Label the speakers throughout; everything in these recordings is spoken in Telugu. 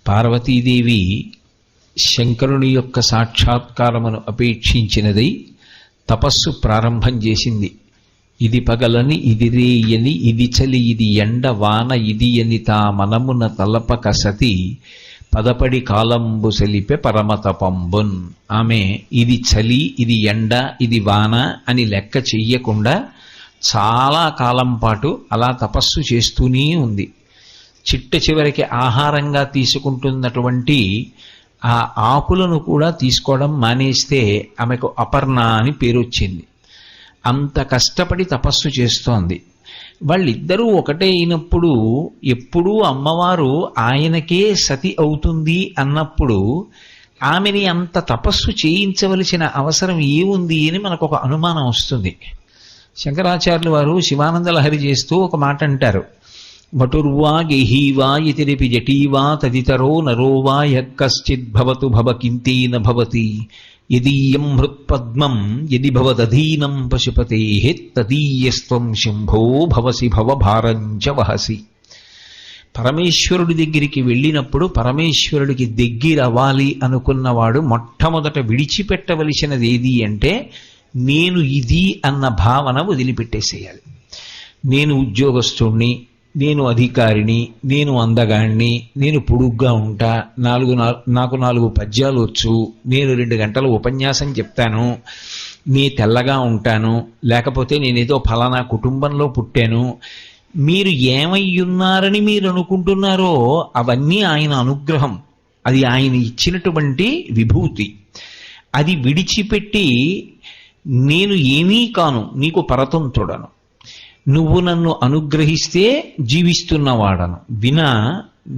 Speaker 1: పార్వతీదేవి శంకరుని యొక్క సాక్షాత్కారమును అపేక్షించినదై తపస్సు ప్రారంభం చేసింది. ఇది పగలని ఇది రేయని ఇది చలి ఇది ఎండ వాన ఇది అని తా మనమున తలపక సతి పదపడి కాలంబు సెలిపె పరమతపంబున్. ఆమె ఇది చలి ఇది ఎండ ఇది వాన అని లెక్క చెయ్యకుండా చాలా కాలం పాటు అలా తపస్సు చేస్తూనే ఉంది. చిట్ట చివరికి ఆహారంగా తీసుకుంటున్నటువంటి ఆ ఆకులను కూడా తీసుకోవడం మానేస్తే ఆమెకు అపర్ణ అని పేరు వచ్చింది. అంత కష్టపడి తపస్సు చేస్తోంది. వాళ్ళిద్దరూ ఒకటే అయినప్పుడు ఎప్పుడూ అమ్మవారు ఆయనకే సతి అవుతుంది అన్నప్పుడు ఆమెని అంత తపస్సు చేయించవలసిన అవసరం ఏముంది అని మనకు ఒక అనుమానం వస్తుంది. శంకరాచార్యులు వారు శివానంద లహరి చేస్తూ ఒక మాట అంటారు, వటుర్వా గేహీవా ఇతిరిపి జటీవా తదితరో నరోవా యక్కశ్చిద్భవతు భవకింతేన భవతి యదీయం హృత్పద్మం యది భవదధీనం పశుపతేః తదీయస్త్వం శంభో భవసి భవభారంచ వహసి. పరమేశ్వరుడి దగ్గరికి వెళ్ళినప్పుడు పరమేశ్వరుడికి దగ్గరవ్వాలి అనుకున్నవాడు మొట్టమొదట విడిచిపెట్టవలసినది ఏది అంటే నేను ఇది అన్న భావన వదిలిపెట్టేసేయాలి. నేను ఉద్యోగస్తుణ్ణి, నేను అధికారిని, నేను అందగాణ్ణి, నేను పొడుగ్గా ఉంటా, నాకు 4 పద్యాలు వచ్చు, నేను 2 గంటలు ఉపన్యాసం చెప్తాను, నీ తెల్లగా ఉంటాను, లేకపోతే నేనేదో ఫలానా కుటుంబంలో పుట్టాను. మీరు ఏమయ్యున్నారని మీరు అనుకుంటున్నారో అవన్నీ ఆయన అనుగ్రహం, అది ఆయన ఇచ్చినటువంటి విభూతి. అది విడిచిపెట్టి నేను ఏమీ కాను, నీకు పరతంతుడను, నువ్వు నన్ను అనుగ్రహిస్తే జీవిస్తున్నవాడను, వినా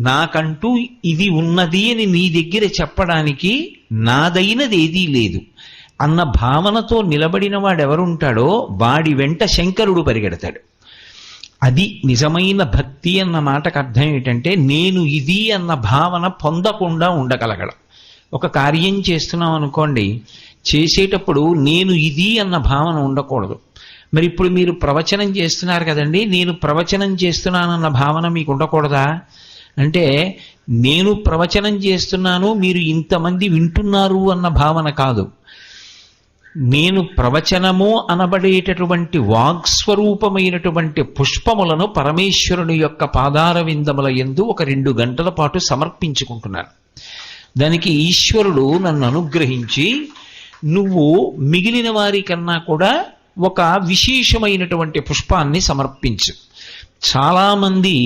Speaker 1: నాకంటూ ఇది ఉన్నది అని నీ దగ్గర చెప్పడానికి నాదైనది ఏదీ లేదు అన్న భావనతో నిలబడిన వాడెవరుంటాడో వాడి వెంట శంకరుడు పరిగెడతాడు. అది నిజమైన భక్తి అన్న మాటకు అర్థం ఏంటంటే నేను ఇది అన్న భావన పొందకుండా ఉండగలగడం. ఒక కార్యం చేస్తున్నాం అనుకోండి, చేసేటప్పుడు నేను ఇది అన్న భావన ఉండకూడదు. మరి ఇప్పుడు మీరు ప్రవచనం చేస్తున్నారు కదండి, నేను ప్రవచనం చేస్తున్నానన్న భావన మీకు ఉండకూడదా అంటే, నేను ప్రవచనం చేస్తున్నాను మీరు ఇంతమంది వింటున్నారు అన్న భావన కాదు. నేను ప్రవచనము అనబడేటటువంటి వాగ్స్వరూపమైనటువంటి పుష్పములను పరమేశ్వరుని యొక్క పాదార విందముల యందు ఒక 2 గంటల పాటు సమర్పించుకుంటున్నాను. దానికి ఈశ్వరుడు నన్ను అనుగ్రహించి నువ్వు మిగిలిన వారికన్నా కూడా ఒక విశేషమైనటువంటి పుష్పాన్ని సమర్పించు. చాలామంది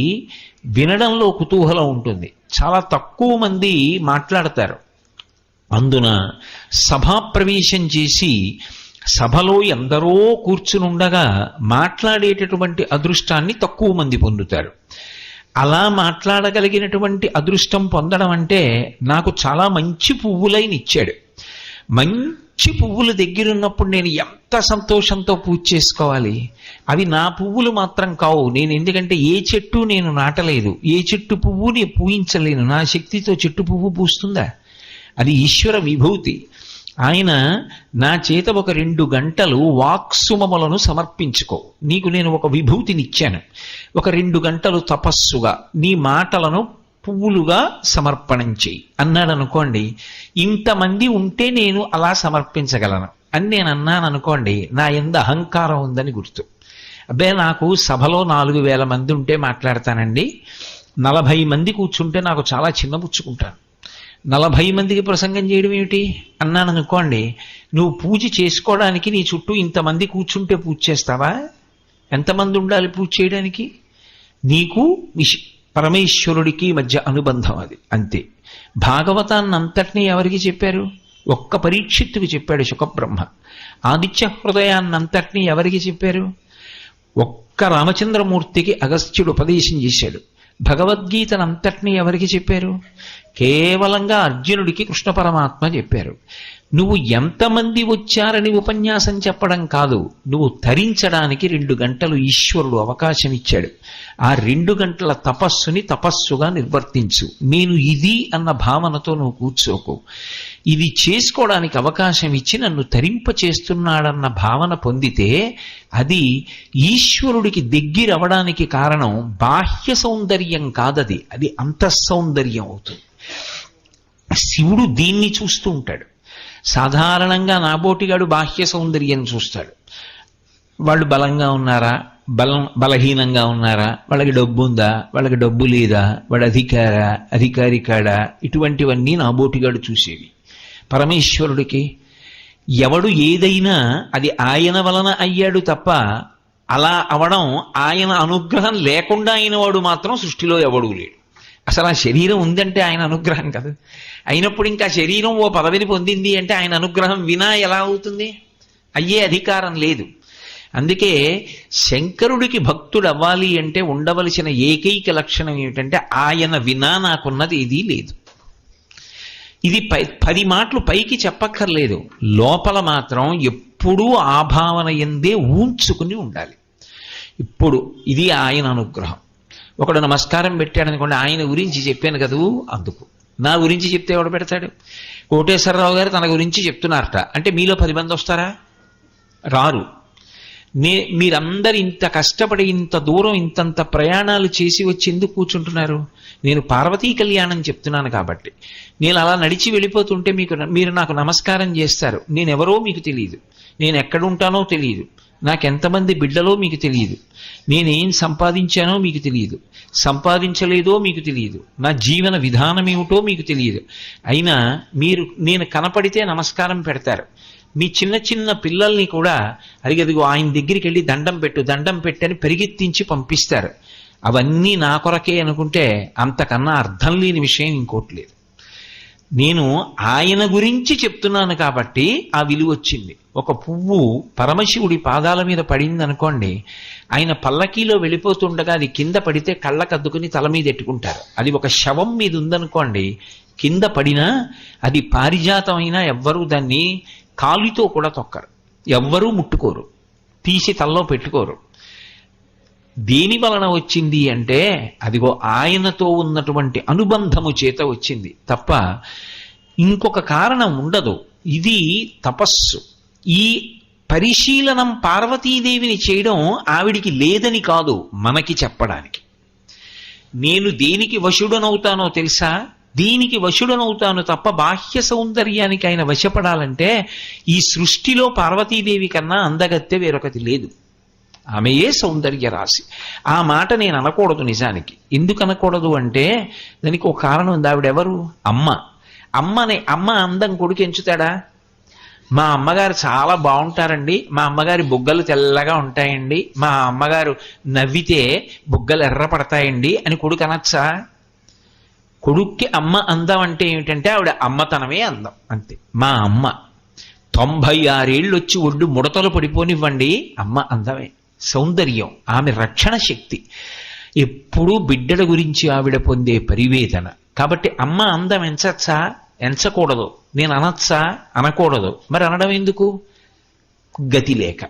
Speaker 1: వినడంలో కుతూహలం ఉంటుంది, చాలా తక్కువ మంది మాట్లాడతారు. అందున సభాప్రవేశం చేసి సభలో ఎందరో కూర్చునుండగా మాట్లాడేటటువంటి అదృష్టాన్ని తక్కువ మంది పొందుతారు. అలా మాట్లాడగలిగినటువంటి అదృష్టం పొందడం అంటే నాకు చాలా మంచి పువ్వులైన ఇచ్చాడు. మంచి పువ్వుల దగ్గరున్నప్పుడు నేను ఎంత సంతోషంతో పూజ చేసుకోవాలి. అవి నా పువ్వులు మాత్రం కావు. నేను ఎందుకంటే ఏ చెట్టు నేను నాటలేదు, ఏ చెట్టు పువ్వు నేను పూయించలేను. నా శక్తితో చెట్టు పువ్వు పూస్తుందా? అది ఈశ్వర విభూతి. ఆయన నా చేత ఒక 2 గంటలు వాక్సుమములను సమర్పించుకో, నీకు నేను ఒక విభూతినిచ్చాను, ఒక 2 గంటలు తపస్సుగా నీ మాటలను పువ్వులుగా సమర్పణం చేయి అన్నాడు అనుకోండి. ఇంతమంది ఉంటే నేను అలా సమర్పించగలను అని నేను అన్నాను అనుకోండి, నా యందు అహంకారం ఉందని గుర్తు. అబ్బే, నాకు సభలో 4000 మంది ఉంటే మాట్లాడతానండి, 40 మంది కూర్చుంటే నాకు చాలా చిన్నపుచ్చుకుంటాను, 40 మందికి ప్రసంగం చేయడం ఏమిటి అన్నాను అనుకోండి. నువ్వు పూజ చేసుకోవడానికి నీ చుట్టూ ఇంతమంది కూర్చుంటే పూజ చేస్తావా? ఎంతమంది ఉండాలి పూజ చేయడానికి? నీకు పరమేశ్వరుడికి మధ్య అనుబంధం అది, అంతే. భాగవతాన్ని అంతటినీ ఎవరికి చెప్పారు? ఒక్క పరీక్షిత్తుకు చెప్పాడు శుకబ్రహ్మ. ఆదిత్య హృదయాన్నంతటినీ ఎవరికి చెప్పారు? ఒక్క రామచంద్రమూర్తికి అగస్త్యుడు ఉపదేశం చేశాడు. భగవద్గీతనంతటినీ ఎవరికి చెప్పారు? కేవలంగా అర్జునుడికి కృష్ణ పరమాత్మ చెప్పారు. నువ్వు ఎంతమంది వచ్చారని ఉపన్యాసం చెప్పడం కాదు, నువ్వు తరించడానికి 2 గంటలు ఈశ్వరుడు అవకాశం ఇచ్చాడు. ఆ 2 గంటల తపస్సుని తపస్సుగా నిర్వర్తించు. నేను ఇది అన్న భావనతో నువ్వు కూర్చోకు. ఇది చేసుకోవడానికి అవకాశం ఇచ్చి నన్ను తరింపచేస్తున్నాడన్న భావన పొందితే అది ఈశ్వరుడికి దగ్గరవడానికి కారణం బాహ్య సౌందర్యం కాదది, అది అంతఃసౌందర్యం అవుతుంది. శివుడు దీన్ని చూస్తూ ఉంటాడు. సాధారణంగా నాబోటిగాడు బాహ్య సౌందర్యం చూస్తాడు. వాళ్ళు బలంగా ఉన్నారా, బలహీనంగా ఉన్నారా, వాళ్ళకి డబ్బు ఉందా, వాళ్ళకి డబ్బు లేదా, వాడు అధికారి కాడా, ఇటువంటివన్నీ నాబోటిగాడు చూసేవి. పరమేశ్వరుడికి ఎవడు ఏదైనా అది ఆయన వలన అయ్యాడు తప్ప అలా అవడం ఆయన అనుగ్రహం లేకుండా అయిన వాడు మాత్రం సృష్టిలో ఎవడూ లేడు. అసలు ఆ శరీరం ఉందంటే ఆయన అనుగ్రహం కదా. అయినప్పుడు ఇంకా శరీరం ఓ పదవిని పొందింది అంటే ఆయన అనుగ్రహం వినా ఎలా అవుతుంది? అయ్యే అధికారం లేదు. అందుకే శంకరుడికి భక్తుడు అవ్వాలి అంటే ఉండవలసిన ఏకైక లక్షణం ఏమిటంటే ఆయన వినా నాకున్నది ఏదీ లేదు. ఇది 10 మాటలు పైకి చెప్పక్కర్లేదు, లోపల మాత్రం ఎప్పుడూ ఆ భావన ఎందే ఊంచుకుని ఉండాలి. ఇప్పుడు ఇది ఆయన అనుగ్రహం. ఒకడు నమస్కారం పెట్టాడనుకోండి, ఆయన గురించి చెప్పాను కదూ అందుకు. నా గురించి చెప్తే ఎవడు పెడతాడు? కోటేశ్వరరావు గారు తన గురించి చెప్తున్నారట అంటే మీలో 10 మంది వస్తారా? రారు. మీరందరు ఇంత కష్టపడి ఇంత దూరం ఇంతంత ప్రయాణాలు చేసి వచ్చి ఎందుకు కూర్చుంటున్నారు? నేను పార్వతీ కళ్యాణం చెప్తున్నాను కాబట్టి. నేను అలా నడిచి వెళ్ళిపోతుంటే మీరు నాకు నమస్కారం చేస్తారు. నేనెవరో మీకు తెలియదు, నేను ఎక్కడుంటానో తెలియదు, నాకెంతమంది బిడ్డలో మీకు తెలియదు, నేనేం సంపాదించానో మీకు తెలియదు, సంపాదించలేదో మీకు తెలియదు, నా జీవన విధానం ఏమిటో మీకు తెలియదు. అయినా నేను కనపడితే నమస్కారం పెడతారు. మీ చిన్న చిన్న పిల్లల్ని కూడా అడిగదిగో ఆయన దగ్గరికి వెళ్ళి దండం పెట్టని పరిగెత్తించి పంపిస్తారు. అవన్నీ నా కొరకే అనుకుంటే అంతకన్నా అర్థం లేని విషయం ఇంకోటి లేదు. నేను ఆయన గురించి చెప్తున్నాను కాబట్టి ఆ విలువ వచ్చింది. ఒక పువ్వు పరమశివుడి పాదాల మీద పడింది అనుకోండి, ఆయన పల్లకీలో వెళ్ళిపోతుండగా అది కింద పడితే కళ్ళకద్దుకుని తల మీద ఎట్టుకుంటారు. అది ఒక శవం మీద ఉందనుకోండి, కింద పడినా అది పారిజాతం అయినా ఎవ్వరూ దాన్ని కాలితో కూడా తొక్కరు, ఎవ్వరూ ముట్టుకోరు, తీసి తలలో పెట్టుకోరు. దేని వలన వచ్చింది అంటే అదిగో ఆయనతో ఉన్నటువంటి అనుబంధము చేత వచ్చింది తప్ప ఇంకొక కారణం ఉండదు. ఇది తపస్సు. ఈ పరిశీలనం పార్వతీదేవిని చేయడం ఆవిడికి లేదని కాదు, మనకి చెప్పడానికి. నేను దేనికి వశుడనవుతానో తెలుసా? దీనికి వశుడనవుతాను తప్ప బాహ్య సౌందర్యానికి ఆయన వశపడాలంటే ఈ సృష్టిలో పార్వతీదేవి కన్నా అందగత్తె వేరొకటి లేదు. ఆమెయే సౌందర్య రాశి. ఆ మాట నేను అనకూడదు. నిజానికి ఎందుకు అనకూడదు అంటే దానికి ఒక కారణం ఉంది. ఆవిడెవరు? అమ్మ అందం కొడుకు ఎంచుతాడా? మా అమ్మగారు చాలా బాగుంటారండి, మా అమ్మగారి బుగ్గలు తెల్లగా ఉంటాయండి, మా అమ్మగారు నవ్వితే బుగ్గలు ఎర్రపడతాయండి అని కొడుకు అనొచ్చా? కొడుక్కి అమ్మ అందం అంటే ఏమిటంటే ఆవిడ అమ్మతనమే అందం, అంతే. మా అమ్మ 96 ఏళ్ళు వచ్చి ఒడ్డు ముడతలు పడిపోనివ్వండి, అమ్మ అందమే, సౌందర్యం, ఆమె రక్షణ శక్తి. ఎప్పుడూ బిడ్డల గురించి ఆవిడ పొందే పరివేదన. కాబట్టి అమ్మ అందం ఎంచచ్చా? ఎంచకూడదు. నేను అనొచ్చా? అనకూడదు. మరి అనడం ఎందుకు? గతి లేక.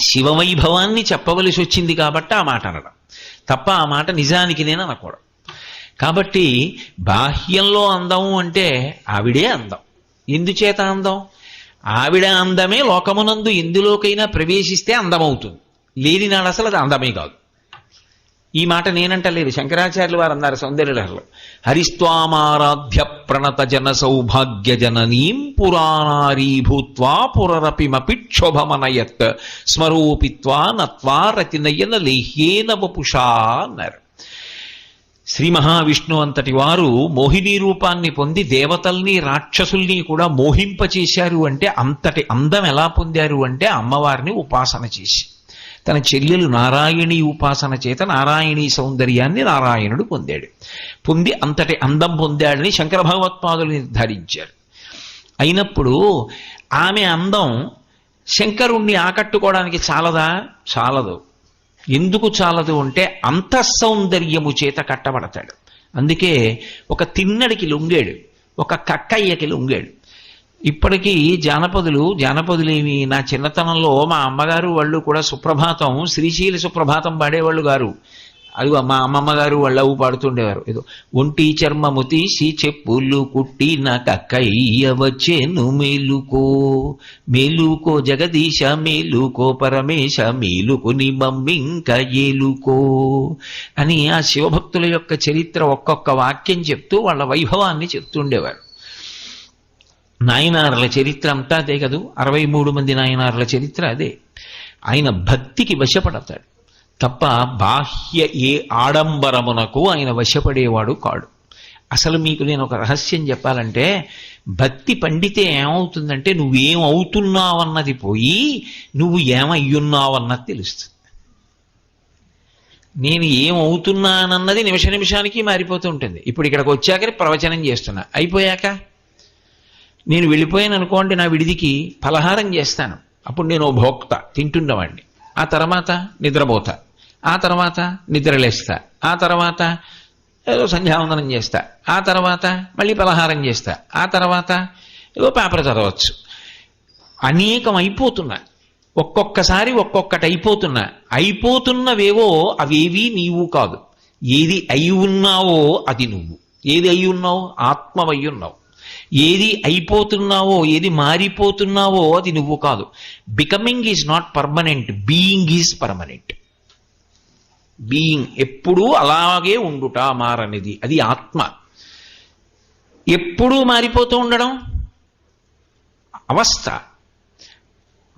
Speaker 1: శివవైభవాన్ని చెప్పవలసి వచ్చింది కాబట్టి ఆ మాట అనడం తప్ప ఆ మాట నిజానికి నేను అనకూడదు. కాబట్టి బాహ్యంలో అందము అంటే ఆవిడే అందం. ఎందుచేత అందం? ఆవిడ అందమే లోకమునందు ఎందులోకైనా ప్రవేశిస్తే అందమవుతుంది. లేని నాడు అసలు అది అందమే కాదు. ఈ మాట నేనంటలేదు, శంకరాచార్యులు వారు అన్నారు సౌందర్యలహరిలో. హరిస్వామారాధ్య ప్రణత జన సౌభాగ్య జననీం పురాణారీ భూత్వా పురరపిమపి క్షోభమనయత్ స్మరోపిత్వా నత్వా రతినయన లేహ్యేన వపుషా అన్నారు. శ్రీ మహావిష్ణు అంతటి వారు మోహిని రూపాన్ని పొంది దేవతల్ని రాక్షసుల్ని కూడా మోహింపచేశారు అంటే అంతటి అందం ఎలా పొందారు అంటే అమ్మవారిని ఉపాసన చేసి, తన చెల్లెలు నారాయణీ ఉపాసన చేత నారాయణీ సౌందర్యాన్ని నారాయణుడు పొంది అంతటి అందం పొందాడని శంకర భగవత్పాదులు నిర్ధారించారు. అయినప్పుడు ఆమె అందం శంకరుణ్ణి ఆకట్టుకోవడానికి చాలదా? చాలదు. ఎందుకు చాలదు అంటే అంతఃసౌందర్యము చేత కట్టబడతాడు. అందుకే ఒక తిన్నడికి లొంగాడు, ఒక కక్కయ్యకి లొంగాడు. ఇప్పటికీ జానపదులేమి నా చిన్నతనంలో మా అమ్మగారు వాళ్ళు కూడా సుప్రభాతం, శ్రీశైల సుప్రభాతం పాడేవాళ్ళు గారు. అది మా అమ్మమ్మ గారు వాళ్ళ అవ్వు పాడుతుండేవారు. ఏదో ఒంటి చర్మము తీసి చెప్పులు కుట్టి నాకయ్య వచ్చేను మేలుకో మేలుకో జగదీశ మేలుకో పరమేశ మేలుకుని మమ్మింక ఏలుకో అని ఆ శివభక్తుల యొక్క చరిత్ర ఒక్కొక్క వాక్యం చెప్తూ వాళ్ళ వైభవాన్ని చెప్తుండేవారు. నాయనార్ల చరిత్ర అంతా అదే కదూ, 63 మంది నాయనార్ల చరిత్ర అదే. ఆయన భక్తికి వశపడతాడు తప్ప బాహ్య ఏ ఆడంబరమునకు ఆయన వశపడేవాడు కాడు. అసలు మీకు నేను ఒక రహస్యం చెప్పాలంటే, భక్తి పండితే ఏమవుతుందంటే నువ్వేం అవుతున్నావన్నది పోయి నువ్వు ఏమయ్యున్నావన్నది తెలుస్తుంది. నేను ఏమవుతున్నానన్నది నిమిష నిమిషానికి మారిపోతూ ఉంటుంది. ఇప్పుడు ఇక్కడికి వచ్చాక ప్రవచనం చేస్తున్నా, అయిపోయాక నేను వెళ్ళిపోయాను అనుకోండి, నా విడిదికి పలహారం చేస్తాను, అప్పుడు నేను ఓ భోక్త తింటున్నవాడిని. ఆ తర్వాత నిద్రపోతా, ఆ తర్వాత నిద్రలేస్తా, ఆ తర్వాత ఏదో సంధ్యావందనం చేస్తా, ఆ తర్వాత మళ్ళీ పలహారం చేస్తా, ఆ తర్వాత ఏదో పేపర్ చదవచ్చు. అనేకం అయిపోతున్నా, ఒక్కొక్కసారి ఒక్కొక్కటి అయిపోతున్నా. అయిపోతున్నవేవో అవేవీ నీవు కాదు. ఏది అయి ఉన్నావో అది నువ్వు. ఏది అయి ఉన్నావో ఆత్మవై ఉన్నావు. ఏది అయిపోతున్నావో, ఏది మారిపోతున్నావో అది నువ్వు కాదు. Becoming is not permanent, being is permanent. Being ఎప్పుడూ అలాగే ఉండుట మారనిది, అది ఆత్మ. ఎప్పుడూ మారిపోతూ ఉండడం అవస్థ.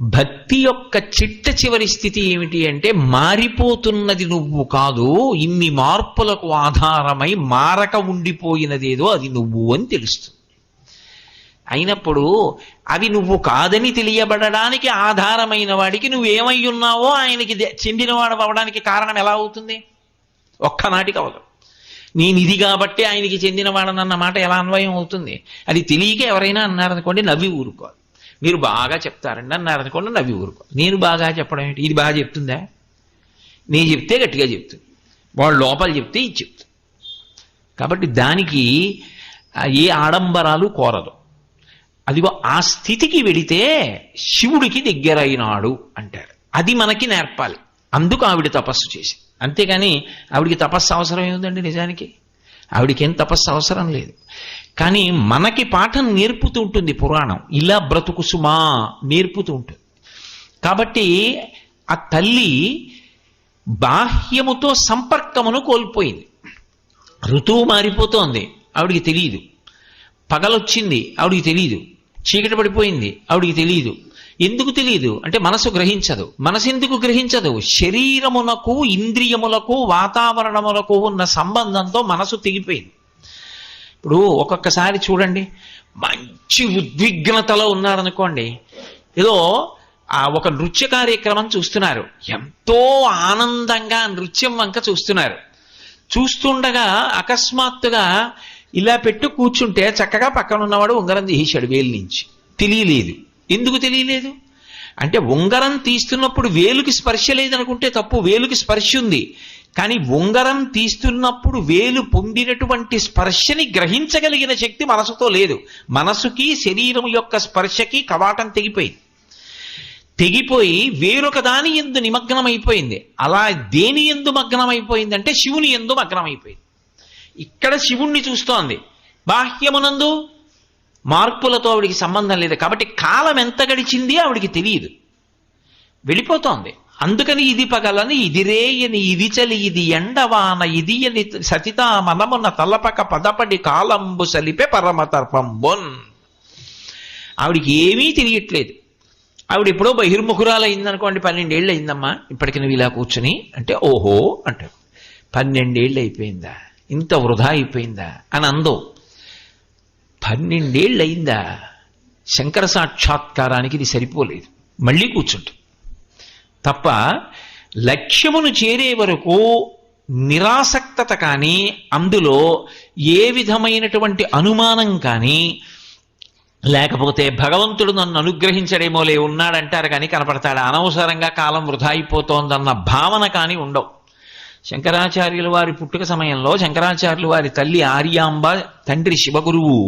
Speaker 1: భక్తి యొక్క చిట్ట చివరి స్థితి ఏమిటి అంటే, మారిపోతున్నది నువ్వు కాదు, ఇన్ని మార్పులకు ఆధారమై మారక ఉండిపోయినదేదో అది నువ్వు అని తెలుస్తుంది. అయినప్పుడు అవి నువ్వు కాదని తెలియబడడానికి ఆధారమైన వాడికి నువ్వేమై ఉన్నావో ఆయనకి చెందినవాడు అవ్వడానికి కారణం ఎలా అవుతుంది? ఒక్కనాటికి అవదు. నేను ఇది కాబట్టి ఆయనకి చెందినవాడనన్న మాట ఎలా అన్వయం అవుతుంది? అది తెలియక ఎవరైనా అన్నారనుకోండి నవ్వి ఊరుకోవాలి. మీరు బాగా చెప్తారండి అన్నారనుకోండి నవ్వి ఊరుకోవాలి. నేను బాగా చెప్పడం ఏంటి? ఇది బాగా చెప్తుందా? నేను చెప్తే గట్టిగా చెప్తుంది, వాళ్ళు లోపల చెప్తే ఇది చెప్తుంది. కాబట్టి దానికి ఏ ఆడంబరాలు కోరదు. అదిగో ఆ స్థితికి వెడితే శివుడికి దగ్గరైనాడు అంటారు. అది మనకి నేర్పాలి. అందుకు ఆవిడ తపస్సు చేసి, అంతేగాని ఆవిడికి తపస్సు అవసరం ఏముందండి? నిజానికి ఆవిడికి ఏం తపస్సు అవసరం లేదు. కానీ మనకి పాఠం నేర్పుతూ ఉంటుంది పురాణం. ఇలా బ్రతుకు సుమా నేర్పుతూ ఉంటుంది. కాబట్టి ఆ తల్లి బాహ్యముతో సంపర్కమును కోల్పోయింది. ఋతువు మారిపోతోంది, ఆవిడికి తెలియదు. పగలొచ్చింది, ఆవిడికి తెలియదు. చీకటి పడిపోయింది, ఆవిడికి తెలియదు. ఎందుకు తెలియదు అంటే మనసు గ్రహించదు. మనసు ఎందుకు గ్రహించదు? శరీరమునకు ఇంద్రియములకు వాతావరణములకు ఉన్న సంబంధంతో మనసు తెగిపోయింది. ఇప్పుడు ఒక్కొక్కసారి చూడండి, మంచి ఉద్విగ్నతలో ఉన్నారనుకోండి, ఏదో ఒక నృత్య కార్యక్రమం చూస్తున్నారు, ఎంతో ఆనందంగా నృత్యం వంక చూస్తున్నారు. చూస్తుండగా అకస్మాత్తుగా ఇలా పెట్టు కూర్చుంటే చక్కగా పక్కన ఉన్నవాడు ఉంగరం తీసాడు వేలు నుంచి. తెలియలేదు. ఎందుకు తెలియలేదు అంటే, ఉంగరం తీస్తున్నప్పుడు వేలుకి స్పర్శ లేదనుకుంటే తప్పు. వేలుకి స్పర్శ ఉంది, కానీ ఉంగరం తీస్తున్నప్పుడు వేలు పొందినటువంటి స్పర్శని గ్రహించగలిగిన శక్తి మనసుతో లేదు. మనసుకి శరీరం యొక్క స్పర్శకి కవాటం తెగిపోయింది. తెగిపోయి వేరొక దాని యందు నిమగ్నమైపోయింది. అలా దేని యందు మగ్నమైపోయిందంటే శివుని యందు మగ్నమైపోయింది. ఇక్కడ శివుణ్ణి చూస్తోంది, బాహ్యమునందు మార్పులతో ఆవిడికి సంబంధం లేదు. కాబట్టి కాలం ఎంత గడిచింది ఆవిడికి తెలియదు, వెళ్ళిపోతోంది. అందుకని ఇది పగలని, ఇది రేయని, ఇది చలి, ఇది ఎండవాన, ఇది అని సతితా మనమున్న తలపక పదపడి కాలంబు సలిపే పరమతర్పంబొన్. ఆవిడికి ఏమీ తెలియట్లేదు. ఆవిడ ఎప్పుడో బహిర్ముఖురాలు అయిందనుకోండి, 12 ఏళ్ళు అయిందమ్మా ఇప్పటికి నువ్వు ఇలా కూర్చుని అంటే, ఓహో అంటారు. 12 ఏళ్ళు అయిపోయిందా, ఇంత వృధా అయిపోయిందా అని అందో. 12 ఏళ్ళు అయిందా? శంకర సాక్షాత్కారానికి ఇది సరిపోలేదు. మళ్ళీ కూర్చుంటుంది తప్ప లక్ష్యమును చేరే వరకు నిరాసక్తత కానీ, అందులో ఏ విధమైనటువంటి అనుమానం కానీ, లేకపోతే భగవంతుడు నన్ను అనుగ్రహించడేమోలే ఉన్నాడంటారు కానీ కనపడతాడు, అనవసరంగా కాలం వృధా అయిపోతోందన్న భావన కానీ ఉండవు. శంకరాచార్యుల వారి పుట్టుక సమయంలో శంకరాచార్యుల వారి తల్లి ఆర్యాంబ, తండ్రి శివగురువు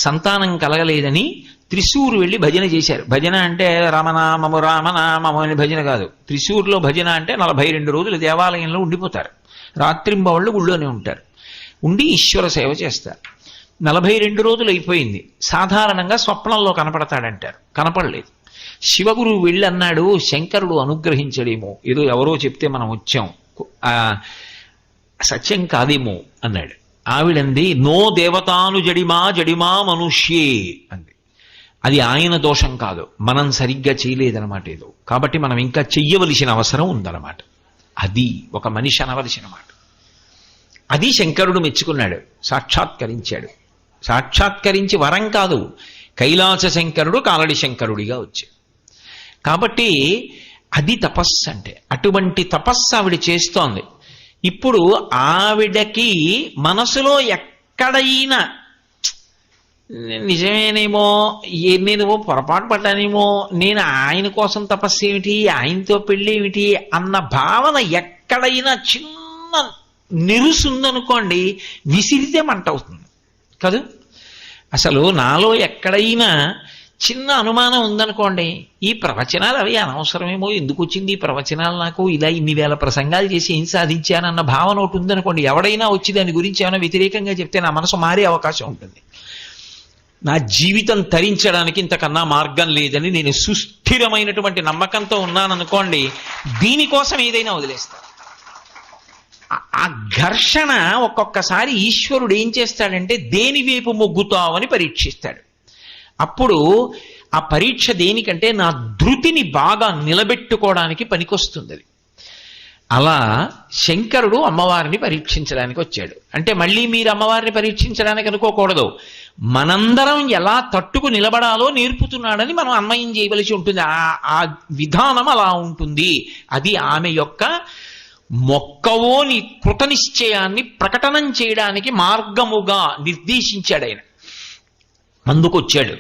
Speaker 1: సంతానం కలగలేదని త్రిశూరు వెళ్ళి భజన చేశారు. భజన అంటే రామనామము రామనామము అని భజన కాదు. త్రిశూరులో భజన అంటే 42 రోజులు దేవాలయంలో ఉండిపోతారు. రాత్రింబవళ్ళు ఊళ్ళోనే ఉంటారు. ఉండి ఈశ్వర సేవ చేస్తారు. 42 రోజులు అయిపోయింది. సాధారణంగా స్వప్నంలో కనపడతాడంటారు. కనపడలేదు. శివగురువు వెళ్ళి అన్నాడు, శంకరుడు అనుగ్రహించడేమో, ఏదో ఎవరో చెప్తే మనం వచ్చాం, సత్యం కాదేమో అన్నాడు. ఆవిడంది, నో దేవతాను జడిమా జడిమా మనుష్యే అంది. అది ఆయన దోషం కాదు, మనం సరిగ్గా చేయలేదనమాట ఏదో. కాబట్టి మనం ఇంకా చెయ్యవలసిన అవసరం ఉందన్నమాట. అది ఒక మనిషి అనవలసిన మాట. అది శంకరుడు మెచ్చుకున్నాడు, సాక్షాత్కరించాడు. సాక్షాత్కరించి వరం కాదు, కైలాస శంకరుడు కాలడి శంకరుడిగా వచ్చాడు. కాబట్టి అది తపస్సు అంటే. అటువంటి తపస్సు ఆవిడ చేస్తోంది. ఇప్పుడు ఆవిడకి మనసులో ఎక్కడైనా నిజమేనేమో, నేనేమో పొరపాటు పడ్డానేమో, నేను ఆయన కోసం తపస్సు ఏమిటి, ఆయనతో పెళ్ళి ఏమిటి అన్న భావన ఎక్కడైనా చిన్న నిరుసుందనుకోండి, విసిరితే మంట అవుతుంది కాదు. అసలు నాలో ఎక్కడైనా చిన్న అనుమానం ఉందనుకోండి, ఈ ప్రవచనాలు అవి అనవసరమేమో, ఎందుకు వచ్చింది ఈ ప్రవచనాలు, నాకు ఇలా ఇన్ని వేల ప్రసంగాలు చేసి ఏం సాధించానన్న భావన ఒకటి ఉందనుకోండి, ఎవడైనా వచ్చి దాని గురించి ఏమైనా వ్యతిరేకంగా చెప్తే నా మనసు మారే అవకాశం ఉంటుంది. నా జీవితం తరించడానికి ఇంతకన్నా మార్గం లేదని నేను సుస్థిరమైనటువంటి నమ్మకంతో ఉన్నాననుకోండి, దీనికోసం ఏదైనా వదిలేస్తాను. ఆ ఘర్షణ ఒక్కొక్కసారి ఈశ్వరుడు ఏం చేస్తాడంటే దేని వైపు మొగ్గుతావని పరీక్షిస్తాడు. అప్పుడు ఆ పరీక్ష దేనికంటే నా ధృతిని బాగా నిలబెట్టుకోవడానికి పనికొస్తుంది. అలా శంకరుడు అమ్మవారిని పరీక్షించడానికి వచ్చాడు. అంటే మళ్ళీ మీరు అమ్మవారిని పరీక్షించడానికి అనుకోకూడదు, మనందరం ఎలా తట్టుకు నిలబడాలో నేర్పుతున్నాడని మనం అన్వయం చేయవలసి ఉంటుంది. ఆ విధానం అలా ఉంటుంది. అది ఆమె యొక్క మొక్కవోని కృతనిశ్చయాన్ని ప్రకటనం చేయడానికి మార్గముగా నిర్దేశించాడు ఆయన. అందుకొచ్చాడు.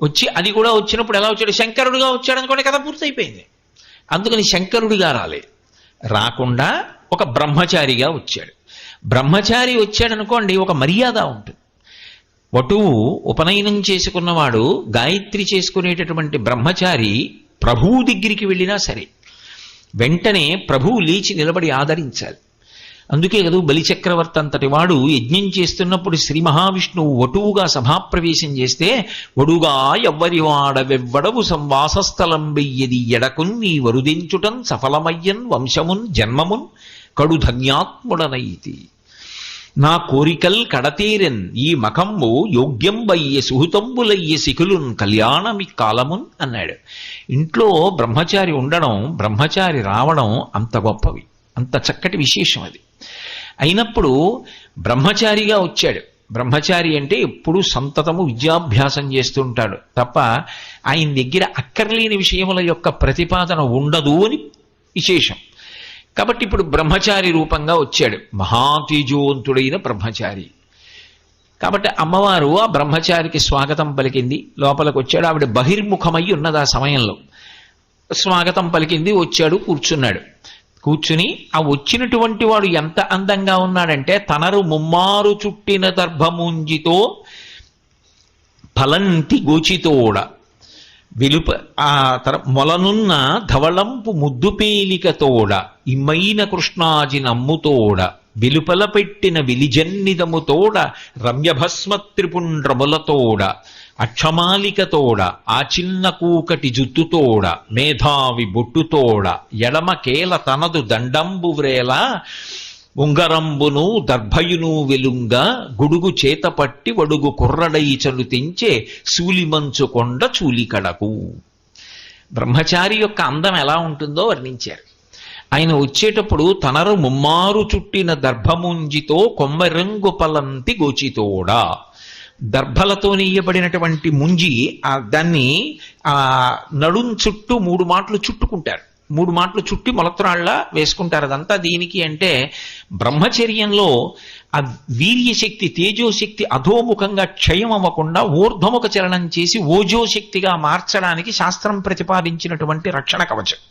Speaker 1: వచ్చి అది కూడా వచ్చినప్పుడు ఎలా వచ్చాడు, శంకరుడిగా వచ్చాడు అనుకోండి, కథ పూర్తయిపోయింది. అందుకని శంకరుడిగా రాలేదు, రాకుండా ఒక బ్రహ్మచారిగా వచ్చాడు. బ్రహ్మచారి వచ్చాడనుకోండి, ఒక మర్యాద ఉంటుంది. వటువు ఉపనయనం చేసుకున్నవాడు, గాయత్రి చేసుకునేటటువంటి బ్రహ్మచారి ప్రభువు దగ్గరికి వెళ్ళినా సరే వెంటనే ప్రభువు లేచి నిలబడి ఆదరించాలి. అందుకే కదా బలిచక్రవర్తి అంతటి వాడు యజ్ఞం చేస్తున్నప్పుడు శ్రీ మహావిష్ణువు వటువుగా సభాప్రవేశం చేస్తే, వడుగా ఎవ్వరివాడవెవ్వడవు సంవాసస్థలం వెయ్యది ఎడకున్ నీ వరుదించుటం సఫలమయ్యన్ వంశమున్ జన్మమున్ కడు ధన్యాత్ముడనైతి. నా కోరికల్ కడతీరెన్ ఈ మకంబు యోగ్యంబయ్య సుహృతంబులయ్య శిఖులున్ కళ్యాణమి కాలమున్ అన్నాడు. ఇంట్లో బ్రహ్మచారి ఉండడం, బ్రహ్మచారి రావడం అంత గొప్పవి, అంత చక్కటి విశేషం అది. అయినప్పుడు బ్రహ్మచారిగా వచ్చాడు. బ్రహ్మచారి అంటే ఎప్పుడూ సంతతము విద్యాభ్యాసం చేస్తుంటాడు తప్ప ఆయన దగ్గర అక్కర్లేని విషయముల యొక్క ప్రతిపాదన ఉండదు అని విశేషం. కాబట్టి ఇప్పుడు బ్రహ్మచారి రూపంగా వచ్చాడు, మహాతేజోవంతుడైన బ్రహ్మచారి. కాబట్టి అమ్మవారు ఆ బ్రహ్మచారికి స్వాగతం పలికింది. లోపలికి వచ్చాడు. ఆవిడ బహిర్ముఖమై ఉన్నది ఆ సమయంలో. స్వాగతం పలికింది, వచ్చాడు, కూర్చున్నాడు. కూర్చుని ఆ వచ్చినటువంటి వాడు ఎంత అందంగా ఉన్నాడంటే, తనరు ముమ్మారు చుట్టిన దర్భముంజితో ఫలంతి గోచితోడ వెలుప ఆ మొలనున్న ధవళంపు ముద్దుపేలికతోడ ఇమ్మైన కృష్ణాజి నమ్ముతోడ వెలుపల పెట్టిన విలిజన్నిదముతోడ రమ్యభస్మ త్రిపుండ్రములతోడ అక్షమాలికతోడ ఆ చిన్న కూకటి జుత్తుతోడ మేధావి బొట్టుతోడ ఎడమ కేల తనదు దండంబు వ్రేల ఉంగరంబును దర్భయును వెలుంగ గుడుగు చేతపట్టి వడుగు కుర్రడై చలుతించే శూలిమంచుకొండ చూలికడకు. బ్రహ్మచారి యొక్క అందం ఎలా ఉంటుందో వర్ణించారు. ఆయన వచ్చేటప్పుడు తనరు ముమ్మారు చుట్టిన దర్భముంజితో కొమ్మరంగు పలంతి గోచితోడా, దర్భలతో నెయ్యబడినటువంటి ముంజి దాన్ని ఆ నడుం చుట్టూ 3 మాటలు చుట్టుకుంటారు. 3 మాటలు చుట్టి మొలత్రాళ్ళ వేసుకుంటారు. అదంతా దీనికి అంటే బ్రహ్మచర్యంలో ఆ వీర్యశక్తి, తేజోశక్తి అధోముఖంగా క్షయం అవ్వకుండా ఊర్ధ్వముఖ చలనం చేసి ఓజోశక్తిగా మార్చడానికి శాస్త్రం ప్రతిపాదించినటువంటి రక్షణ కవచం.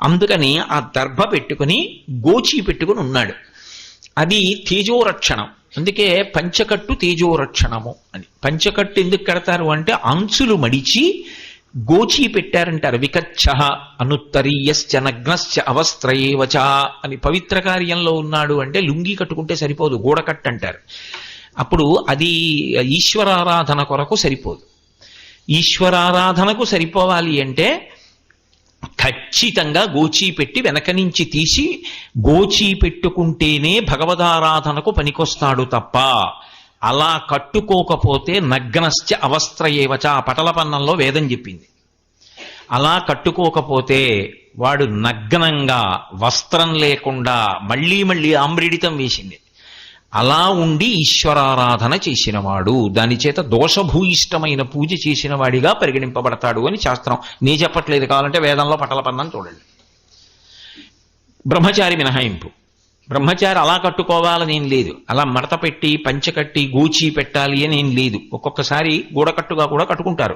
Speaker 1: అందుకని ఆ దర్భ పెట్టుకుని గోచి పెట్టుకుని ఉన్నాడు. అది తేజోరక్షణం. అందుకే పంచకట్టు తేజోరక్షణము అని. పంచకట్టు ఎందుకు కడతారు అంటే అంచులు మడిచి గోచీ పెట్టారంటారు. వికచ్చ అనుత్తరీయశ్చ నగ్నశ్చ అవస్త్రయేవచ అని. పవిత్ర కార్యంలో ఉన్నాడు అంటే లుంగి కట్టుకుంటే సరిపోదు, గూడకట్టు అంటారు. అప్పుడు అది ఈశ్వరారాధన కొరకు సరిపోదు. ఈశ్వరారాధనకు సరిపోవాలి అంటే ఖచ్చితంగా గోచీ పెట్టి వెనక నుంచి తీసి గోచీ పెట్టుకుంటేనే భగవదారాధనకు పనికొస్తాడు తప్ప అలా కట్టుకోకపోతే నగ్నశ్చ అవస్త్రయేవచ పటలపన్నంలో వేదం చెప్పింది. అలా కట్టుకోకపోతే వాడు నగ్నంగా వస్త్రం లేకుండా మళ్ళీ మళ్ళీ ఆమ్రిడితం వేసింది. అలా ఉండి ఈశ్వరారాధన చేసినవాడు దాని చేత దోషభూయిష్టమైన పూజ చేసిన వాడిగా పరిగణింపబడతాడు అని శాస్త్రం. నీ చెప్పట్లేదు, కావాలంటే వేదంలో పటలపన్నం చూడండి. బ్రహ్మచారి మినహాయింపు. బ్రహ్మచారి అలా కట్టుకోవాలని ఏం లేదు, అలా మడత పెట్టి పంచకట్టి గూచి పెట్టాలి అని ఏం లేదు. ఒక్కొక్కసారి గూడకట్టుగా కూడా కట్టుకుంటారు.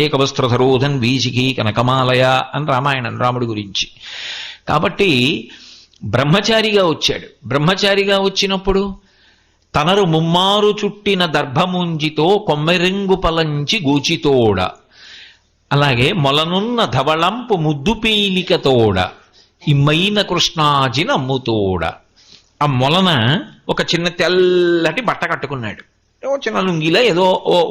Speaker 1: ఏకవస్త్రధరోధన్ వీచికి కనకమాలయ అని రామాయణం రాముడి గురించి. కాబట్టి బ్రహ్మచారిగా వచ్చాడు. బ్రహ్మచారిగా వచ్చినప్పుడు తనరు ముమ్మారు చుట్టిన దర్భముంజితో కొమ్మెరింగు పలంచి గూచితోడ, అలాగే మొలనున్న ధవళంపు ముద్దు పీలికతోడ, ఇమ్మైన కృష్ణాజి నమ్ముతోడ. ఆ మొలన ఒక చిన్న తెల్లటి బట్ట కట్టుకున్నాడు. ఓ చిన్న లుంగిలో ఏదో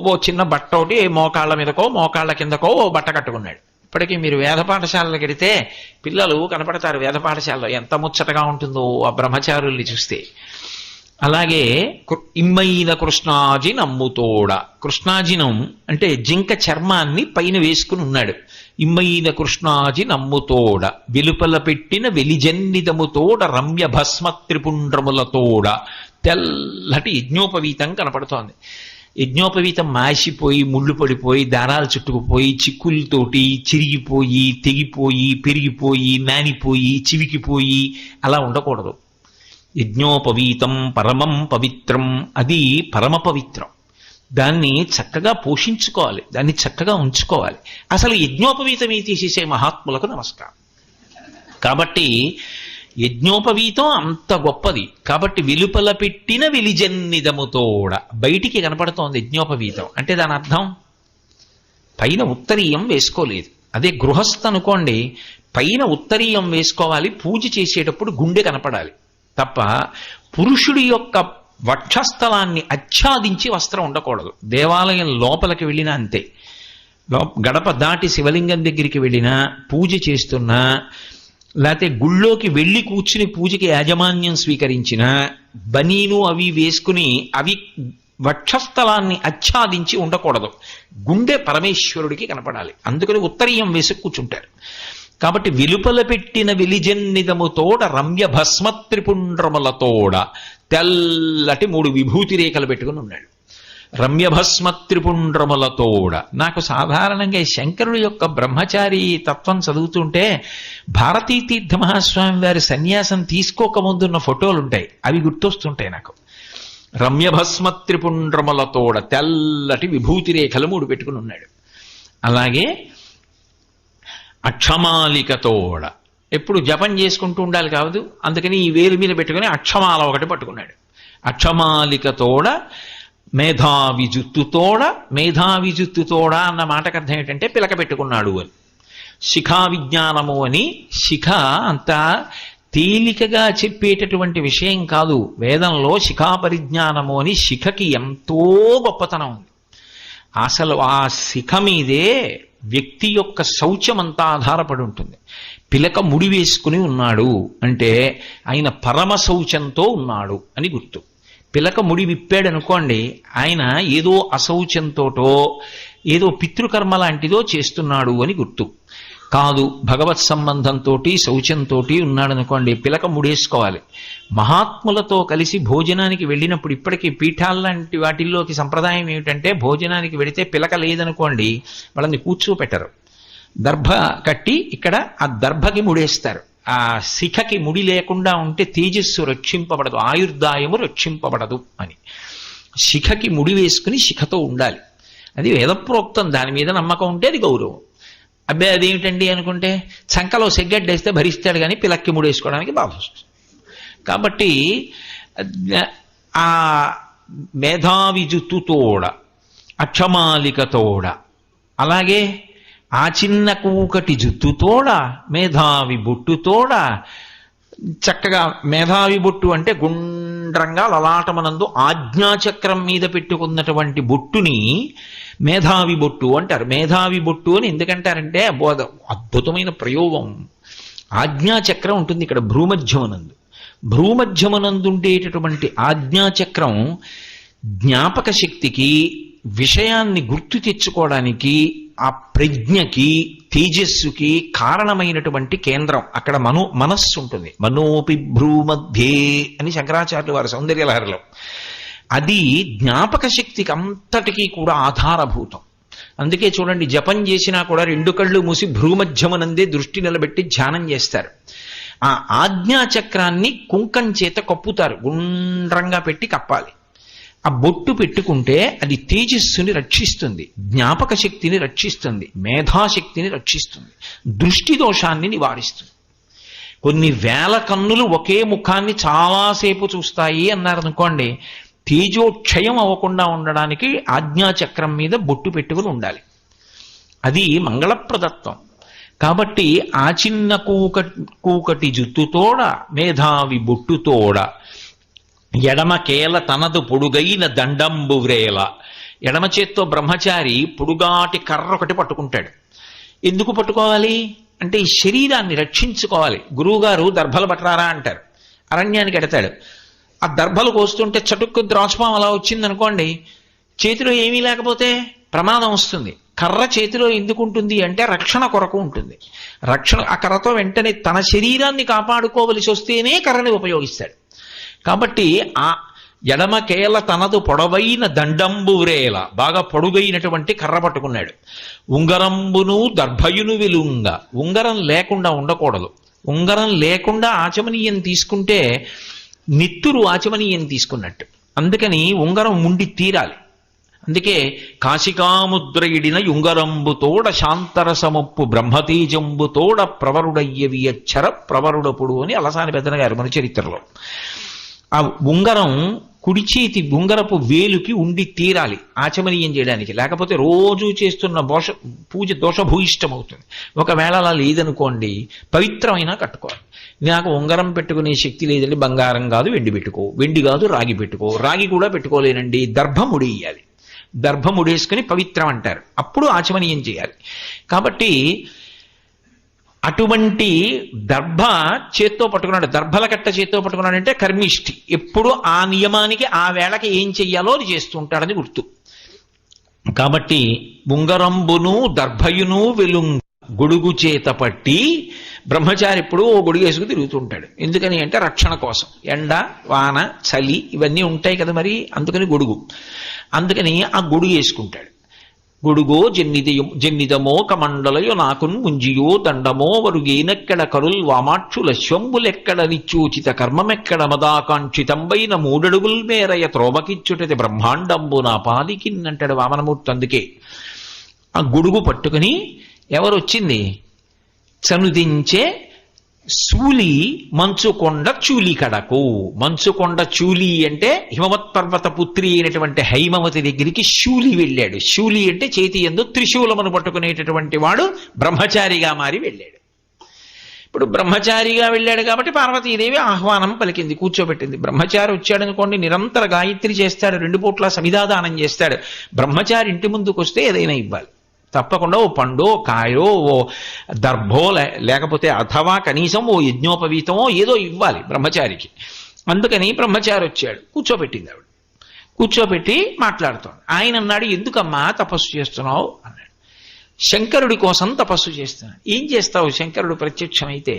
Speaker 1: ఓ చిన్న బట్ట ఒకటి మోకాళ్ళ మీదకో మోకాళ్ళ కిందకో ఓ బట్ట కట్టుకున్నాడు. ఇప్పటికీ మీరు వేద పాఠశాలలకు వెడితే పిల్లలు కనపడతారు. వేద పాఠశాలలో ఎంత ముచ్చటగా ఉంటుందో ఆ బ్రహ్మచారుల్ని చూస్తే. అలాగే ఇమ్మైన కృష్ణాజి నమ్ముతోడ. కృష్ణాజినం అంటే జింక చర్మాన్ని పైన వేసుకుని ఉన్నాడు. ఇమ్మైన కృష్ణాజి నమ్ముతోడ వెలుపల పెట్టిన వెలిజన్నితముతోడ రమ్య భస్మ త్రిపుండ్రములతోడ. తెల్లటి యజ్ఞోపవీతం కనపడుతోంది. యజ్ఞోపవీతం మాసిపోయి ముళ్ళు పడిపోయి దారాలు చుట్టుకుపోయి చిక్కులతోటి చిరిగిపోయి తెగిపోయి పెరిగిపోయి నానిపోయి చివికిపోయి అలా ఉండకూడదు. యజ్ఞోపవీతం పరమం పవిత్రం, అది పరమ పవిత్రం. దాన్ని చక్కగా పోషించుకోవాలి, దాన్ని చక్కగా ఉంచుకోవాలి. అసలు యజ్ఞోపవీతమే తీసేసే మహాత్ములకు నమస్కారం. కాబట్టి యజ్ఞోపవీతం అంత గొప్పది. కాబట్టి వెలుపల పెట్టిన వెలిజన్నిదముతోడ బయటికి కనపడుతోంది యజ్ఞోపవీతం అంటే దాని అర్థం పైన ఉత్తరీయం వేసుకోలేదు. అదే గృహస్థ అనుకోండి, పైన ఉత్తరీయం వేసుకోవాలి. పూజ చేసేటప్పుడు గుండె కనపడాలి తప్ప పురుషుడి యొక్క వక్షస్థలాన్ని ఆచ్ఛాదించి వస్త్రం ఉండకూడదు. దేవాలయం లోపలికి వెళ్ళినా అంతే. గడప దాటి శివలింగం దగ్గరికి వెళ్ళినా, పూజ చేస్తున్నా, లేకపోతే గుళ్ళోకి వెళ్ళి కూర్చుని పూజకి యాజమాన్యం స్వీకరించిన బనీను అవి వేసుకుని అవి వక్షస్థలాన్ని ఆచ్ఛాదించి ఉండకూడదు. గుండె పరమేశ్వరుడికి కనపడాలి. అందుకని ఉత్తరీయం వేసి కూర్చుంటారు. కాబట్టి వెలుపల పెట్టిన వెలిజన్నిదముతోడ రమ్య భస్మ త్రిపుండ్రములతోడ తెల్లటి 3 విభూతి రేఖలు పెట్టుకుని ఉన్నాడు. రమ్యభస్మ త్రిపుండ్రములతోడ. నాకు సాధారణంగా శంకరుడి యొక్క బ్రహ్మచారి తత్వం చదువుతుంటే భారతీ తీర్థ మహాస్వామి వారి సన్యాసం తీసుకోకముందున్న ఫోటోలు ఉంటాయి, అవి గుర్తొస్తుంటాయి నాకు. రమ్యభస్మ త్రిపుండ్రములతోడ తెల్లటి విభూతి రేఖలు 3 పెట్టుకుని ఉన్నాడు. అలాగే అక్షమాలికతోడ, ఎప్పుడు జపం చేసుకుంటూ ఉండాలి కాదు, అందుకని ఈ వేలు మీద పెట్టుకుని అక్షమాల ఒకటి పట్టుకున్నాడు. అక్షమాలికతోడ మేధావి జుత్తుతోడ. మేధావి జుత్తుతోడ అన్న మాటకు అర్థం ఏంటంటే పిలక పెట్టుకున్నాడు అని. శిఖా విజ్ఞానము అని. శిఖ అంత తేలికగా చెప్పేటటువంటి విషయం కాదు. వేదంలో శిఖా పరిజ్ఞానము అని శిఖకి ఎంతో గొప్పతనం ఉంది. అసలు ఆ శిఖ మీదే వ్యక్తి యొక్క శౌచమంతా ఆధారపడి ఉంటుంది. పిలక ముడి వేసుకుని ఉన్నాడు అంటే ఆయన పరమ శౌచంతో ఉన్నాడు అని గుర్తు. పిలక ముడి విప్పాడు అనుకోండి, ఆయన ఏదో అశౌచంతోటో ఏదో పితృకర్మ లాంటిదో చేస్తున్నాడు అని గుర్తు కాదు. భగవత్ సంబంధంతో శౌచంతో ఉన్నాడు అనుకోండి, పిలక ముడేసుకోవాలి. మహాత్ములతో కలిసి భోజనానికి వెళ్ళినప్పుడు ఇప్పటికీ పీఠాల్లాంటి వాటిల్లోకి సంప్రదాయం ఏమిటంటే భోజనానికి వెళితే పిలక లేదనుకోండి వాళ్ళని కూర్చోపెట్టరు. దర్భ కట్టి ఇక్కడ ఆ దర్భకి ముడేస్తారు. ఆ శిఖకి ముడి లేకుండా ఉంటే తేజస్సు రక్షింపబడదు, ఆయుర్దాయము రక్షింపబడదు అని. శిఖకి ముడి వేసుకుని శిఖతో ఉండాలి. అది వేదప్రోక్తం. దాని మీద నమ్మకం ఉంటే అది గౌరవం. అబ్బాయి అదేమిటండి అనుకుంటే చంకలో సెగ్గడ్డేస్తే భరిస్తాడు కానీ పిలక్కి ముడేసుకోవడానికి బాధ వస్తుంది. కాబట్టి ఆ మేధావి జుత్తుతోడ అక్షమాలికతోడ అలాగే ఆ చిన్న కూకటి జుత్తుతోడ మేధావి బొట్టుతోడ, చక్కగా మేధావి బొట్టు అంటే గుండ్రంగా లలాటమనందు ఆజ్ఞాచక్రం మీద పెట్టుకున్నటువంటి బొట్టుని మేధావి బొట్టు అంటారు. మేధావి బొట్టు అని ఎందుకంటారంటే అద్భుతమైన ప్రయోగం. ఆజ్ఞాచక్రం ఉంటుంది ఇక్కడ భ్రూమధ్యమనందు. భ్రూమధ్యమనందుండేటటువంటి ఆజ్ఞాచక్రం జ్ఞాపక శక్తికి, విషయాన్ని గుర్తు తెచ్చుకోవడానికి, ఆ ప్రజ్ఞకి, తేజస్సుకి కారణమైనటువంటి కేంద్రం. అక్కడ మనస్సు ఉంటుంది. మనోపి భ్రూమధ్యే అని శంకరాచార్యులు వారి సౌందర్యలహరిలో. అది జ్ఞాపక శక్తికి అంతటికీ కూడా ఆధారభూతం. అందుకే చూడండి, జపం చేసినా కూడా 2 కళ్ళు మూసి భ్రూమధ్యమనందే దృష్టి నిలబెట్టి ధ్యానం చేస్తారు. ఆ ఆజ్ఞాచక్రాన్ని కుంకం చేత కప్పుతారు, గుండ్రంగా పెట్టి కప్పాలి. ఆ బొట్టు పెట్టుకుంటే అది తేజస్సుని రక్షిస్తుంది, జ్ఞాపక శక్తిని రక్షిస్తుంది, మేధాశక్తిని రక్షిస్తుంది, దృష్టి దోషాన్ని నివారిస్తుంది. కొన్ని వేల కన్నులు ఒకే ముఖాన్ని చాలాసేపు చూస్తాయి అన్నారనుకోండి, తేజోక్షయం అవ్వకుండా ఉండడానికి ఆజ్ఞాచక్రం మీద బొట్టు పెట్టుకుని ఉండాలి. అది మంగళప్రదత్వం. కాబట్టి ఆ చిన్న కూకటి జుత్తుతోడ మేధావి బొట్టుతోడ, ఎడమకేల తనదు పొడుగైన దండంబు వ్రేల. ఎడమ చేత్తో బ్రహ్మచారి పొడుగాటి కర్ర ఒకటి పట్టుకుంటాడు. ఎందుకు పట్టుకోవాలి అంటే ఈ శరీరాన్ని రక్షించుకోవాలి. గురువుగారు దర్భలు పట్టరారా అంటారు. అరణ్యానికి ఎడతాడు. ఆ దర్భలు కోస్తుంటే చటుక్కు ద్రాక్షపాం అలా వచ్చిందనుకోండి, చేతిలో ఏమీ లేకపోతే ప్రమాదం వస్తుంది. కర్ర చేతిలో ఎందుకు ఉంటుంది అంటే రక్షణ కొరకు ఉంటుంది. రక్షణ ఆ కర్రతో వెంటనే తన శరీరాన్ని కాపాడుకోవలసి వస్తేనే కర్రని ఉపయోగిస్తాడు. కాబట్టి ఆ ఎడమకేల తనదు పొడవైన దండంబు వ్రేల, బాగా పొడుగైనటువంటి కర్ర పట్టుకున్నాడు. ఉంగరంబును దర్భయును వెలుంగ, ఉంగరం లేకుండా ఉండకూడదు. ఉంగరం లేకుండా ఆచమనీయం తీసుకుంటే నిత్తురు ఆచమనీయం తీసుకున్నట్టు. అందుకని ఉంగరం ఉండి తీరాలి. అందుకే కాశికాముద్రయిడిన యుంగరంబుతోడ శాంతరసముప్పు బ్రహ్మతేజంబుతోడ ప్రవరుడయ్యవియచ్చర ప్రవరుడపుడు అని అలసాని పెద్దన గారు మన చరిత్రలో. ఆ ఉంగరం కుడి చేతి ఉంగరపు వేలుకి ఉండి తీరాలి ఆచమనీయం చేయడానికి, లేకపోతే రోజు చేస్తున్న పూజ దోషభూయిష్టమవుతుంది. ఒకవేళ అలా లేదనుకోండి, పవిత్రమైనా కట్టుకోవాలి. నాకు ఉంగరం పెట్టుకునే శక్తి లేదండి, బంగారం కాదు వెండి పెట్టుకో, వెండి కాదు రాగి పెట్టుకో, రాగి కూడా పెట్టుకోలేనండి, దర్భముడేయాలి. దర్భముడేసుకుని పవిత్రం అంటారు, అప్పుడు ఆచమనీయం చేయాలి. కాబట్టి అటువంటి దర్భ చేత్తో పట్టుకున్నాడు, దర్భల కట్ట చేత్తో పట్టుకున్నాడంటే కర్మిష్టి. ఎప్పుడు ఆ నియమానికి ఆ వేళకి ఏం చెయ్యాలో అది చేస్తూ ఉంటాడని గుర్తు. కాబట్టి ఉంగరంబును దర్భయును వెలుంగ గొడుగు చేత పట్టి బ్రహ్మచారి ఎప్పుడు ఓ గొడుగు వేసుకు తిరుగుతుంటాడు. ఎందుకని అంటే రక్షణ కోసం. ఎండ, వాన, చలి ఇవన్నీ ఉంటాయి కదా మరి, అందుకని గొడుగు. అందుకని ఆ గొడుగు వేసుకుంటాడు. గొడుగో జన్నిదమో కమండలయో నాకున్ ముంజియో దండమో వరుగేనెక్కడ కరుల్ వామాక్షుల శంబులెక్కడ నిచ్చూచిత కర్మమెక్కడ మదాకాంక్షితంబైన 3 అడుగుల మేరయ త్రోమకిచ్చుటది బ్రహ్మాండంబు నా పాదికిన్నంటాడు వామనమూర్తి. అందుకే ఆ గొడుగు పట్టుకుని ఎవరొచ్చింది, చనుదించే శూలి మంచుకొండ చూలి కడకు. మంచుకొండ చూలి అంటే హిమవత్ పర్వత పుత్రి అయినటువంటి హైమవతి దగ్గరికి శూలి వెళ్ళాడు. శూలి అంటే చేతి యందు త్రిశూలమును పట్టుకునేటటువంటి వాడు బ్రహ్మచారిగా మారి వెళ్ళాడు. ఇప్పుడు బ్రహ్మచారిగా వెళ్ళాడు కాబట్టి పార్వతీదేవి ఆహ్వానం పలికింది, కూర్చోబెట్టింది. బ్రహ్మచారి వచ్చాడనుకోండి, నిరంతర గాయత్రి చేస్తాడు, 2 పూట్ల సమిధాదానం చేస్తాడు. బ్రహ్మచారి ఇంటి ముందుకు వస్తే ఏదైనా ఇవ్వాలి తప్పకుండా. ఓ పండో, కాయో, ఓ దర్భో, లేకపోతే అథవా కనీసం ఓ యజ్ఞోపవీతమో ఏదో ఇవ్వాలి బ్రహ్మచారికి. అందుకని బ్రహ్మచారి వచ్చాడు, కూర్చోబెట్టింది ఆవిడ. కూర్చోబెట్టి మాట్లాడుతాడు. ఆయన అన్నాడు, ఎందుకమ్మా తపస్సు చేస్తున్నావు అన్నాడు. శంకరుడి కోసం తపస్సు చేస్తున్నాను. ఏం చేస్తావు శంకరుడు ప్రత్యక్షమైతే?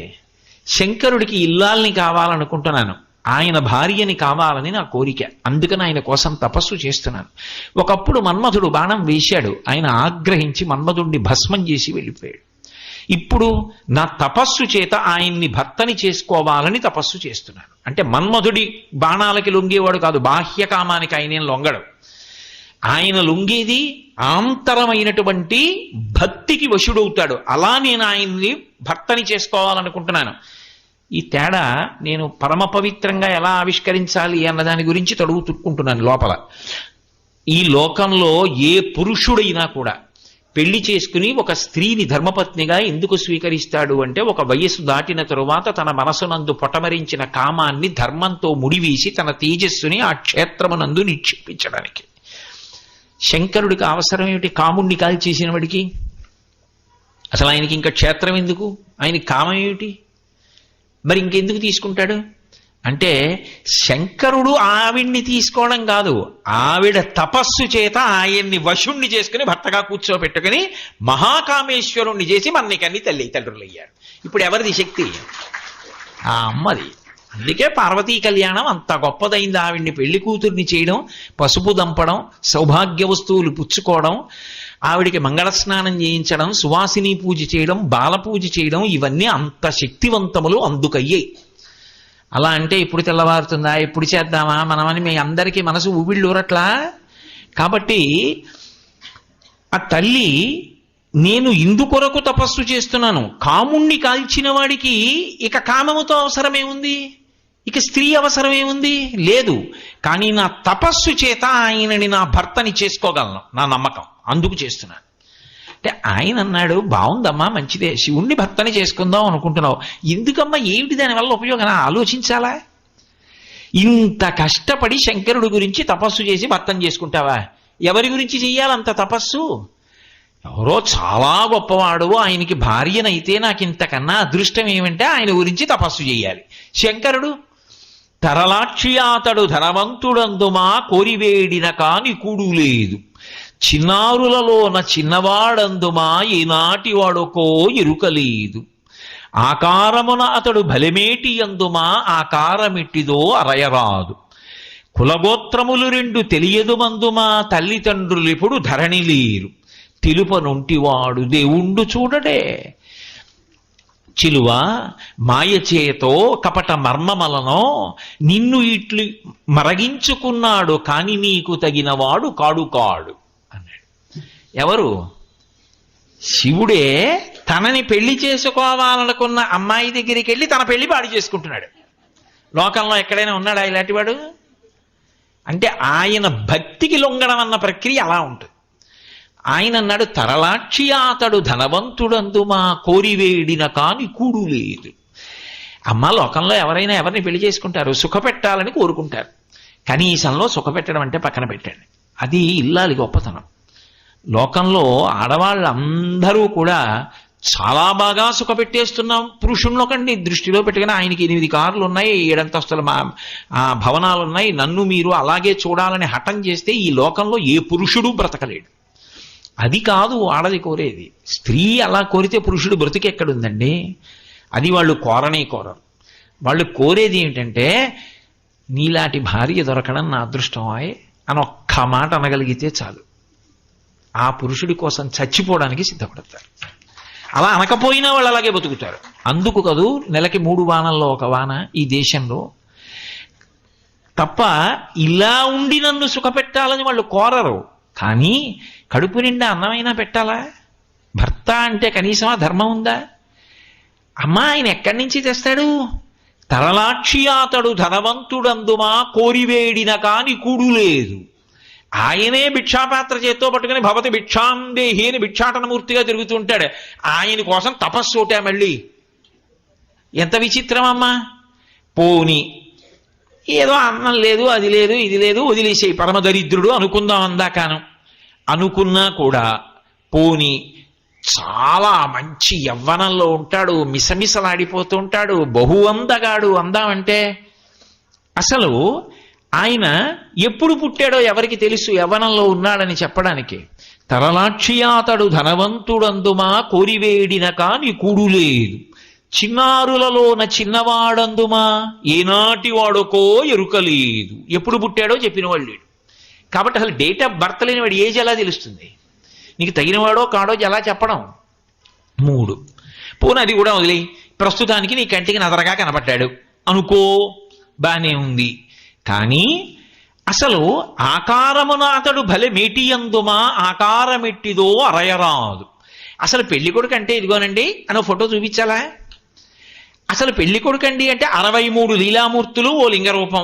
Speaker 1: శంకరుడికి ఇల్లాల్ని కావాలనుకుంటున్నాను, ఆయన భార్యని కావాలని నా కోరిక, అందుకని ఆయన కోసం తపస్సు చేస్తున్నాను. ఒకప్పుడు మన్మధుడు బాణం వేశాడు, ఆయన ఆగ్రహించి మన్మధుడిని భస్మం చేసి వెళ్ళిపోయాడు. ఇప్పుడు నా తపస్సు చేత ఆయన్ని భర్తని చేసుకోవాలని తపస్సు చేస్తున్నాను. అంటే మన్మధుడి బాణాలకి లొంగేవాడు కాదు, బాహ్య కామానికి ఆయన లొంగడు. ఆయన లొంగేది ఆంతరమైనటువంటి భక్తికి వశుడవుతాడు. అలా నేను ఆయన్ని భర్తని చేసుకోవాలనుకుంటున్నాను. ఈ తేడా నేను పరమ పవిత్రంగా ఎలా ఆవిష్కరించాలి అన్న దాని గురించి తడువు తుక్కుంటున్నాను లోపల. ఈ లోకంలో ఏ పురుషుడైనా కూడా పెళ్లి చేసుకుని ఒక స్త్రీని ధర్మపత్నిగా ఎందుకు స్వీకరిస్తాడు అంటే ఒక వయస్సు దాటిన తరువాత తన మనసునందు పొటమరించిన కామాన్ని ధర్మంతో ముడివేసి తన తేజస్సుని ఆ క్షేత్రమునందు నిక్షేపించడానికి. శంకరుడికి అవసరం ఏమిటి కాముణ్ణి కాల్చేసిన వాడికి? అసలు ఆయనకి ఇంకా క్షేత్రం ఎందుకు? ఆయనకి కామం ఏమిటి? మరి ఇంకెందుకు తీసుకుంటాడు అంటే శంకరుడు ఆవిడ్ని తీసుకోవడం కాదు, ఆవిడ తపస్సు చేత ఆయన్ని వశుణ్ణి చేసుకుని భర్తగా కూర్చోబెట్టుకుని మహాకామేశ్వరుణ్ణి చేసి మన్నికన్ని తల్లిదండ్రులయ్యాడు. ఇప్పుడు ఎవరిది శక్తి? ఆ అమ్మది. అందుకే పార్వతీ కళ్యాణం అంత గొప్పదైంది. ఆవిడ్ని పెళ్లి కూతుర్ని చేయడం, పసుపు దంపడం, సౌభాగ్య వస్తువులు పుచ్చుకోవడం, ఆవిడికి మంగళ స్నానం చేయించడం, సువాసిని పూజ చేయడం, బాల పూజ చేయడం, ఇవన్నీ అంత శక్తివంతములు అందుకయ్యాయి. అలా అంటే ఇప్పుడు తెల్లవారుతుందా, ఎప్పుడు చేద్దామా మనమని మీ అందరికీ మనసు ఊబిళ్ళూరట్లా. కాబట్టి ఆ తల్లి నేను ఇందుకొరకు తపస్సు చేస్తున్నాను, కాముణ్ణి కాల్చిన వాడికి ఇక కామముతో అవసరమేముంది, ఇక స్త్రీ అవసరమేముంది? లేదు. కానీ నా తపస్సు చేత ఆయనని నా భర్తని చేసుకోగలను, నా నమ్మకం, అందుకు చేస్తున్నాను. అంటే ఆయన అన్నాడు బాగుందమ్మా, మంచిదే, శివుణ్ణి భర్తని చేసుకుందాం అనుకుంటున్నావు, ఎందుకమ్మా, ఏమిటి దానివల్ల ఉపయోగం ఆలోచించాలా? ఇంత కష్టపడి శంకరుడి గురించి తపస్సు చేసి భర్తను చేసుకుంటావా? ఎవరి గురించి చెయ్యాలంత తపస్సు? ఎవరో చాలా గొప్పవాడు, ఆయనకి భార్యనైతే నాకు ఇంతకన్నా అదృష్టం ఏమంటే ఆయన గురించి తపస్సు చేయాలి. శంకరుడు తరలాక్షి అతడు ధనవంతుడందుమా కోరివేడిన కాని కూడు లేదు, చిన్నారులలోన చిన్నవాడందుమా ఈనాటి వాడుకో ఎరుకలేదు, ఆకారమున అతడు బలిమేటి అందుమా ఆకారమిట్టిదో అరయరాదు, కులగోత్రములు రెండు తెలియదు మందుమా తల్లిదండ్రులిప్పుడు ధరణి లేరు, తెలుపనుంటివాడు దేవుండు చూడడే, చిలువ మాయచేతో కపట మర్మమలనో నిన్ను ఇట్లు మరగించుకున్నాడు కాని నీకు తగినవాడు కాడు కాడు అన్నాడు. ఎవరు? శివుడే తనని పెళ్లి చేసుకోవాలనుకున్న అమ్మాయి దగ్గరికి వెళ్ళి తన పెళ్లి పాడు చేసుకుంటున్నాడు. లోకంలో ఎక్కడైనా ఉన్నాడా ఇలాంటివాడు? అంటే ఆయన భక్తికి లొంగడం అన్న ప్రక్రియ అలా ఉంటుంది. ఆయన అన్నాడు తరలాక్షి అతడు ధనవంతుడందుమా కోరివేడిన కాని కూడు లేదు. అమ్మ లోకంలో ఎవరైనా ఎవరిని పెళ్లి చేసుకుంటారు, సుఖపెట్టాలని కోరుకుంటారు. కనీసంలో సుఖపెట్టడం అంటే పక్కన పెట్టండి, అది ఇల్లాలి గొప్పతనం. లోకంలో ఆడవాళ్ళందరూ కూడా చాలా బాగా సుఖపెట్టేస్తున్నాం. పురుషుణ్ణొకండి దృష్టిలో పెట్టుకుని ఆయనకి 8 కార్లు ఉన్నాయి, 7 అంతస్తుల భవనాలు ఉన్నాయి, నన్ను మీరు అలాగే చూడాలని హఠం చేస్తే ఈ లోకంలో ఏ పురుషుడు బ్రతకలేడు. అది కాదు ఆడది కోరేది. స్త్రీ అలా కోరితే పురుషుడు బ్రతికెక్కడుందండి? అది వాళ్ళు కోరనే కోరరు. వాళ్ళు కోరేది ఏంటంటే నీలాంటి భార్య దొరకడం నా అదృష్టం అని ఒక్క మాట అనగలిగితే చాలు, ఆ పురుషుడి కోసం చచ్చిపోవడానికి సిద్ధపడతారు. అలా అనకపోయినా వాళ్ళు అలాగే బతుకుతారు. అందుకు కదూ నెలకి 3 వానల్లో 1 వాన ఈ దేశంలో. తప్ప ఇలా ఉండి నన్ను సుఖపెట్టాలని వాళ్ళు కోరరు. కానీ కడుపు నిండా అన్నమైనా పెట్టాలా? భర్త అంటే కనీసం ఆ ధర్మం ఉందా? అమ్మ ఆయన ఎక్కడి నుంచి తెస్తాడు? తరలాక్షి అతడు ధనవంతుడందుమా కోరివేడిన కాని కూడు లేదు. ఆయనే భిక్షాపాత్ర చేత్తో పట్టుకుని భవతి భిక్షాందేహి అని భిక్షాటనమూర్తిగా తిరుగుతుంటాడు. ఆయన కోసం తపస్సు ఒకటే మళ్ళీ. ఎంత విచిత్రం అమ్మా. పోని ఏదో అన్నం లేదు, అది లేదు, ఇది లేదు, వదిలేసేయి, పరమదరిద్రుడు అనుకుందాం అందాకాను. అనుకున్నా కూడా పోని చాలా మంచి యవ్వనంలో ఉంటాడు, మిసమిసలాడిపోతూ ఉంటాడు, బహు అందగాడు అందామంటే. అసలు ఆయన ఎప్పుడు పుట్టాడో ఎవరికి తెలుసు యవ్వనంలో ఉన్నాడని చెప్పడానికి? తరలాక్షి అతడు ధనవంతుడందుమా కోరివేడిన కాని కూడు లేదు, చిన్నారులలోన చిన్నవాడందుమా ఏనాటి వాడుకో ఎరుకలేదు. ఎప్పుడు పుట్టాడో చెప్పిన వాళ్ళు. కాబట్టి అసలు డేట్ ఆఫ్ బర్త్ లేని వాడి ఏజ్ ఎలా తెలుస్తుంది? నీకు తగినవాడో కాడో ఎలా చెప్పడం? 3 పోనీ అది కూడా వదిలి ప్రస్తుతానికి నీ కంటికి నదరగా కనబడ్డాడు అనుకో, బానే ఉంది. కానీ అసలు ఆకారమున అతడు భలే మేటియందుమా ఆకారమెట్టిదో అరయరాదు. అసలు పెళ్లి కొడుకు అంటే ఇదిగోనండి అని ఫోటో చూపించాలా? అసలు పెళ్లి కొడుకండి అంటే 63 లీలామూర్తులు ఓ లింగరూపం.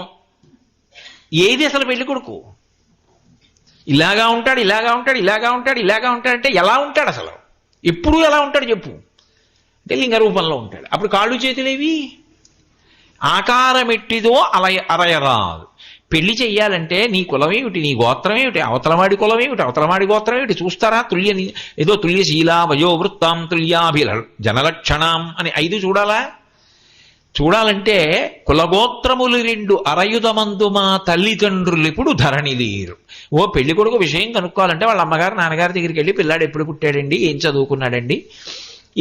Speaker 1: ఏది అసలు పెళ్లి కొడుకు? ఇలాగా ఉంటాడు, ఇలాగా ఉంటాడు, ఇలాగా ఉంటాడు, ఇలాగా ఉంటాడు అంటే ఎలా ఉంటాడు అసలు? ఎప్పుడు ఎలా ఉంటాడు చెప్పు అంటే లింగ రూపంలో ఉంటాడు. అప్పుడు కాళ్ళు చేతులేవి ఆకారమెట్టిదో అరయరాదు. పెళ్లి చెయ్యాలంటే నీ కులం ఏమిటి, నీ గోత్రం ఏమిటి, అవతలవాడి కులం ఏమిటి, అవతలవాడి గోత్రం ఏమిటి చూస్తారా? ఏదో తుల్యశీలా వయోవృత్తాం తుల్యాభిల జనలక్షణం అని 5 చూడాలా? చూడాలంటే కులగోత్రములు 2 అరయుధమందు మా తల్లిదండ్రులు ఇప్పుడు ధరణి లేరు. ఓ పెళ్లి కొడుకు విషయం కనుక్కోవాలంటే వాళ్ళ అమ్మగారు నాన్నగారి దగ్గరికి వెళ్ళి పిల్లాడు ఎప్పుడు పుట్టాడండి, ఏం చదువుకున్నాడండి,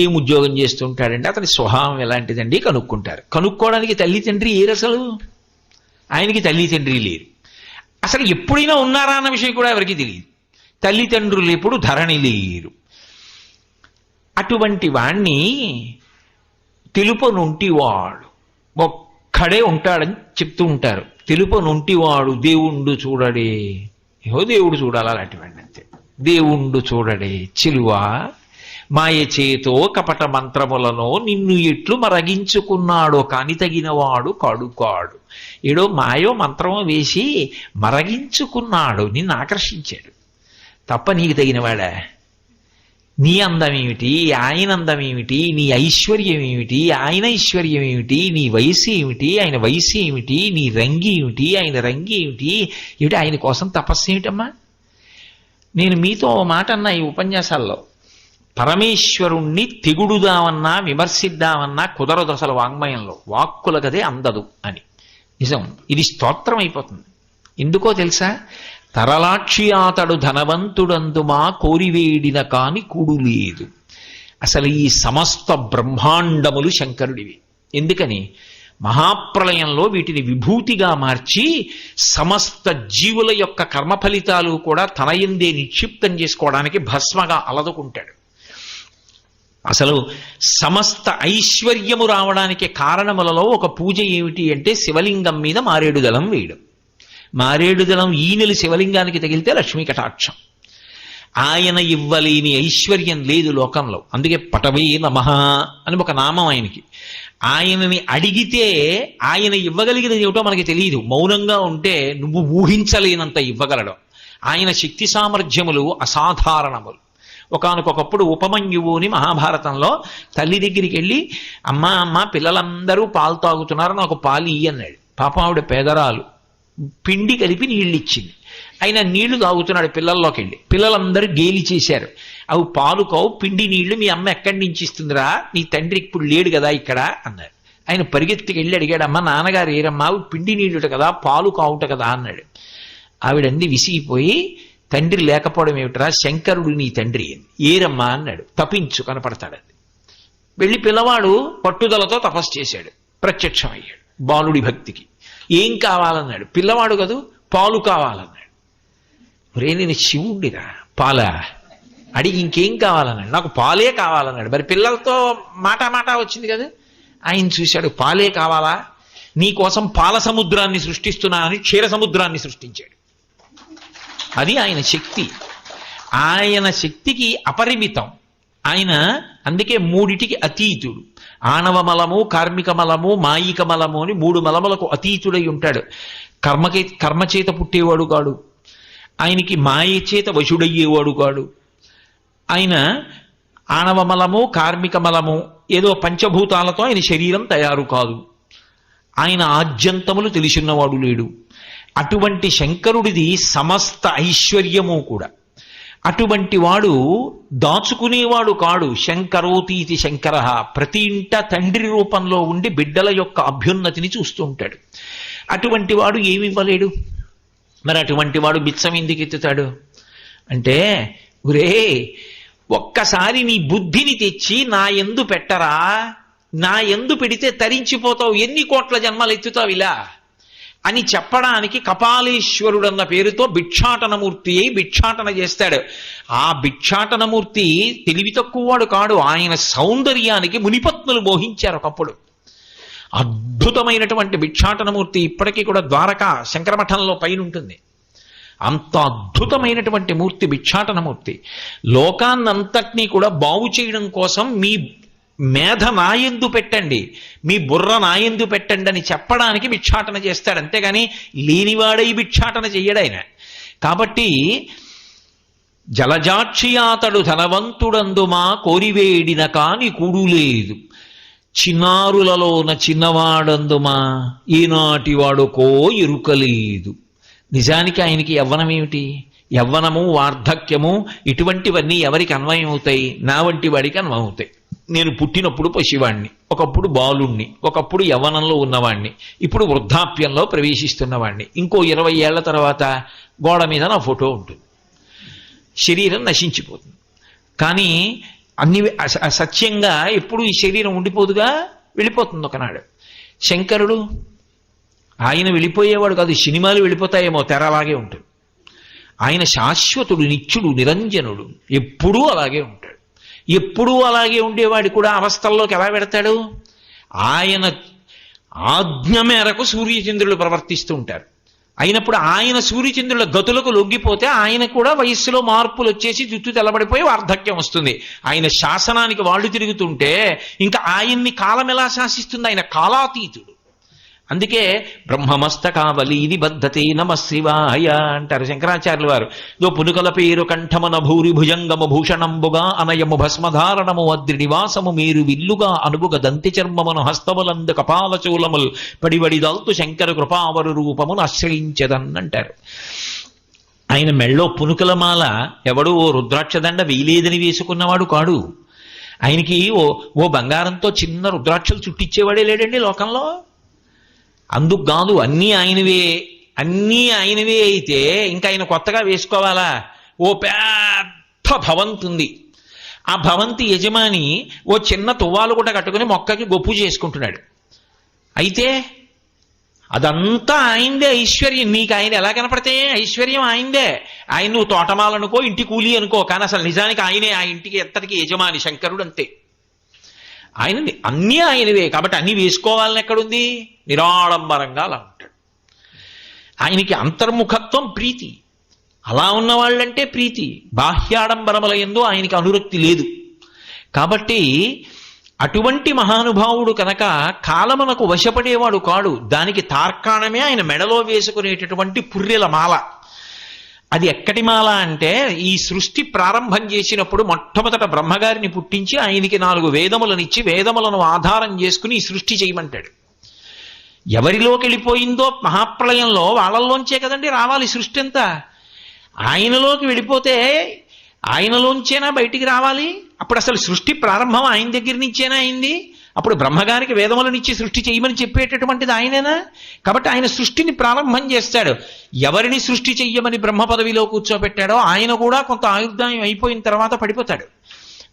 Speaker 1: ఏం ఉద్యోగం చేస్తుంటాడండి, అతని స్వభావం ఎలాంటిదండి కనుక్కుంటారు. కనుక్కోవడానికి తల్లి తండ్రి ఏరు అసలు? ఆయనకి తల్లి తండ్రి లేరు. అసలు ఎప్పుడైనా ఉన్నారా అన్న విషయం కూడా ఎవరికి తెలియదు. తల్లిదండ్రులు ఎప్పుడు ధరణి లేరు. అటువంటి వాణ్ణి తెలుపనుంటివాడు ఒక్కడే ఉంటాడని చెప్తూ ఉంటారు. తెలుపనుంటివాడు దేవుండు చూడడే. ఏహో దేవుడు చూడాలి అలాంటి వాడిని అంతే. దేవుండు చూడడే చిలువా మాయ చేతో కపట మంత్రములను నిన్ను ఎట్లు మరగించుకున్నాడో కాని తగినవాడు కాడు కాడు. ఏడో మాయో మంత్రమో వేసి మరగించుకున్నాడు, నిన్ను ఆకర్షించాడు తప్ప నీకు తగినవాడా? నీ అందమేమిటి, ఆయన అందమేమిటి, నీ ఐశ్వర్యం ఏమిటి, ఆయన ఐశ్వర్యం ఏమిటి, నీ వయసు ఏమిటి, ఆయన వయసు ఏమిటి, నీ రంగి ఏమిటి, ఆయన రంగి ఏమిటి, ఏమిటి ఆయన కోసం తపస్సు ఏమిటమ్మా? నేను మీతో ఓ మాట అన్నా ఈ ఉపన్యాసాల్లో, పరమేశ్వరుణ్ణి తెగుడుదామన్నా విమర్శిద్దామన్నా కుదరదు అసలు వాంగ్మయంలో, వాక్కులకదే అందదు అని. నిజం, ఇది స్తోత్రం అయిపోతుంది. ఎందుకో తెలుసా? తరలాక్షి అతడు ధనవంతుడందుమా కోరివేడిన కాని కూడు లేదు. అసలు ఈ సమస్త బ్రహ్మాండములు శంకరుడివి. ఎందుకని? మహాప్రళయంలో వీటిని విభూతిగా మార్చి సమస్త జీవుల యొక్క కర్మ ఫలితాలు కూడా తన యందే నిక్షిప్తం చేసుకోవడానికి భస్మగా అలదుకుంటాడు. అసలు సమస్త ఐశ్వర్యము రావడానికి కారణములలో ఒక పూజ ఏమిటి అంటే శివలింగం మీద మారేడు దళం వేయడం. మారేడు దళం ఈనెలు శివలింగానికి తగిలితే లక్ష్మీ కటాక్షం. ఆయన ఇవ్వలేని ఐశ్వర్యం లేదు లోకంలో. అందుకే పటవే నమః అని ఒక నామం ఆయనకి. ఆయనని అడిగితే ఆయన ఇవ్వగలిగినది ఏమిటో మనకి తెలియదు. మౌనంగా ఉంటే నువ్వు ఊహించలేనంత ఇవ్వగలడం. ఆయన శక్తి సామర్థ్యములు అసాధారణములు. ఒకానొకప్పుడు ఉపమన్యువుని మహాభారతంలో తల్లి దగ్గరికి వెళ్ళి అమ్మ పిల్లలందరూ పాలు తాగుతున్నారు, నాకు పాలు ఇయ్యి అన్నాడు. పాపం ఆవిడ పేదరాలు, పిండి కలిపి నీళ్ళు ఇచ్చింది. ఆయన నీళ్లు తాగుతున్నాడు పిల్లల్లోకి వెళ్ళి. పిల్లలందరూ గేలి చేశారు, అవి పాలు కావు, పిండి నీళ్లు మీ అమ్మ ఎక్కడి నుంచి ఇస్తుందిరా, నీ తండ్రి ఇప్పుడు లేడు కదా ఇక్కడ అన్నారు. ఆయన పరిగెత్తికి వెళ్ళి అడిగాడు, అమ్మ నాన్నగారు ఏరమ్మా, అవి పిండి నీళ్ళుట కదా, పాలు కావుట కదా అన్నాడు. ఆవిడంది విసిగిపోయి, తండ్రి లేకపోవడం ఏమిట్రా, శంకరుడు నీ తండ్రి ఏరమ్మా అన్నాడు. తపించు కనపడతాడండి. వెళ్ళి పిల్లవాడు పట్టుదలతో తపస్సు చేశాడు, ప్రత్యక్షమయ్యాడు బాలుడి భక్తికి. ఏం కావాలన్నాడు. పిల్లవాడు కదూ, పాలు కావాలన్నాడు. ఒరే నేను శివుడిరా, పాలా అడిగి ఇంకేం కావాలన్నాడు. నాకు పాలే కావాలన్నాడు. మరి పిల్లలతో మాట వచ్చింది కదా. ఆయన చూశాడు, పాలే కావాలా, నీకోసం పాల సముద్రాన్ని సృష్టిస్తున్నానని క్షీర సముద్రాన్ని సృష్టించాడు. అది ఆయన శక్తి. ఆయన శక్తికి అపరిమితం ఆయన. అందుకే 3టికి అతీతుడు. ఆణవ మలము, కార్మిక మలము, మాయిక మలము అని 3 మలములకు అతీతుడై ఉంటాడు. కర్మచేత పుట్టేవాడు కాడు, ఆయనకి మాయ చేత వశుడయ్యేవాడు కాడు. ఆయన ఆణవ మలము, కార్మిక మలము, ఏదో పంచభూతాలతో ఆయన శరీరం తయారు కాదు. ఆయన ఆద్యంతములు తెలిసినవాడు లేడు. అటువంటి శంకరుడిది సమస్త ఐశ్వర్యము కూడా. అటువంటి వాడు దాచుకునేవాడు కాడు. శంకరోతీతి శంకర, ప్రతి ఇంట తండ్రి రూపంలో ఉండి బిడ్డల యొక్క అభ్యున్నతిని చూస్తూ ఉంటాడు. అటువంటి వాడు ఏమి ఇవ్వలేడు. మరి అటువంటి వాడు బిచ్చం ఎందుకు ఎత్తుతాడు అంటే, ఒరే ఒక్కసారి నీ బుద్ధిని తెచ్చి నా యందు పెట్టరా, నా యందు పెడితే తరించిపోతావు, ఎన్ని కోట్ల జన్మలు ఎత్తుతావు ఇలా అని చెప్పడానికి కపాలేశ్వరుడన్న పేరుతో భిక్షాటనమూర్తి అయి భిక్షాటన చేస్తాడు. ఆ భిక్షాటనమూర్తి తెలివి తక్కువవాడు కాడు. ఆయన సౌందర్యానికి మునిపత్నులు మోహించారు ఒకప్పుడు. అద్భుతమైనటువంటి భిక్షాటనమూర్తి ఇప్పటికీ కూడా ద్వారకా శంకరమఠంలో పైన ఉంటుంది. అంత అద్భుతమైనటువంటి మూర్తి భిక్షాటనమూర్తి. లోకాన్నంతటినీ కూడా బాగు చేయడం కోసం మీ మేధ నాయందు పెట్టండి, మీ బుర్ర నాయందు పెట్టండి అని చెప్పడానికి భిక్షాటన చేస్తాడు. అంతేగాని లేనివాడై భిక్షాటన చెయ్యడు ఆయన. కాబట్టి జలజాక్షియాతడు ధనవంతుడందుమా కోరివేడిన కాని కూడులేదు, చిన్నారులలోన చిన్నవాడందుమా ఈనాటి వాడుకో ఎరుకలేదు. నిజానికి ఆయనకి యవ్వనం ఏమిటి? యవ్వనము, వార్ధక్యము ఇటువంటివన్నీ ఎవరికి అన్వయం అవుతాయి? నా వంటి వాడికి అన్వయం అవుతాయి. నేను పుట్టినప్పుడు పసివాణ్ణి, ఒకప్పుడు బాలుణ్ణి, ఒకప్పుడు యవ్వనంలో ఉన్నవాణ్ణి, ఇప్పుడు వృద్ధాప్యంలో ప్రవేశిస్తున్నవాణ్ణి. ఇంకో 20 ఏళ్ల తర్వాత గోడ మీద నా ఫోటో ఉంటుంది, శరీరం నశించిపోతుంది. కానీ అన్ని సత్యంగా ఎప్పుడు ఈ శరీరం ఉండిపోదుగా, వెళ్ళిపోతుంది ఒకనాడు. శంకరుడు ఆయన వెళ్ళిపోయేవాడు కాదు, సినిమాలు వెళ్ళిపోతాయేమో, తెర అలాగే ఉంటుంది. ఆయన శాశ్వతుడు, నిత్యుడు, నిరంజనుడు, ఎప్పుడూ అలాగే ఉంటాడు. ఎప్పుడూ అలాగే ఉండేవాడు కూడా అవస్థల్లోకి ఎలా పెడతాడు? ఆయన ఆజ్ఞ మేరకు సూర్యచంద్రులు ప్రవర్తిస్తూ ఉంటారు. అయినప్పుడు ఆయన సూర్యచంద్రుల గతులకు లొంగిపోతే ఆయన కూడా వయస్సులో మార్పులు వచ్చేసి జుట్టు తెల్లబడిపోయి వార్ధక్యం వస్తుంది. ఆయన శాసనానికి వాళ్ళు తిరుగుతుంటే ఇంకా ఆయన్ని కాలం ఎలా శాసిస్తుంది? ఆయన కాలాతీతుడు. అందుకే బ్రహ్మమస్తకావలి నిబద్ధతే నమ శివాయ అంటారు శంకరాచార్యుల వారు. దో పునుకల పేరు కంఠమన భూరి భుజంగము భూషణంబుగా అనయము భస్మధారణము అద్రి నివాసము మీరు విల్లుగా అనుగుగ దంతి చర్మమును హస్తములందు కపాలచూలములు పడివడిదల్తు శంకర కృపావరు రూపమును ఆశ్రయించదన్నంటారు. ఆయన మెళ్ళో పునుకలమాల ఎవడు ఓ రుద్రాక్షదండ వేయలేదని వేసుకున్నవాడు కాడు. ఆయనకి ఓ బంగారంతో చిన్న రుద్రాక్షలు చుట్టించేవాడే లేడండి లోకంలో. అందుకు కాదు, అన్నీ ఆయనవే అయితే ఇంకా ఆయన కొత్తగా వేసుకోవాలా? ఓ పెద్ద భవంతి ఉంది, ఆ భవంతి యజమాని ఓ చిన్న తువ్వాలు కూడా కట్టుకుని మొక్కకి గొప్పు చేసుకుంటున్నాడు. అయితే అదంతా ఆయనదే ఐశ్వర్యం. నీకు ఆయన ఎలా కనపడితే ఐశ్వర్యం ఆయనదే. ఆయన నువ్వు తోటమాలనుకో, ఇంటి కూలి అనుకో, కానీ అసలు నిజానికి ఆయనే ఆ ఇంటికి ఎంతటికి యజమాని. శంకరుడు అంతే, ఆయన అన్నీ ఆయనవే. కాబట్టి అన్నీ వేసుకోవాలని ఎక్కడుంది? నిరాడంబరంగా అలా ఉంటాడు. ఆయనకి అంతర్ముఖత్వం, ప్రీతి. అలా ఉన్నవాళ్ళంటే ప్రీతి. బాహ్యాడంబరముల యందు ఆయనకి అనురక్తి లేదు. కాబట్టి అటువంటి మహానుభావుడు కనుక కాలమునకు వశపడేవాడు కాడు. దానికి తార్కాణమే ఆయన మెడలో వేసుకునేటటువంటి పుర్రెల మాల. అది ఎక్కడి మాల అంటే, ఈ సృష్టి ప్రారంభం చేసినప్పుడు మొట్టమొదట బ్రహ్మగారిని పుట్టించి ఆయనకి 4 వేదములనిచ్చి వేదములను ఆధారం చేసుకుని ఈ సృష్టి చేయమంటాడు. ఎవరిలోకి వెళ్ళిపోయిందో మహాప్రళయంలో వాళ్ళల్లోంచే కదండి రావాలి సృష్టి అంతా. ఆయనలోకి వెళ్ళిపోతే ఆయనలోంచేనా బయటికి రావాలి? అప్పుడు అసలు సృష్టి ప్రారంభం ఆయన దగ్గర నుంచేనా అయింది? అప్పుడు బ్రహ్మగారికి వేదములనిచ్చి సృష్టి చేయమని చెప్పేటటువంటిది ఆయనేనా? కాబట్టి ఆయన సృష్టిని ప్రారంభం చేస్తాడు. ఎవరిని సృష్టి చెయ్యమని బ్రహ్మ పదవిలో కూర్చోబెట్టాడో ఆయన కూడా కొంత ఆయుర్దాయం అయిపోయిన తర్వాత పడిపోతాడు.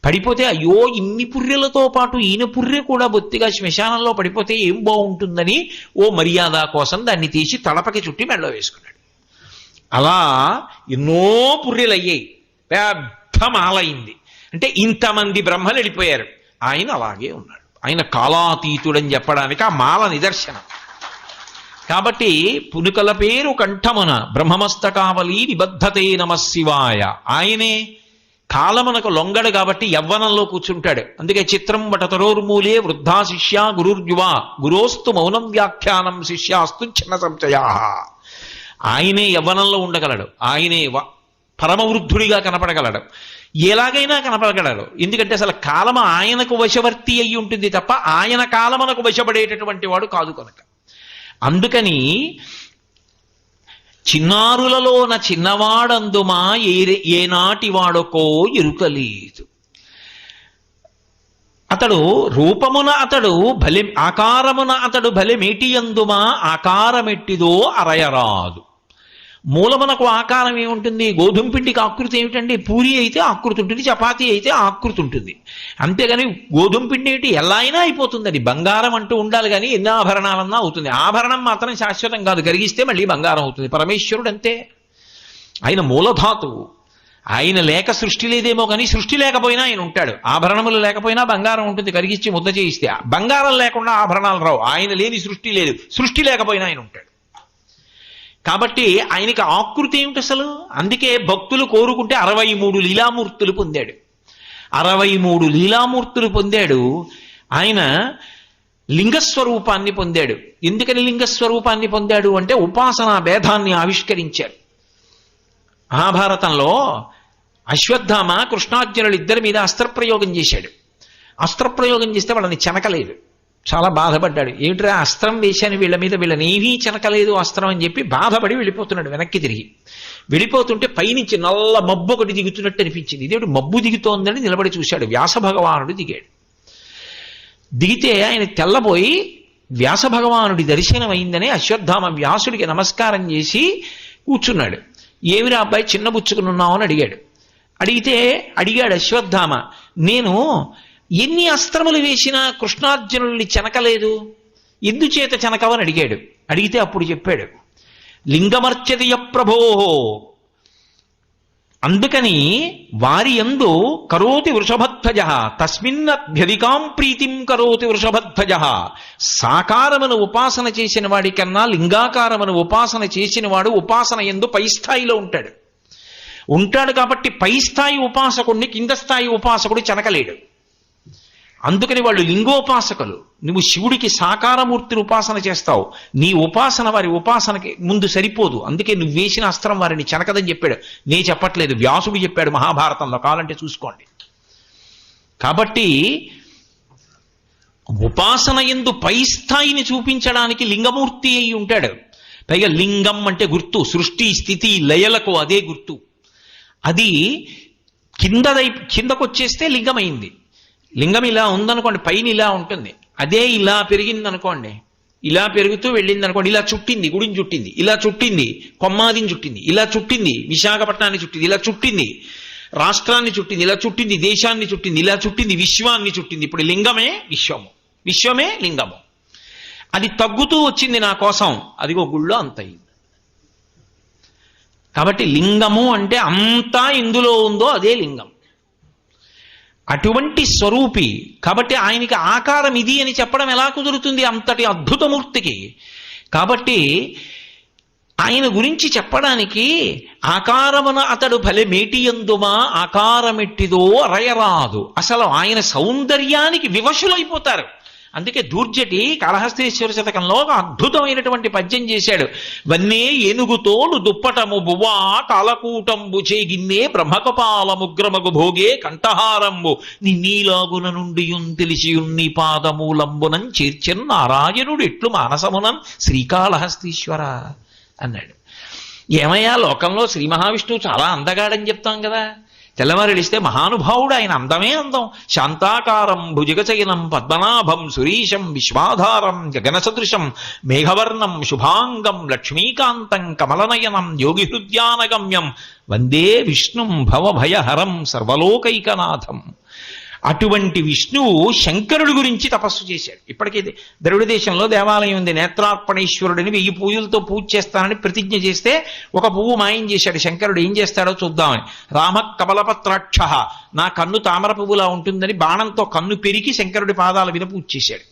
Speaker 1: పడిపోతే అయ్యో ఇన్ని పుర్రెలతో పాటు ఈయన పుర్రె కూడా బొత్తిగా శ్మశానంలో పడిపోతే ఏం బాగుంటుందని ఓ మర్యాద కోసం దాన్ని తీసి తలపకి చుట్టి మెడలో వేసుకున్నాడు. అలా ఎన్నో పుర్రెలు అయ్యాయి, పెద్ద మాలయింది. అంటే ఇంతమంది బ్రహ్మలు వెళ్ళిపోయారు, ఆయన అలాగే ఉన్నాడు. ఆయన కాలాతీతుడని చెప్పడానికి ఆ మాల నిదర్శనం. కాబట్టి పునుకల పేరు కంఠమున బ్రహ్మమస్తకావలి నిబద్ధతే నమ శివాయ. ఆయనే కాలమునకు లొంగడు కాబట్టి యవ్వనంలో కూర్చుంటాడు. అందుకే చిత్రం వటతరోర్మూలే వృద్ధా శిష్య గురుర్యువా గురోస్తు మౌనం వ్యాఖ్యానం శిష్యాస్తు చిన్న సంశయా. ఆయనే యవ్వనంలో ఉండగలడు, ఆయనే పరమవృద్ధుడిగా కనపడగలడు, ఎలాగైనా కనపడగలడు. ఎందుకంటే అసలు కాలము ఆయనకు వశవర్తి అయి ఉంటుంది తప్ప ఆయన కాలమునకు వశపడేటటువంటి వాడు కాదు కనుక. అందుకని చిన్నారులలోన చిన్నవాడందుమా ఏనాటి వాడుకో ఎరుకలేదు. అతడు రూపమున అతడు బలి ఆకారమున అతడు బలిమేటియందుమా ఆకారమెట్టిదో అరయరాదు. మూలమునకు ఆకారం ఏముంటుంది? గోధుమ పిండికి ఆకృతి ఏమిటండి? పూరి అయితే ఆకృతి ఉంటుంది, చపాతీ అయితే ఆకృతి ఉంటుంది. అంతేగాని గోధుమ పిండి ఏంటి ఎలా అయినా అయిపోతుంది. అది బంగారం అంటూ ఉండాలి కానీ ఎన్ని ఆభరణాలన్నా అవుతుంది. ఆభరణం మాత్రం శాశ్వతం కాదు, కరిగిస్తే మళ్ళీ బంగారం అవుతుంది. పరమేశ్వరుడు అంతే, ఆయన మూలధాతువు. ఆయన లేక సృష్టి లేదేమో కానీ సృష్టి లేకపోయినా ఆయన ఉంటాడు. ఆభరణములు లేకపోయినా బంగారం ఉంటుంది, కరిగించి ముద్ద చేయిస్తే. బంగారం లేకుండా ఆభరణాలు రావు. ఆయన లేని సృష్టి లేదు, సృష్టి లేకపోయినా ఆయన ఉంటాడు. కాబట్టి ఆయనకి ఆకృతి ఏమిటి అసలు? అందుకే భక్తులు కోరుకుంటే 63 లీలామూర్తులు పొందాడు. 63 లీలామూర్తులు పొందాడు. ఆయన లింగస్వరూపాన్ని పొందాడు. ఎందుకని లింగస్వరూపాన్ని పొందాడు అంటే ఉపాసనా భేదాన్ని ఆవిష్కరించారు.
Speaker 2: మహాభారతంలో అశ్వత్థామ కృష్ణార్జునులు ఇద్దరి మీద అస్త్రప్రయోగం చేశాడు. అస్త్రప్రయోగం చేస్తే వాళ్ళని చెనకలేదు. చాలా బాధపడ్డాడు. ఏమిట్రా అస్త్రం వేశాను వీళ్ళ మీద, వీళ్ళని ఏమీ చెనకలేదు అస్త్రం అని చెప్పి బాధపడి వెళ్ళిపోతున్నాడు. వెనక్కి తిరిగి వెళ్ళిపోతుంటే పైనుంచి నల్ల మబ్బు ఒకటి దిగుతున్నట్టు అనిపించింది. ఇదేమిటి మబ్బు దిగుతోందని నిలబడి చూశాడు. వ్యాస భగవానుడు దిగాడు. దిగితే ఆయన తెల్లబోయి వ్యాస భగవానుడి దర్శనం అయిందని అశ్వత్థామ వ్యాసుడికి నమస్కారం చేసి కూర్చున్నాడు. ఏమిరా అబ్బాయి చిన్నబుచ్చుకుని ఉన్నావు అని అడిగాడు అశ్వత్థామ. నేను ఎన్ని అస్త్రములు వేసినా కృష్ణార్జునుల్ని చెనకలేదు, ఎందుచేత చెనకవని అడిగితే అప్పుడు చెప్పాడు, లింగమర్చతియ ప్రభో, అందుకని వారి యందు కరోతి వృషభధ్వజ తస్మిన్నభ్యధికాం ప్రీతిం కరోతి వృషభధ్వజ. సాకారమును ఉపాసన చేసిన వాడి కన్నా లింగాకారమును ఉపాసన చేసిన వాడు ఉపాసన యందు పై స్థాయిలో ఉంటాడు కాబట్టి పై స్థాయి ఉపాసకుడిని కింద స్థాయి ఉపాసకుడు చెనకలేడు. అందుకని వాళ్ళు లింగోపాసకులు. నువ్వు శివుడికి సాకారమూర్తిని ఉపాసన చేస్తావు, నీ ఉపాసన వారి ఉపాసనకి ముందు సరిపోదు. అందుకే నువ్వు వేసిన అస్త్రం వారిని చెనకదని చెప్పాడు. నే చెప్పట్లేదు, వ్యాసుడు చెప్పాడు మహాభారతంలో, కావాలంటే చూసుకోండి. కాబట్టి ఉపాసన యందు పై స్థాయిని చూపించడానికి లింగమూర్తి అయి ఉంటాడు. పైగా లింగం అంటే గుర్తు, సృష్టి స్థితి లయలకు అదే గుర్తు. అది కిందకొచ్చేస్తే లింగమైంది. లింగం ఇలా ఉందనుకోండి, పైన ఇలా ఉంటుంది. అదే ఇలా పెరిగింది అనుకోండి, ఇలా పెరుగుతూ వెళ్ళింది అనుకోండి, ఇలా చుట్టింది, గుడిని చుట్టింది, ఇలా చుట్టింది, కొమ్మాదిని చుట్టింది, ఇలా చుట్టింది, విశాఖపట్నాన్ని చుట్టింది, ఇలా చుట్టింది, రాష్ట్రాన్ని చుట్టింది, ఇలా చుట్టింది, దేశాన్ని చుట్టింది, ఇలా చుట్టింది, విశ్వాన్ని చుట్టింది. ఇప్పుడు లింగమే విశ్వము, విశ్వమే లింగము. అది తగ్గుతూ వచ్చింది నా కోసం, అదిగో గుళ్ళో అంత అయింది. కాబట్టి లింగము అంటే అంతా ఇందులో ఉందో అదే లింగం. అటువంటి స్వరూపి కాబట్టి ఆయనకి ఆకారం ఇది అని చెప్పడం ఎలా కుదురుతుంది అంతటి అద్భుతమూర్తికి? కాబట్టి ఆయన గురించి చెప్పడానికి ఆకారమున అతడు భలే మేటియందుమా ఆకారమెట్టిదో అరయరాదు. అసలు ఆయన సౌందర్యానికి వివశులైపోతారు. అందుకే దూర్జటి కాళహస్తీశ్వర శతకంలో ఒక అద్భుతమైనటువంటి పద్యం చేశాడు. వన్నే ఏనుగుతోలు దుప్పటము బువ్వా కాలకూటంబు చేగిన్నే బ్రహ్మకపాలముగ్రమగు భోగే కంఠహారంబు నిన్నీలాగున నుండి తెలిసియున్ని పాదమూలంబునం చేర్చెన్ నారాయణుడు ఎట్లు మానసమునం శ్రీకాళహస్తీశ్వర అన్నాడు. ఏమయ్యా, లోకంలో శ్రీ మహావిష్ణువు చాలా అందగాడని చెప్తాం కదా, తెల్లవారిలిస్తే మహానుభావుడు, ఆయన అందమే అందం. శాంతాకారం భుజగచయనం పద్మనాభం సురీశం విశ్వాధారం గగన సదృశం మేఘవర్ణం శుభాంగం లక్ష్మీకాంతం కమలనయనం యోగి హృద్యానగమ్యం వందే విష్ణుం భవభయహరం సర్వలోకైకనాథం. అటువంటి విష్ణువు శంకరుడి గురించి తపస్సు చేశాడు. ఇప్పటికీ ద్రవిడ దేశంలో దేవాలయం ఉంది. నేత్రార్పణేశ్వరుడిని 1000 పూజలతో పూజ చేస్తానని ప్రతిజ్ఞ చేస్తే ఒక పువ్వు మాయం చేశాడు. శంకరుడు ఏం చేస్తాడో చూద్దామని, రామ కమలపత్రాక్ష, నా కన్ను తామర పువ్వులా ఉంటుందని బాణంతో కన్ను పెరికి శంకరుడి పాదాల మీద పూజ చేశాడు.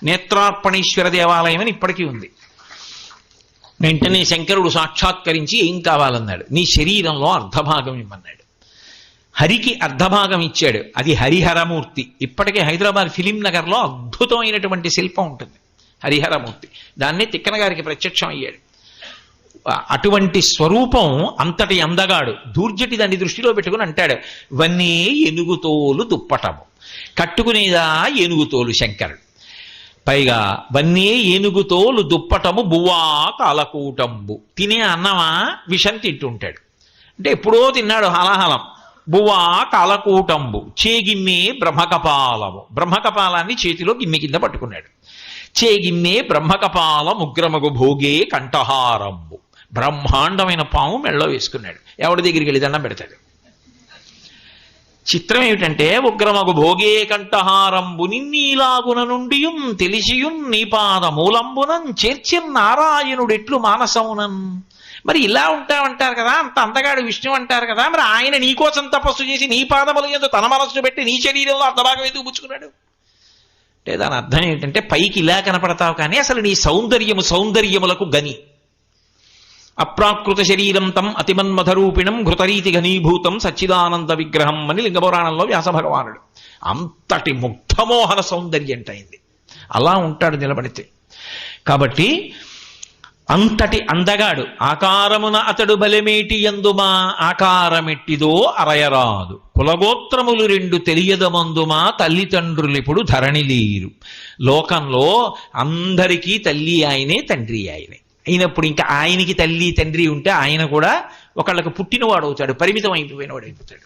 Speaker 2: నేత్రార్పణేశ్వర దేవాలయం అని ఇప్పటికీ ఉంది. వెంటనే శంకరుడు సాక్షాత్కరించి ఏం కావాలన్నాడు, నీ శరీరంలో అర్ధభాగం ఇమ్మన్నాడు. హరికి అర్ధభాగం ఇచ్చాడు. అది హరిహరమూర్తి. ఇప్పటికే హైదరాబాద్ ఫిలిం నగర్లో అద్భుతమైనటువంటి శిల్పం ఉంటుంది, హరిహరమూర్తి. దాన్నే తిక్కన గారికి ప్రత్యక్షం అయ్యాడు. అటువంటి స్వరూపం, అంతటి అందగాడు. దూర్జటి దాన్ని దృష్టిలో పెట్టుకుని అంటాడు, వన్నే ఏనుగుతోలు దుప్పటము, కట్టుకునేదా ఏనుగుతోలు శంకరుడు. పైగా వన్నే ఏనుగుతోలు దుప్పటము బువ్వా కాలకూటంబు, తినే అన్నమా విషం తింటుంటాడు. అంటే ఎప్పుడో తిన్నాడు హలాహలం. బువ్వా కాలకూటంబు చేగిమ్మే బ్రహ్మకపాలము, బ్రహ్మకపాలాన్ని చేతిలో గిన్నె కింద పట్టుకున్నాడు. చేగిమ్మే బ్రహ్మకపాలం ఉగ్రమగు భోగే కంఠహారంబు, బ్రహ్మాండమైన పాము మెళ్ళో వేసుకున్నాడు. ఎవడి దగ్గరికి వెళ్ళి దండం పెడతాడు. చిత్రం ఏమిటంటే, ఉగ్రమగు భోగే కంఠహారంబు నిన్నీలాగున నుండి తెలిసియున్ నీ పాద మూలంబునం చేర్చిన్ నారాయణుడెట్లు మానసమునన్. మరి ఇలా ఉంటామంటారు కదా, అంత అందగాడు విష్ణు అంటారు కదా, మరి ఆయన నీకోసం తపస్సు చేసి నీ పాదములు ఎందు తన మనస్సు పెట్టి నీ శరీరంలో అర్ధభాగం ఎందుకు పుచ్చుకున్నాడు అంటే దాని అర్థం ఏంటంటే, పైకి ఇలా కనపడతావు కానీ అసలు నీ సౌందర్యములకు గని. అప్రాకృత శరీరం తం అతిమన్మధరూపిణం ఘృతరీతి ఘనీభూతం సచ్చిదానంద విగ్రహం అని లింగపురాణంలో వ్యాస భగవానుడు. అంతటి ముగ్ధమోహన సౌందర్యం అయింది. అలా ఉంటాడు నిలబడితే. కాబట్టి అంతటి అందగాడు. ఆకారమున అతడు బలమేటి యందుమా ఆకారమెట్టిదో అరయరాదు. కులగోత్రములు రెండు తెలియదమందుమా తల్లిదండ్రులిప్పుడు ధరణి లేరు. లోకంలో అందరికీ తల్లి ఆయనే, తండ్రి ఆయనే. అయినప్పుడు ఇంకా ఆయనకి తల్లి తండ్రి ఉంటే ఆయన కూడా ఒకళ్ళకు పుట్టినవాడు అవుతాడు, పరిమితం అయిపోయినవాడు అయిపోతాడు.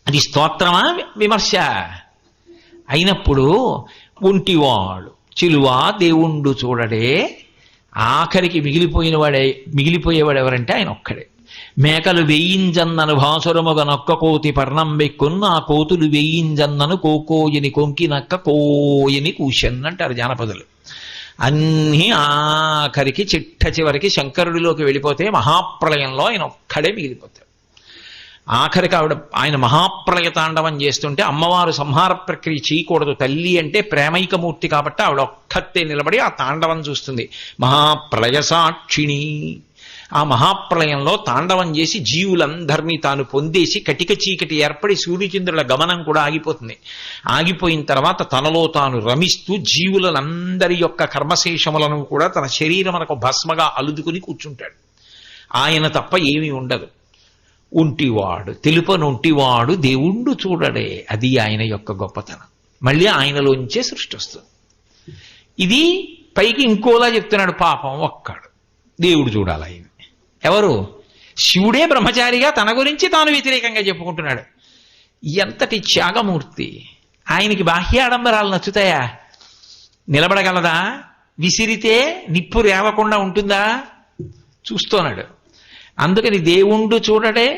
Speaker 2: అది స్తోత్రమా విమర్శ? అయినప్పుడు ఒంటివాడు చిలువా దేవుండు చూడడే, ఆఖరికి మిగిలిపోయేవాడు ఎవరంటే ఆయన ఒక్కడే. మేకలు వేయింజన్నను భాసురముగ నొక్క కోతి పర్ణం వెక్కున్న ఆ కోతులు వేయింజన్నను కోకోయని కొంకి నక్క కోయని కూషన్ అంటారు జానపదులు. అన్నీ ఆఖరికి చిట్ట చివరికి శంకరుడిలోకి వెళ్ళిపోతే మహాప్రళయంలో ఆయన ఒక్కడే మిగిలిపోతాడు. ఆఖరికి ఆయన మహాప్రళయ తాండవం చేస్తుంటే అమ్మవారు సంహార ప్రక్రియ చేయకూడదు. తల్లి అంటే ప్రేమైకమూర్తి కాబట్టి ఆవిడ ఒక్కతే నిలబడి ఆ తాండవం చూస్తుంది. మహాప్రళయ సాక్షిణి. ఆ మహాప్రళయంలో తాండవం చేసి జీవులందరినీ తాను పొందేసి కటిక చీకటి ఏర్పడి సూర్యచంద్రుల గమనం కూడా ఆగిపోతుంది. ఆగిపోయిన తర్వాత తనలో తాను రమిస్తూ జీవులందరి యొక్క కర్మశేషములను కూడా తన శరీరమునకు భస్మగా అలుదుకుని కూర్చుంటాడు. ఆయన తప్ప ఏమీ ఉండదు. ఉంటివాడు తెలుపనొంటివాడు దేవుండు చూడడే, అది ఆయన యొక్క గొప్పతనం. మళ్ళీ ఆయనలోంచే సృష్టి వస్తుంది. ఇది పైకి ఇంకోలా చెప్తున్నాడు. పాపం ఒక్కడు దేవుడు చూడాలి. ఆయన ఎవరు? శివుడే బ్రహ్మచారిగా తన గురించి తాను వ్యతిరేకంగా చెప్పుకుంటున్నాడు. ఎంతటి త్యాగమూర్తి! ఆయనకి బాహ్య ఆడంబరాలు నచ్చుతాయా? నిలబడగలదా? విసిరితే నిప్పు రేవకుండా ఉంటుందా? చూస్తున్నాడు. అందుకని దేవుండు చూడడే,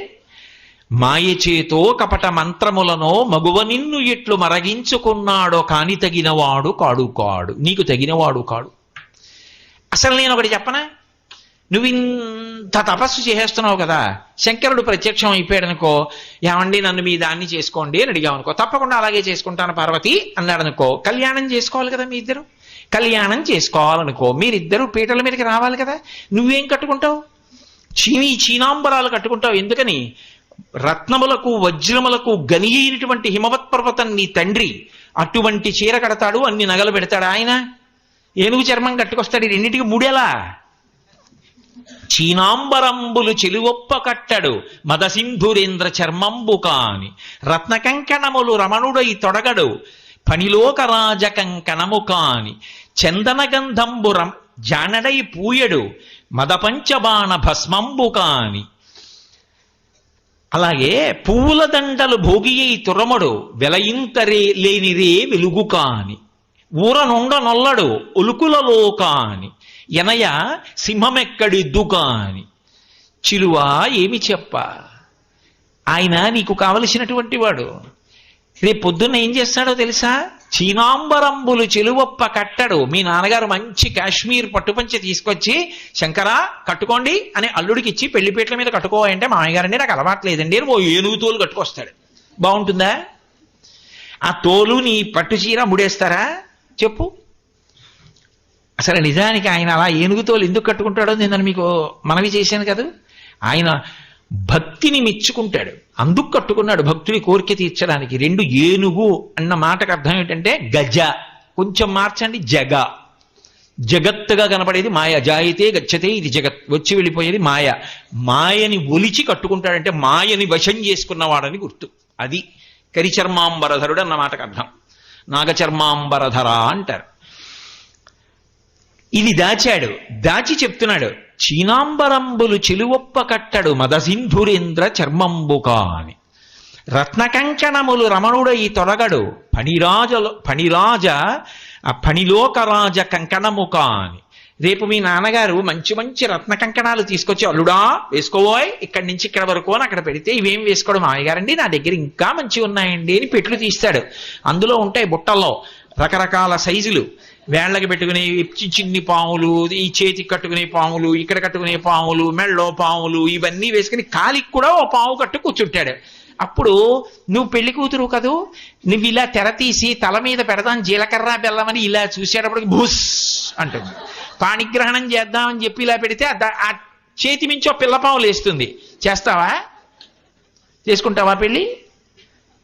Speaker 2: మాయచేతో కపట మంత్రములనో మగువ నిన్ను ఎట్లు మరగించుకున్నాడో కాని తగినవాడు కాడు కాడు. నీకు తగినవాడు కాడు. అసలు నేను ఒకటి చెప్పనా? నువ్వు ఇంత తపస్సు చేసేస్తున్నావు కదా, శంకరుడు ప్రత్యక్షం అయిపోయాడు అనుకో, ఏమండి నన్ను మీ దాన్ని చేసుకోండి అని అడిగావు అనుకో, తప్పకుండా అలాగే చేసుకుంటాను పార్వతి అన్నాడు అనుకో, కళ్యాణం చేసుకోవాలి కదా మీ ఇద్దరు. కళ్యాణం చేసుకోవాలనుకో మీరిద్దరూ పీటల మీదకి రావాలి కదా. నువ్వేం కట్టుకుంటావు? చీనాంబరాలు కట్టుకుంటావు. ఎందుకని? రత్నములకు వజ్రములకు గని అయినటువంటి హిమవత్ పర్వతం నీ తండ్రి అటువంటి చీర కడతాడు, అన్ని నగలు పెడతాడు. ఆయన ఏనుగు చర్మం కట్టుకొస్తాడు. ఈ రెండింటికి మూడేలా? చీనాంబరంబులు చెలువొప్ప కట్టడు మదసింధురేంద్ర చర్మంబు కాని రత్నకంకణములు రమణుడై తొడగడు పనిలోకరాజ కంకణము కాని చందనగంధంబు జానడై పూయడు మదపంచబాణ భస్మంబు కాని. అలాగే పువ్వుల దండలు భోగియై తురముడు వెలయింతరే లేనిరే వెలుగు కాని ఊరనుండ నొల్లడు ఉలుకులలో కాని ఎనయ సింహమెక్కడిద్దు కాని. చిలువా ఏమి చెప్ప? ఆయన నీకు కావలసినటువంటి వాడు. రేపు పొద్దున్న ఏం చేస్తాడో తెలుసా? చీనాంబరంబులు చెలువొప్ప కట్టడు. మీ నాన్నగారు మంచి కాశ్మీర్ పట్టుపంచి తీసుకొచ్చి శంకరా కట్టుకోండి అని అల్లుడికి ఇచ్చి పెళ్లిపేటల మీద కట్టుకోవాలంటే మామయ్యగారండి నాకు అలవాట్లేదండి అని ఓ ఏనుగు తోలు కట్టుకొస్తాడు. బాగుంటుందా? ఆ తోలు నీ పట్టు చీర ముడేస్తారా చెప్పు? అసలు నిజానికి ఆయన అలా ఏనుగుతోలు ఎందుకు కట్టుకుంటాడో నేను మీకు మనవి చేశాను కదా. ఆయన భక్తిని మెచ్చుకుంటాడు, అందుకు కట్టుకున్నాడు. భక్తుడి కోరిక తీర్చడానికి. రెండు ఏనుగు అన్న మాటకు అర్థం ఏంటంటే గజ, కొంచెం మార్చండి జగ. జగత్తుగా కనపడేది మాయ. జాయితే గచ్చతే ఇది జగత్, వచ్చి వెళ్ళిపోయేది మాయ. మాయని ఒలిచి కట్టుకుంటాడంటే మాయని వశం చేసుకున్నవాడని గుర్తు. అది కరిచర్మాంబరధరుడు అన్న మాటకు అర్థం. నాగచర్మాంబరధర అంటారు. ఇది దాచాడు. దాచి చెప్తున్నాడు, చీనాంబరంబులు చెలువొప్ప కట్టడు మదసింధురేంద్ర చర్మంబు కాని రత్నకంకణములు రమణుడై తొలగడు ఫణిరాజ ఫణిలోకరాజ కంకణము కాని. రేపు మీ నాన్నగారు మంచి మంచి రత్న కంకణాలు తీసుకొచ్చి అల్లుడా వేసుకోబోయ్ ఇక్కడి నుంచి ఇక్కడ వరకు అని అక్కడ పెడితే ఇవేం వేసుకోవడం మామయ్యగారండి నా దగ్గర ఇంకా మంచి ఉన్నాయండి అని పెట్లు తీస్తాడు. అందులో ఉంటాయి బుట్టల్లో రకరకాల సైజులు, వేళ్లకి పెట్టుకునే చిన్ని పాములు, ఈ చేతికి కట్టుకునే పాములు, ఇక్కడ కట్టుకునే పాములు, మెళ్ళో పాములు, ఇవన్నీ వేసుకుని కాలికి కూడా ఓ పాము కట్టు కూర్చుంటాడు. అప్పుడు నువ్వు పెళ్లి కూతురు కదూ, నువ్వు ఇలా తెర తీసి తల మీద పెడదాం జీలకర్ర బెల్లమని ఇలా చూసేటప్పటికి భూస్ అంటుంది. పాణిగ్రహణం చేద్దామని చెప్పి ఇలా పెడితే ఆ చేతి మించి ఓ పిల్లపాము లేస్తుంది. చేస్తావా? చేసుకుంటావా పెళ్ళి?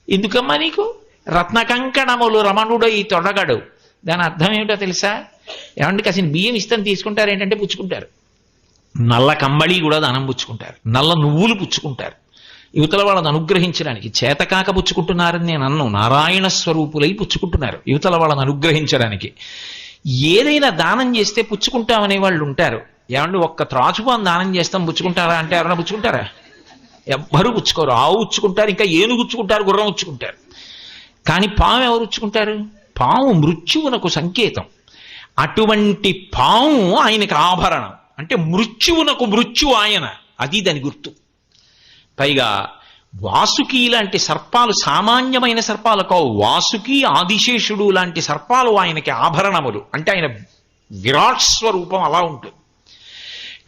Speaker 2: ఎందుకమ్మా నీకు? రత్నకంకణములు రమణుడై తొడగడు. దాని అర్థం ఏమిటో తెలుసా? ఏమంటే కాసిన బియ్యం ఇస్తాను తీసుకుంటారు ఏంటంటే పుచ్చుకుంటారు. నల్ల కంబళి కూడా దానం పుచ్చుకుంటారు, నల్ల నువ్వులు పుచ్చుకుంటారు యువతల వాళ్ళని అనుగ్రహించడానికి. చేతకాక పుచ్చుకుంటున్నారని నేను అన్ను, నారాయణ స్వరూపులై పుచ్చుకుంటున్నారు యువతల వాళ్ళని అనుగ్రహించడానికి. ఏదైనా దానం చేస్తే పుచ్చుకుంటామనే వాళ్ళు ఉంటారు. ఏమంటే ఒక్క త్రాచుపాను దానం చేస్తాం పుచ్చుకుంటారా అంటే ఎవరైనా పుచ్చుకుంటారా? ఎవ్వరూ పుచ్చుకోరు. ఆవు ఉచ్చుకుంటారు, ఇంకా ఏనుగు ఉచ్చుకుంటారు, గుర్రం ఉచ్చుకుంటారు. కానీ పాము ఎవరు ఉచ్చుకుంటారు? పాము మృత్యువునకు సంకేతం. అటువంటి పాము ఆయనకు ఆభరణం. అంటే మృత్యువునకు మృత్యు ఆయన, అది దాని గుర్తు. పైగా వాసుకి లాంటి సర్పాలు సామాన్యమైన సర్పాలు కావు. వాసుకి, ఆదిశేషుడు లాంటి సర్పాలు ఆయనకి ఆభరణములు. అంటే ఆయన విరాట్ స్వరూపం అలా ఉంటుంది.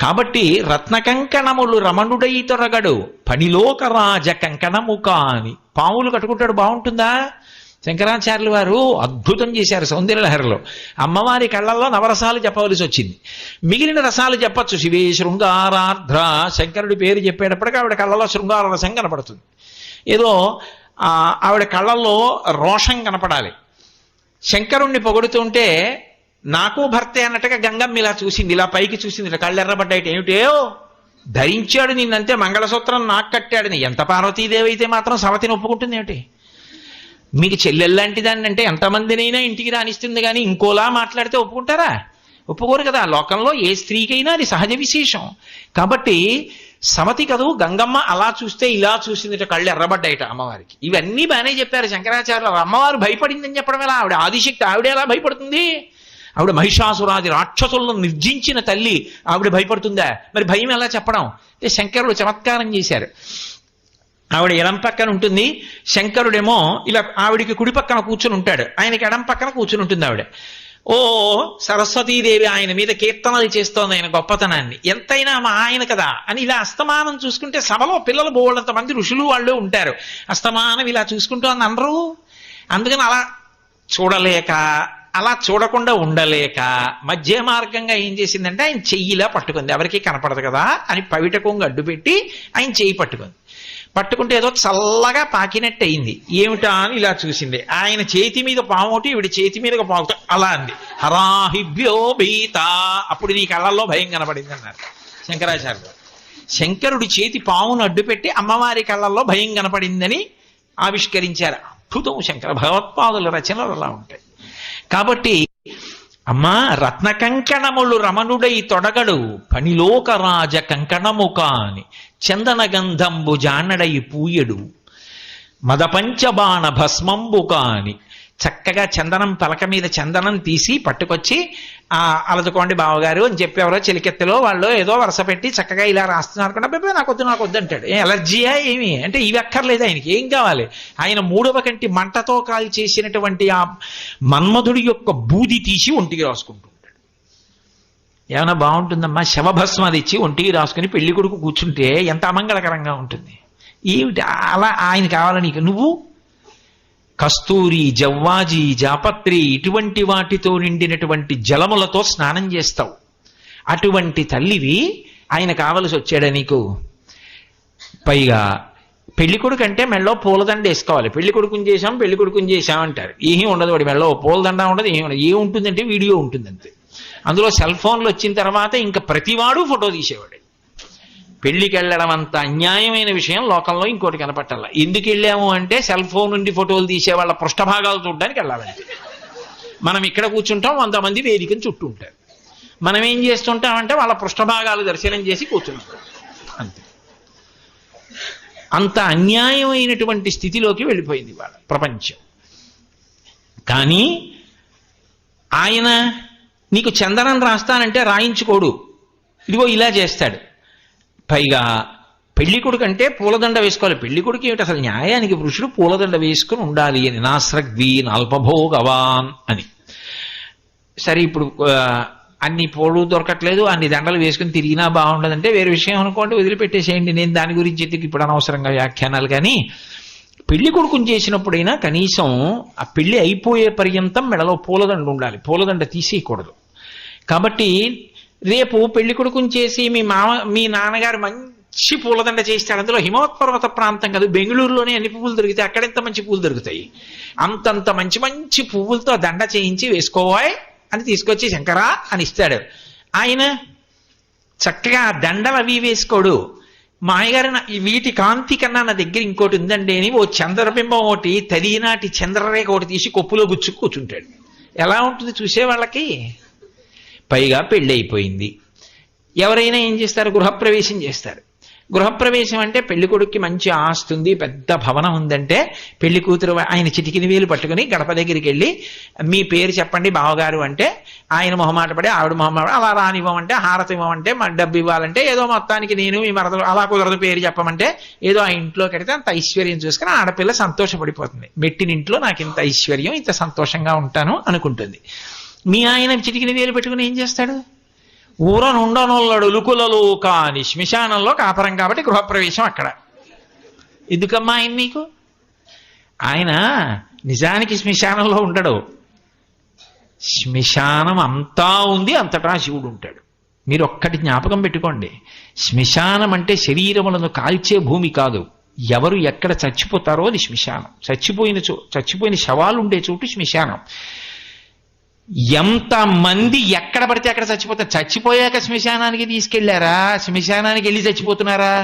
Speaker 2: కాబట్టి రత్న కంకణములు రమణుడై తొరగడు పనిలోకరాజ కంకణము కాని. పాములు కట్టుకుంటాడు, బాగుంటుందా? శంకరాచార్యులు వారు అద్భుతం చేశారు సౌందర్యలహరిలో. అమ్మవారి కళ్ళల్లో నవరసాలు చెప్పవలసి వచ్చింది. మిగిలిన రసాలు చెప్పచ్చు. శివే శృంగారార్ధ్ర, శంకరుడి పేరు చెప్పేటప్పటికీ ఆవిడ కళ్ళలో శృంగార రసం కనపడుతుంది. ఏదో ఆవిడ కళ్ళల్లో రోషం కనపడాలి. శంకరుణ్ణి పొగుడుతుంటే నాకు భర్తే అన్నట్టుగా గంగమ్మ ఇలా చూసింది, ఇలా పైకి చూసింది, ఇలా కళ్ళు ఎర్రబడ్డాయిట. ఏమిటో ధరించాడు నిన్నంతే, మంగళసూత్రం నాకు కట్టాడని. ఎంత పార్వతీదేవి అయితే మాత్రం సవతిని ఒప్పుకుంటుంది ఏమిటి? మీకు చెల్లెల్లాంటి దాన్ని అంటే ఎంతమందినైనా ఇంటికి రానిస్తుంది, కానీ ఇంకోలా మాట్లాడితే ఒప్పుకుంటారా? ఒప్పుకోరు కదా. లోకంలో ఏ స్త్రీకైనా అది సహజ విశేషం. కాబట్టి సవతి కదూ గంగమ్మ అలా చూస్తే ఇలా చూసిందిట, కళ్ళు ఎర్రబడ్డాయిట అమ్మవారికి. ఇవన్నీ బాగానే చెప్పారు శంకరాచార్యులు. అమ్మవారు భయపడిందని చెప్పడం ఎలా? ఆవిడ ఆదిశక్తి, ఆవిడ ఎలా భయపడుతుంది? ఆవిడ మహిషాసురాది రాక్షసులను నిర్జించిన తల్లి, ఆవిడ భయపడుతుందా? మరి భయం ఎలా చెప్పడం? అంటే శంకరుడు చమత్కారం చేశారు. ఆవిడ ఎడం పక్కన ఉంటుంది, శంకరుడేమో ఇలా ఆవిడికి కుడి పక్కన కూర్చుని ఉంటాడు, ఆయనకి ఎడం పక్కన కూర్చుని ఉంటుంది ఆవిడ. ఓ సరస్వతీదేవి ఆయన మీద కీర్తనలు చేస్తోంది ఆయన గొప్పతనాన్ని. ఎంతైనా మా ఆయన కదా అని ఇలా అస్తమానం చూసుకుంటే సభలో పిల్లలు బోళ్ళంత మంది ఋషులు వాళ్ళు ఉంటారు. అస్తమానం ఇలా చూసుకుంటోంది అనరు. అందుకని అలా చూడలేక, అలా చూడకుండా ఉండలేక మధ్య మార్గంగా ఏం చేసిందంటే ఆయన చెయ్యిలా పట్టుకుంది. ఎవరికి కనపడదు కదా అని పవిట కొంగు అడ్డు పెట్టి ఆయన చెయ్యి పట్టుకుంది. పట్టుకుంటే ఏదో చల్లగా పాకినట్టు అయింది. ఏమిటా అని ఇలా చూసింది. ఆయన చేతి మీద పాముటి, ఈవిడ చేతి మీద పాముట అలా అంది. హరాహిభ్యో భీత. అప్పుడు నీ కళ్ళల్లో భయం కనపడింది అన్నారు శంకరాచార్యులు. శంకరుడి చేతి పామును అడ్డుపెట్టి అమ్మవారి కళ్ళల్లో భయం కనపడిందని ఆవిష్కరించారు. అద్భుతం శంకర భగవత్పాదుల రచనలు అలా ఉంటాయి. కాబట్టి అమ్మా రత్న కంకణములు రమణుడై తొడగడు పనిలోకరాజ కంకణము కాని చందన గంధంబు జానడై పూయడు మదపంచబాణ భస్మంబు కాని. చక్కగా చందనం పలక మీద చందనం తీసి పట్టుకొచ్చి అలదుకోండి బావగారు అని చెప్పేవారో చెలికెత్తలో వాళ్ళు ఏదో వరుస పెట్టి చక్కగా ఇలా రాస్తున్నారు కూడా. అబ్బాయి నాకు వద్దు అంటాడు. ఎలర్జీయా ఏమి అంటే ఇవి అక్కర్లేదు ఆయనకి. ఏం కావాలి? ఆయన 3వ కంటి మంటతో కాల్ చేసినటువంటి ఆ మన్మధుడి యొక్క బూది తీసి ఒంటికి రాసుకుంటూ ఉంటాడు. ఏమైనా బాగుంటుందమ్మా? శవభస్మ తెచ్చి ఒంటికి రాసుకుని పెళ్లి కొడుకు కూర్చుంటే ఎంత అమంగళకరంగా ఉంటుంది. ఏమిటి అలా ఆయన కావాలి నీకు? నువ్వు కస్తూరి, జవ్వాజి, జాపత్రి ఇటువంటి వాటితో నిండినటువంటి జలములతో స్నానం చేస్తావు. అటువంటి తల్లివి ఆయన కావలసి వచ్చాడా నీకు? పైగా పెళ్లి కొడుకు అంటే మెళ్ళో పూలదండ వేసుకోవాలి. పెళ్లి కొడుకుని చేశాం అంటారు. ఏమీ ఉండదు. వాడి మెళ్ళో పూలదండ ఉండదు, ఏమి ఉండదు. ఏముంటుందంటే వీడియో ఉంటుంది అంతే. అందులో సెల్ ఫోన్లు వచ్చిన తర్వాత ఇంకా ప్రతివాడు ఫోటో తీసేవాడు. పెళ్లికి వెళ్ళడం అంత అన్యాయమైన విషయం లోకంలో ఇంకోటి కనపట్టాల. ఎందుకు వెళ్ళాము అంటే సెల్ ఫోన్ నుండి ఫోటోలు తీసే వాళ్ళ పృష్ఠభాగాలు చూడడానికి వెళ్ళాలంటే. మనం ఇక్కడ కూర్చుంటాం, 100 మంది వేదికను చుట్టూ ఉంటారు. మనం ఏం చేస్తుంటామంటే వాళ్ళ పృష్ఠభాగాలు దర్శనం చేసి కూర్చుంటాం అంతే. అంత అన్యాయమైనటువంటి స్థితిలోకి వెళ్ళిపోయింది వాళ్ళ ప్రపంచం. కానీ ఆయన నీకు చందనం రాస్తానంటే రాయించుకోడు, ఇదిగో ఇలా చేస్తాడు. పైగా పెళ్లి కొడుకు అంటే పూలదండ వేసుకోవాలి. పెళ్లి కొడుకు ఏమిటి అసలు? న్యాయానికి పురుషుడు పూలదండ వేసుకుని ఉండాలి అని. నాస్రగ్వీన్ అల్పభోగవాన్ అని. సరే ఇప్పుడు అన్ని పూలు దొరకట్లేదు, అన్ని దండలు వేసుకుని తిరిగినా బాగుండదంటే వేరే విషయం అనుకోండి, వదిలిపెట్టేసేయండి. నేను దాని గురించి ఇప్పుడు అనవసరంగా వ్యాఖ్యానాలు. కానీ పెళ్లి కొడుకుని చేసినప్పుడైనా కనీసం ఆ పెళ్లి అయిపోయే పర్యంతం మెడలో పూలదండ ఉండాలి, పూలదండ తీసేయకూడదు. కాబట్టి రేపు పెళ్లి కొడుకుని చేసి మీ నాన్నగారు మంచి పూలదండ చేస్తాడు. అందులో హిమవత్పర్వత ప్రాంతం కాదు, బెంగళూరులోనే అన్ని పువ్వులు దొరుకుతాయి. అక్కడెంత మంచి పువ్వులు దొరుకుతాయి. అంతంత మంచి మంచి పువ్వులతో దండ చేయించి వేసుకోవాయి అని తీసుకొచ్చి శంకరా అని ఇస్తాడు. ఆయన చక్కగా దండలు అవి వేసుకోడు. మాయగారు వీటి కాంతి కన్నా నా దగ్గర ఇంకోటి ఉందండి అని ఓ చంద్రబింబం ఒకటి తదినాటి చంద్రరేఖ ఒకటి తీసి కొప్పులో గుచ్చుకు కూర్చుంటాడు. ఎలా ఉంటుంది చూసే వాళ్ళకి? పైగా పెళ్ళి అయిపోయింది. ఎవరైనా ఏం చేస్తారు? గృహప్రవేశం చేస్తారు. గృహప్రవేశం అంటే పెళ్లి కొడుక్కి మంచి ఆస్తి ఉంది, పెద్ద భవనం ఉందంటే పెళ్లి కూతురు ఆయన చిటికిన వేలు పట్టుకుని గడప దగ్గరికి వెళ్ళి మీ పేరు చెప్పండి బావగారు అంటే ఆయన మొహమాట పడి ఆవిడ మొహమాట అలా రానివ్వమంటే హారతి ఇవ్వమంటే డబ్బు ఇవ్వాలంటే ఏదో మొత్తానికి నేను మీ మరదలు అలా కుదరదు పేరు చెప్పమంటే ఏదో ఆ ఇంట్లో కడితే అంత ఐశ్వర్యం చూసుకుని ఆడపిల్ల సంతోషపడిపోతుంది. మెట్టినింట్లో నాకు ఇంత ఐశ్వర్యం ఇంత సంతోషంగా ఉంటాను అనుకుంటుంది. మీ ఆయన చిటికిన వేలు పెట్టుకుని ఏం చేస్తాడు? ఊరనుండనొల్లడు ఉలుకులలో కాని శ్మశానంలో కాపరం కాబట్టి గృహప్రవేశం అక్కడ. ఎందుకమ్మా ఆయన నీకు? ఆయన నిజానికి శ్మశానంలో ఉండడు. శ్మశానం అంతా ఉంది, అంతటా శివుడు ఉంటాడు. మీరు ఒక్కటి జ్ఞాపకం పెట్టుకోండి, శ్మశానం అంటే శరీరములను కాల్చే భూమి కాదు. ఎవరు ఎక్కడ చచ్చిపోతారో అది శ్మశానం. చచ్చిపోయిన శవాలు ఉండే చోటు శ్మశానం. ఎంతమంది ఎక్కడ పడితే అక్కడ చచ్చిపోతారు. చచ్చిపోయాక శ్మశానానికి తీసుకెళ్లారా? శ్మశానానికి వెళ్ళి చచ్చిపోతున్నారా?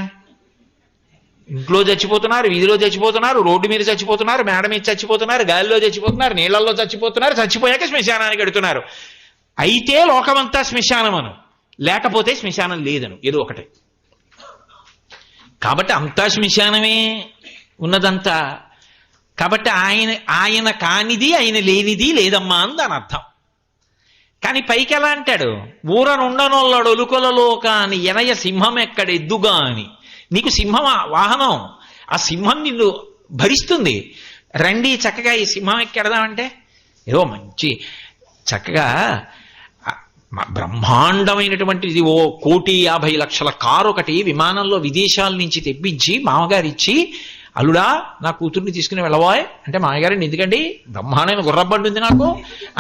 Speaker 2: ఇంట్లో చచ్చిపోతున్నారు, వీధిలో చచ్చిపోతున్నారు, రోడ్డు మీద చచ్చిపోతున్నారు, మేడ మీద చచ్చిపోతున్నారు, గాలిలో చచ్చిపోతున్నారు, నీళ్లలో చచ్చిపోతున్నారు. చచ్చిపోయాక శ్మశానానికి వెడుతున్నారు. అయితే లోకమంతా శ్మశానమను, లేకపోతే శ్మశానం లేదను, ఏదో ఒకటే. కాబట్టి అంతా శ్మశానమే ఉన్నదంతా. కాబట్టి ఆయన కానిది ఆయన లేనిది లేదమ్మా అని దాని అర్థం. కానీ పైకి ఎలా అంటాడు? ఊరనుండనొల్లడు ఒలుకొలలో కాని ఎనయ సింహం ఎక్కడ ఎద్దుగా అని. నీకు సింహం వాహనం, ఆ సింహం నిన్ను భరిస్తుంది. రండి చక్కగా ఈ సింహం ఎక్కెడదామంటే ఏదో మంచి చక్కగా బ్రహ్మాండమైనటువంటిది ఓ 1,50,00,000 కారు ఒకటి విమానంలో విదేశాల నుంచి తెప్పించి మామగారిచ్చి, అల్లుడా నా కూతుర్ని తీసుకుని వెళ్ళబోయ్ అంటే, మామగారిని ఎందుకండి బ్రహ్మాండమైన గుర్రబండి ఉంది నాకు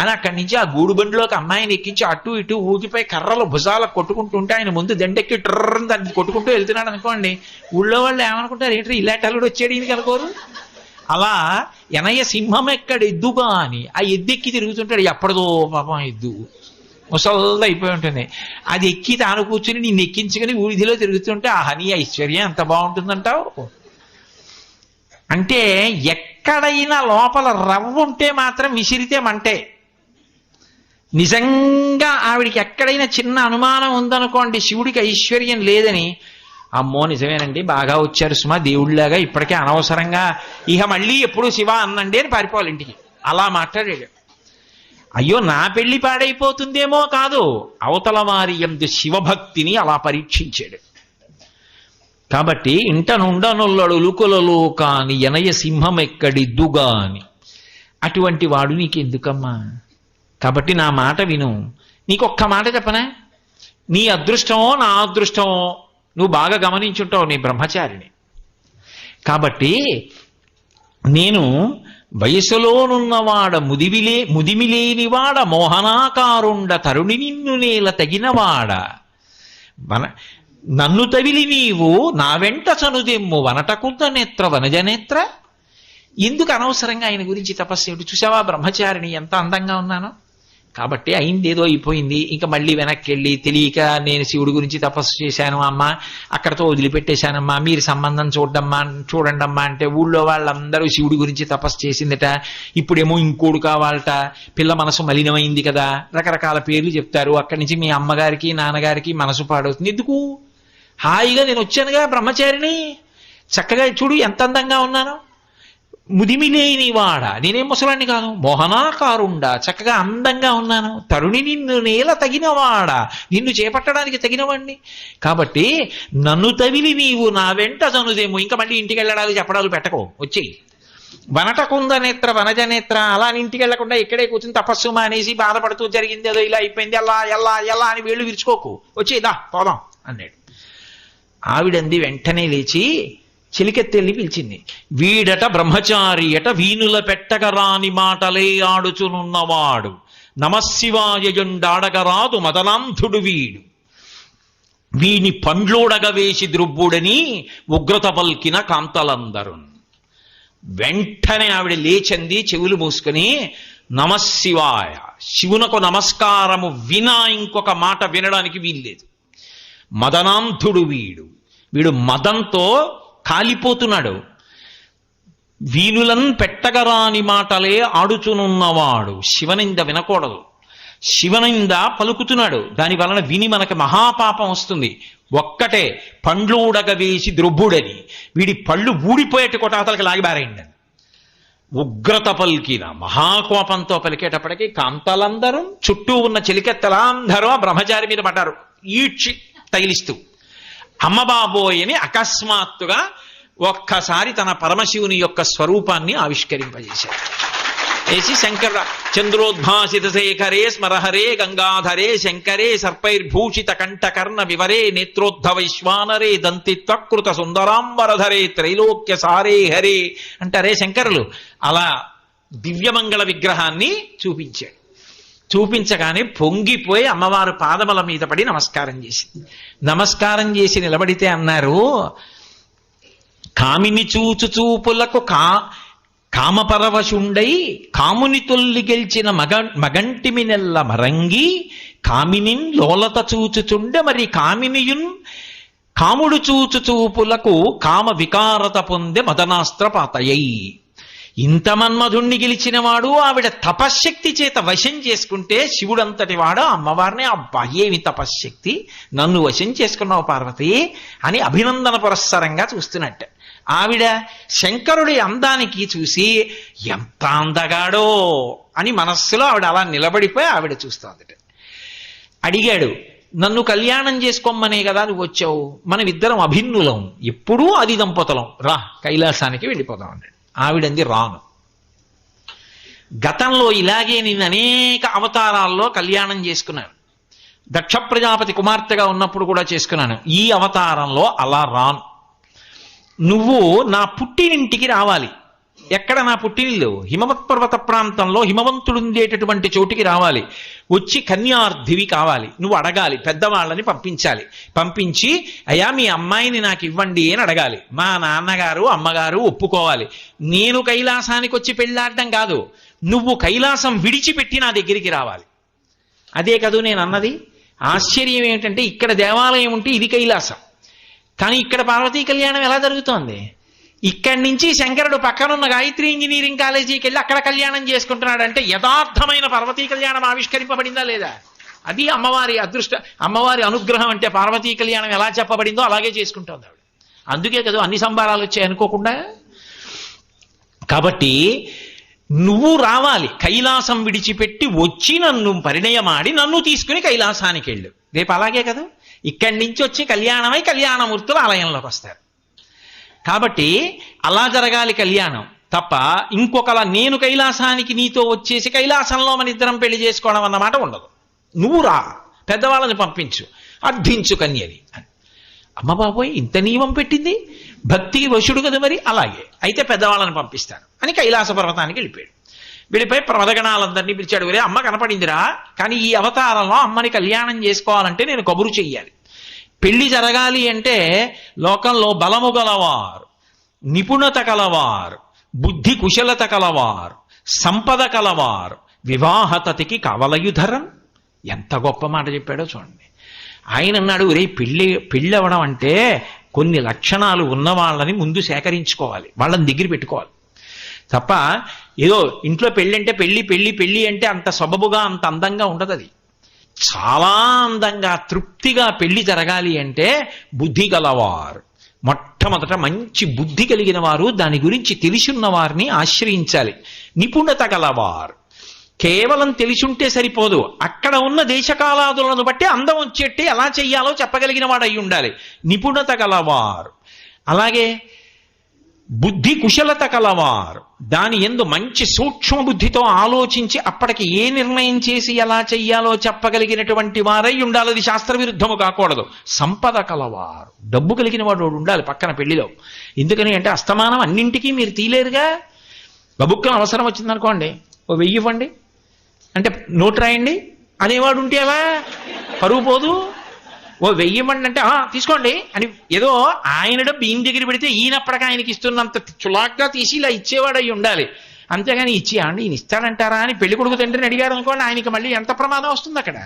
Speaker 2: అని అక్కడి నుంచి ఆ గూడు బండిలోకి అమ్మాయిని ఎక్కించి అటు ఇటు ఊగిపోయి కర్రలు భుజాలకు కొట్టుకుంటుంటే ఆయన ముందు దండెక్కి ట్రర్రని దాన్ని కొట్టుకుంటూ వెళ్తున్నాడు అనుకోండి. ఊళ్ళో వాళ్ళు ఏమనుకుంటారు? ఏంటి ఇలాంటి అల్లుడు వచ్చాడు ఈయనకి అనుకోరు. అలా ఎనయ సింహం ఎక్కడ ఎద్దుగా అని ఆ ఎద్దెక్కి తిరుగుతుంటాడు. ఎప్పటిదో పాపం ఎద్దు ముసల్దా అయిపోయి ఉంటుంది. అది ఎక్కి తాను కూర్చుని నిన్ను ఎక్కించుకుని వీధిలో తిరుగుతుంటే ఆ హనీ ఐశ్వర్యం ఎంత బాగుంటుందంటావు. అంటే ఎక్కడైనా లోపల రవ్వ ఉంటే మాత్రం విసిరితే మంటే. నిజంగా ఆవిడికి ఎక్కడైనా చిన్న అనుమానం ఉందనుకోండి శివుడికి ఐశ్వర్యం లేదని, అమ్మో నిజమేనండి బాగా వచ్చారు సుమా దేవుళ్ళలాగా, ఇప్పటికే అనవసరంగా ఇహ మళ్ళీ ఎప్పుడు శివ అన్నండి అని పారిపోవాలి ఇంటికి. అలా మాట్లాడాడు. అయ్యో నా పెళ్లి పాడైపోతుందేమో కాదు, అవతల వారి యందు శివభక్తిని అలా పరీక్షించాడు. కాబట్టి ఇంటనుండనొల్లడు ఉలుకులలో కాని ఎనయ సింహం ఎక్కడిద్దుగా అని. అటువంటి వాడు నీకెందుకమ్మా? కాబట్టి నా మాట విను. నీకొక్క మాట చెప్పనా? నీ అదృష్టమో నా అదృష్టమో నువ్వు బాగా గమనించుంటావు, నీ బ్రహ్మచారిని. కాబట్టి నేను వయసులోనున్నవాడ ముదిమిలేనివాడ మోహనాకారుండ తరుణి నిన్ను నేల తగినవాడ నన్ను తవిలి నీవు నా వెంట చనుదెమ్ము వనటకుంద నేత్ర వనజనేత్ర. ఎందుకు అనవసరంగా ఆయన గురించి తపస్సు? చూసావా బ్రహ్మచారిని ఎంత అందంగా ఉన్నానో. కాబట్టి అయిందేదో అయిపోయింది, ఇంకా మళ్ళీ వెనక్కి వెళ్ళి తెలియక నేను శివుడి గురించి తపస్సు చేశాను అమ్మా, అక్కడతో వదిలిపెట్టేశానమ్మా, మీరు సంబంధం చూడండమ్మా అంటే ఊళ్ళో వాళ్ళందరూ శివుడి గురించి తపస్సు చేసిందట, ఇప్పుడేమో ఇంకోడు కావాలట, పిల్ల మనసు మలినమైంది కదా, రకరకాల పేర్లు చెప్తారు. అక్కడి నుంచి మీ అమ్మగారికి నాన్నగారికి మనసు పాడవుతుంది. ఎందుకు? హాయిగా నేను వచ్చానుగా బ్రహ్మచారిని, చక్కగా చూడు ఎంత అందంగా ఉన్నాను. ముదిమిలేని వాడ, నేనేం ముసలాన్ని కాదు, మోహనాకారుండా చక్కగా అందంగా ఉన్నాను. తరుణి నిన్ను నేల తగినవాడ, నిన్ను చేపట్టడానికి తగినవాడిని. కాబట్టి నన్ను తవిలి నీవు నా వెంట చనుదేమో, ఇంకా మళ్ళీ ఇంటికి వెళ్ళడాలు చెప్పడాలు పెట్టకో, వచ్చేయి. వనటకుంద నేత్ర వనజనేత్ర, అలా ఇంటికి వెళ్లకుండా ఇక్కడే కూర్చుని తపస్సు మానేసి బాధపడుతూ జరిగింది ఏదో ఇలా అయిపోయింది అలా ఎలా ఎలా అని వేళ్ళు విరుచుకోకు, వచ్చేదా పోదాం అన్నాడు. ఆవిడంది వెంటనే లేచి చిలికెత్తెళ్ళి పిలిచింది. వీడట బ్రహ్మచారియట వీనుల పెట్టగరాని మాటలే ఆడుచునున్నవాడు, నమశివాయయుండాడగరాదు మదనాంధుడు వీడు, వీని పండ్లోడగ వేసి ద్రుబ్బుడని ఉగ్రత పల్కిన కాంతలందరు. వెంటనే ఆవిడ లేచింది, చెవులు మూసుకొని నమశివాయ శివునకు నమస్కారము వినా ఇంకొక మాట వినడానికి వీల్లేదు. మదనాంధుడు వీడు మదంతో కాలిపోతున్నాడు. వీనులను పెట్టగరాని మాటలే ఆడుచునున్నవాడు. శివనింద వినకూడదు, శివనింద పలుకుతున్నాడు. దాని వలన విని మనకి మహాపాపం వస్తుంది. ఒక్కటే పండ్లు ఊడగ వేసి ద్రొబ్బుడని, వీడి పళ్ళు ఊడిపోయేట కొటాతలకి లాగిబారేయండి అని ఉగ్రత పలికిన మహాకోపంతో పలికేటప్పటికీ కాంతలందరూ చుట్టూ ఉన్న చెలికెత్తలందరూ ఆ బ్రహ్మచారి మీద పడ్డారు ఈడ్చి తగిలిస్తూ. అమ్మబాబోయ్ అని అకస్మాత్తుగా ఒక్కసారి తన పరమశివుని యొక్క స్వరూపాన్ని ఆవిష్కరింపజేశారు. వేసి శంకర చంద్రోద్భాసిత శేఖరే స్మరహరే గంగాధరే శంకరే సర్పైర్భూషిత కంఠకర్ణ వివరే నేత్రోద్ధవైశ్వానరే దంతిత్వకృత సుందరాంబరధరే త్రైలోక్య సారే హరే అంటారే శంకరులు. అలా దివ్యమంగళ విగ్రహాన్ని చూపించాడు. చూపించగానే పొంగిపోయి అమ్మవారు పాదముల మీద పడి నమస్కారం చేసింది. నమస్కారం చేసి నిలబడితే అన్నారు, కామిని చూచు చూపులకు కామపరవశుండై కాముని తొల్లి గెలిచిన మగంటిమి నెల్ల మరంగి కామినిన్ లోలత చూచుచుండె మరి కామినియున్ కాముడు చూచు చూపులకు కామ వికారత పొందే మదనాస్త్రపాతయై. ఇంత మన్మధుణ్ణి గెలిచినవాడు ఆవిడ తపశ్శక్తి చేత వశం చేసుకుంటే శివుడంతటి వాడు అమ్మవారిని అబ్బా ఏమి తపశ్శక్తి, నన్ను వశం చేసుకున్నావు పార్వతి అని అభినందన పురస్సరంగా చూస్తున్నట్టు. ఆవిడ శంకరుడి అందానికి చూసి ఎంత అందగాడో అని మనస్సులో ఆవిడ అలా నిలబడిపోయి ఆవిడ చూస్తోందట. అడిగాడు, నన్ను కళ్యాణం చేసుకోమనే కదా నువ్వు వచ్చావు, మనం ఇద్దరం అభిన్నులం, ఎప్పుడూ అది దంపతులం, రా కైలాసానికి వెళ్ళిపోదాం అన్నాడు. ఆవిడంది రాను. గతంలో ఇలాగే నేను అనేక అవతారాల్లో కళ్యాణం చేసుకున్నాను. దక్ష ప్రజాపతి కుమార్తెగా ఉన్నప్పుడు కూడా చేసుకున్నాను. ఈ అవతారంలో అలా రాను. నువ్వు నా పుట్టినింటికి రావాలి. ఎక్కడ నా పుట్టినిల్లు? హిమవత్ పర్వత ప్రాంతంలో హిమవంతుడుండేటటువంటి చోటికి రావాలి. వచ్చి కన్యార్థివి కావాలి. నువ్వు అడగాలి, పెద్దవాళ్ళని పంపించాలి. పంపించి అయ్యా మీ అమ్మాయిని నాకు ఇవ్వండి అని అడగాలి. మా నాన్నగారు అమ్మగారు ఒప్పుకోవాలి. నేను కైలాసానికి వచ్చి పెళ్ళాడడం కాదు, నువ్వు కైలాసం విడిచిపెట్టి నా దగ్గరికి రావాలి. అదే కదూ నేను అన్నది. ఆశ్చర్యం ఏమిటంటే ఇక్కడ దేవాలయం ఉంటే ఇది కైలాసం, కానీ ఇక్కడ పార్వతీ కళ్యాణం ఎలా జరుగుతోంది? ఇక్కడి నుంచి శంకరుడు పక్కనున్న గాయత్రి ఇంజనీరింగ్ కాలేజీకి వెళ్ళి అక్కడ కళ్యాణం చేసుకుంటున్నాడంటే యథార్థమైన పార్వతీ కళ్యాణం ఆవిష్కరింపబడిందా లేదా? అది అమ్మవారి అమ్మవారి అనుగ్రహం. అంటే పార్వతీ కళ్యాణం ఎలా చెప్పబడిందో అలాగే చేసుకుంటోంది ఆవిడ. అందుకే కదా అన్ని సంబారాలు వచ్చాయి అనుకోకుండా. కాబట్టి నువ్వు రావాలి, కైలాసం విడిచిపెట్టి వచ్చి నన్ను పరిణయమాడి నన్ను తీసుకుని కైలాసానికి వెళ్ళు. రేపు అలాగే కదా, ఇక్కడి నుంచి వచ్చి కళ్యాణమై కళ్యాణమూర్తులు ఆలయంలోకి వస్తారు. కాబట్టి అలా జరగాలి కళ్యాణం తప్ప ఇంకొకలా నేను కైలాసానికి నీతో వచ్చేసి కైలాసంలో మన ఇద్దరం పెళ్లి చేసుకోవడం అన్నమాట ఉండదు. నువ్వు రా, పెద్దవాళ్ళని పంపించు, అర్థించు కన్యని అని. అమ్మ బాబోయ్ ఇంత నియమం పెట్టింది, భక్తి వశుడు కదా మరి, అలాగే అయితే పెద్దవాళ్ళని పంపిస్తాను అని కైలాస పర్వతానికి వెళ్ళిపోయాడు. వెళ్ళిపోయి ప్రమదగణాలందరినీ పిలిచాడు. వేరే అమ్మ కనపడిందిరా, కానీ ఈ అవతారంలో అమ్మని కళ్యాణం చేసుకోవాలంటే నేను కబురు చెయ్యాలి. పెళ్లి జరగాలి అంటే లోకంలో బలము గలవారు, నిపుణత కలవారు, బుద్ధి కుశలత కలవారు, సంపద కలవారు వివాహతతికి కవలయుధరం. ఎంత గొప్ప మాట చెప్పాడో చూడండి. ఆయన అన్నాడు, రే పెళ్ళి అవ్వడం అంటే కొన్ని లక్షణాలు ఉన్న వాళ్ళని ముందు సేకరించుకోవాలి, వాళ్ళని దగ్గర పెట్టుకోవాలి తప్ప ఏదో ఇంట్లో పెళ్ళంటే పెళ్ళి అంటే అంత సొబబుగా అంత అందంగా ఉండదు. అది చాలా అందంగా తృప్తిగా పెళ్లి జరగాలి అంటే బుద్ధి గలవారు, మొట్టమొదట మంచి బుద్ధి కలిగిన వారు, దాని గురించి తెలిసున్న వారిని ఆశ్రయించాలి. నిపుణత గలవారు, కేవలం తెలిసుంటే సరిపోదు, అక్కడ ఉన్న దేశకాలాదులను బట్టి అందం వచ్చేట్టు ఎలా చెయ్యాలో చెప్పగలిగిన వాడు అయి ఉండాలి. నిపుణత గలవారు, అలాగే బుద్ధి కుశలత కలవారు, దాని యందు మంచి సూక్ష్మ బుద్ధితో ఆలోచించి అప్పటికి ఏ నిర్ణయం చేసి ఎలా చెయ్యాలో చెప్పగలిగినటువంటి వారై ఉండాలి. అది శాస్త్ర విరుద్ధము కాకూడదు. సంపద కలవారు, డబ్బు కలిగిన వాడు ఉండాలి పక్కన పెళ్లిలో. ఎందుకని అంటే అస్తమానం అన్నింటికీ మీరు తీలేరుగా. బబుక్కన అవసరం వచ్చిందనుకోండి, ఓ 1000 ఇవ్వండి అంటే నోటు రాయండి అనేవాడు ఉంటే అలా పరువు పోదు. ఓ 1000 ఇవ్వండి అంటే తీసుకోండి అని ఏదో ఆయన డబ్బు ఈయన దగ్గర పెడితే ఈయనప్పటికీ ఆయనకి ఇస్తున్నంత చులాగ్గా తీసి ఇలా ఇచ్చేవాడు అయి ఉండాలి. అంతేగాని ఇచ్చి అండి ఈయన ఇస్తాడంటారా అని పెళ్లి కొడుకు తండ్రిని అడిగారు అనుకోండి, ఆయనకి మళ్ళీ ఎంత ప్రమాదం వస్తుంది అక్కడ.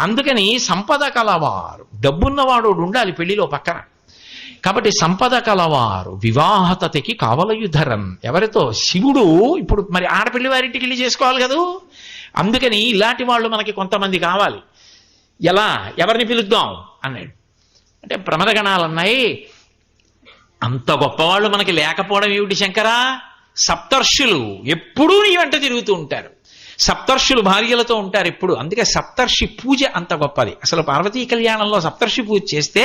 Speaker 2: అందుకని సంపద కలవారు, డబ్బున్నవాడు ఉండాలి పెళ్లిలో పక్కన. కాబట్టి సంపద కలవారు వివాహతకి కావలయుధరన్. ఎవరితో? శివుడు. ఇప్పుడు మరి ఆడపిల్లి వారింటికి వెళ్ళి చేసుకోవాలి కదా. అందుకని ఇలాంటి వాళ్ళు మనకి కొంతమంది కావాలి. ఎలా, ఎవరిని పిలుద్దాం అన్నాడు. అంటే ప్రమదగణాలు అన్నాయి, అంత గొప్పవాళ్ళు మనకి లేకపోవడం ఏమిటి శంకరా? సప్తర్షులు ఎప్పుడూ నీ వెంట తిరుగుతూ ఉంటారు. సప్తర్షులు భార్యలతో ఉంటారు ఎప్పుడు. అందుకే సప్తర్షి పూజ అంత గొప్పది. అసలు పార్వతీ కళ్యాణంలో సప్తర్షి పూజ చేస్తే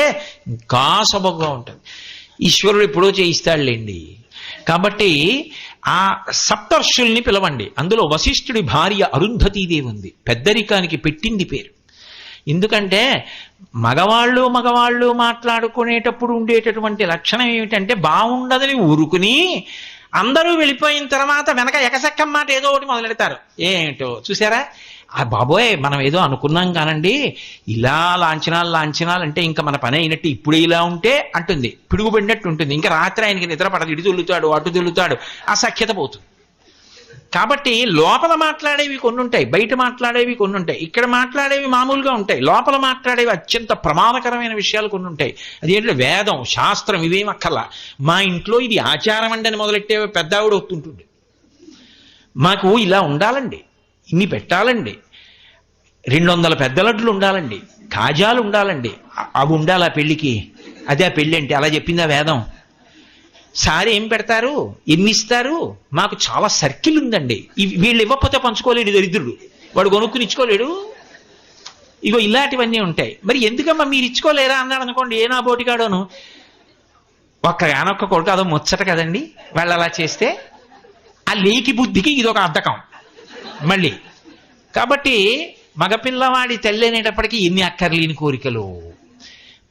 Speaker 2: ఇంకా సొబగ్గా ఉంటుంది. ఈశ్వరుడు ఎప్పుడో చేయిస్తాడులేండి. కాబట్టి ఆ సప్తర్షుల్ని పిలవండి. అందులో వశిష్ఠుడి భార్య అరుంధతీదేవి ఉంది. పెద్దరికానికి పెట్టింది పేరు. ఎందుకంటే మగవాళ్ళు మాట్లాడుకునేటప్పుడు ఉండేటటువంటి లక్షణం ఏమిటంటే, బాగుండదని ఊరుకుని అందరూ వెళ్ళిపోయిన తర్వాత వెనక ఎకసెక్కం మాట ఏదో ఒకటి మొదలెడతారు. ఏంటో చూసారా, ఆ బాబోయ్ మనం ఏదో అనుకున్నాం కానండి, ఇలా లాంఛనాలు అంటే ఇంకా మన పని అయినట్టు, ఇప్పుడు ఇలా ఉంటే అంటుంది, పిడుగుపడినట్టు ఉంటుంది. ఇంకా రాత్రి ఆయనకి నిద్ర పడదు, ఇటు తుల్లుతాడు అటు తుల్లుతాడు, ఆ సఖ్యత పోతుంది. కాబట్టి లోపల మాట్లాడేవి కొన్ని ఉంటాయి, బయట మాట్లాడేవి కొన్ని ఉంటాయి. ఇక్కడ మాట్లాడేవి మామూలుగా ఉంటాయి, లోపల మాట్లాడేవి అత్యంత ప్రమాదకరమైన విషయాలు కొన్ని ఉంటాయి. అదేంటంటే వేదం శాస్త్రం ఇవేం అక్కర్లా. మా ఇంట్లో ఇది ఆచారం అండి అని మొదలెట్టే పెద్ద ఆవిడ వస్తుంటుంది. మాకు ఇలా ఉండాలండి, ఇన్ని పెట్టాలండి, 200 పెద్ద లడ్డులు ఉండాలండి, కాజాలు ఉండాలండి, అవి ఉండాలి ఆ పెళ్లికి. అదే ఆ పెళ్ళి అంటే అలా చెప్పిందా వేదం. సారి ఏం పెడతారు, ఎన్ని ఇస్తారు, మాకు చాలా సర్కిల్ ఉందండి, వీళ్ళు ఇవ్వకపోతే పంచుకోలేడు దరిద్రుడు, వాడు కొనుక్కుని ఇచ్చుకోలేడు. ఇగో ఇలాంటివన్నీ ఉంటాయి. మరి ఎందుకమ్మా మీరు ఇచ్చుకోలేరా అన్నాడు అనుకోండి, ఏ నా బోటికాడోను, ఒక్క కొడుకు అదో ముచ్చట కదండి వాళ్ళు అలా చేస్తే. ఆ లేకి బుద్ధికి ఇదొక అద్దకం మళ్ళీ. కాబట్టి మగపిల్లవాడి తల్లి అనేటప్పటికీ ఎన్ని అక్కర్లేని కోరికలు.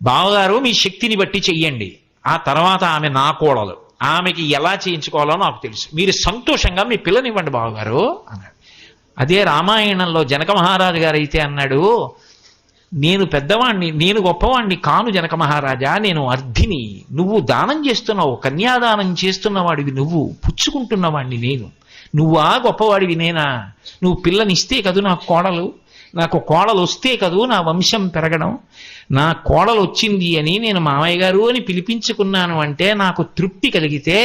Speaker 2: బావగారు మీ శక్తిని బట్టి చెయ్యండి, ఆ తర్వాత ఆమె నా కోడలు, ఆమెకి ఎలా చేయించుకోవాలో నాకు తెలుసు, మీరు సంతోషంగా మీ పిల్లనివ్వండి బావగారు అన్నాడు. అదే రామాయణంలో జనక మహారాజు గారు అయితే అన్నాడు, నేను పెద్దవాణ్ణి, నేను గొప్పవాణ్ణి కాను జనక మహారాజా, నేను అర్ధిని, నువ్వు దానం చేస్తున్నావు, కన్యాదానం చేస్తున్నవాడివి నువ్వు, పుచ్చుకుంటున్నవాడిని నేను, నువ్వా గొప్పవాడివి నేనా? నువ్వు పిల్లనిస్తే కదూ నాకు కోడలు, నాకు కోడలు వస్తే కదూ నా వంశం పెరగడం. నా కోడలు వచ్చింది అని నేను మామయ్య గారు అని పిలిపించుకున్నాను అంటే నాకు తృప్తి కలిగితే,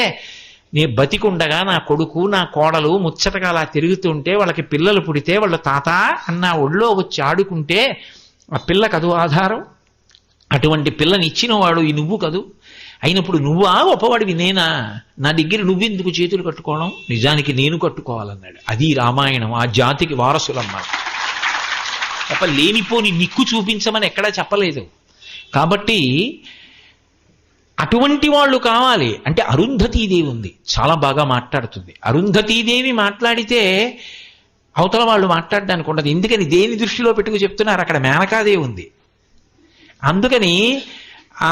Speaker 2: నే బతికుండగా నా కొడుకు నా కోడలు ముచ్చటగా అలా తిరుగుతుంటే, వాళ్ళకి పిల్లలు పుడితే వాళ్ళు తాత అన్న ఒళ్ళో వచ్చి ఆడుకుంటే ఆ పిల్ల కదూ ఆధారం. అటువంటి పిల్లనిచ్చిన వాడు ఈ నువ్వు కదూ. అయినప్పుడు నువ్వా గొప్పవాడివి నేనా? నా దగ్గర నువ్వెందుకు చేతులు కట్టుకోవడం, నిజానికి నేను కట్టుకోవాలన్నాడు. అది రామాయణం, ఆ జాతికి వారసులన్నమాట. తప్ప లేనిపోని నిక్కు చూపించమని ఎక్కడా చెప్పలేదు. కాబట్టి అటువంటి వాళ్ళు కావాలి. అంటే అరుంధతీదేవి ఉంది, చాలా బాగా మాట్లాడుతుంది. అరుంధతీదేవి మాట్లాడితే అవతల వాళ్ళు మాట్లాడడానికి ఉండదు. ఎందుకని దేని దృష్టిలో పెట్టుకు చెప్తున్నారు, అక్కడ మేనకాదేవి ఉంది. అందుకని ఆ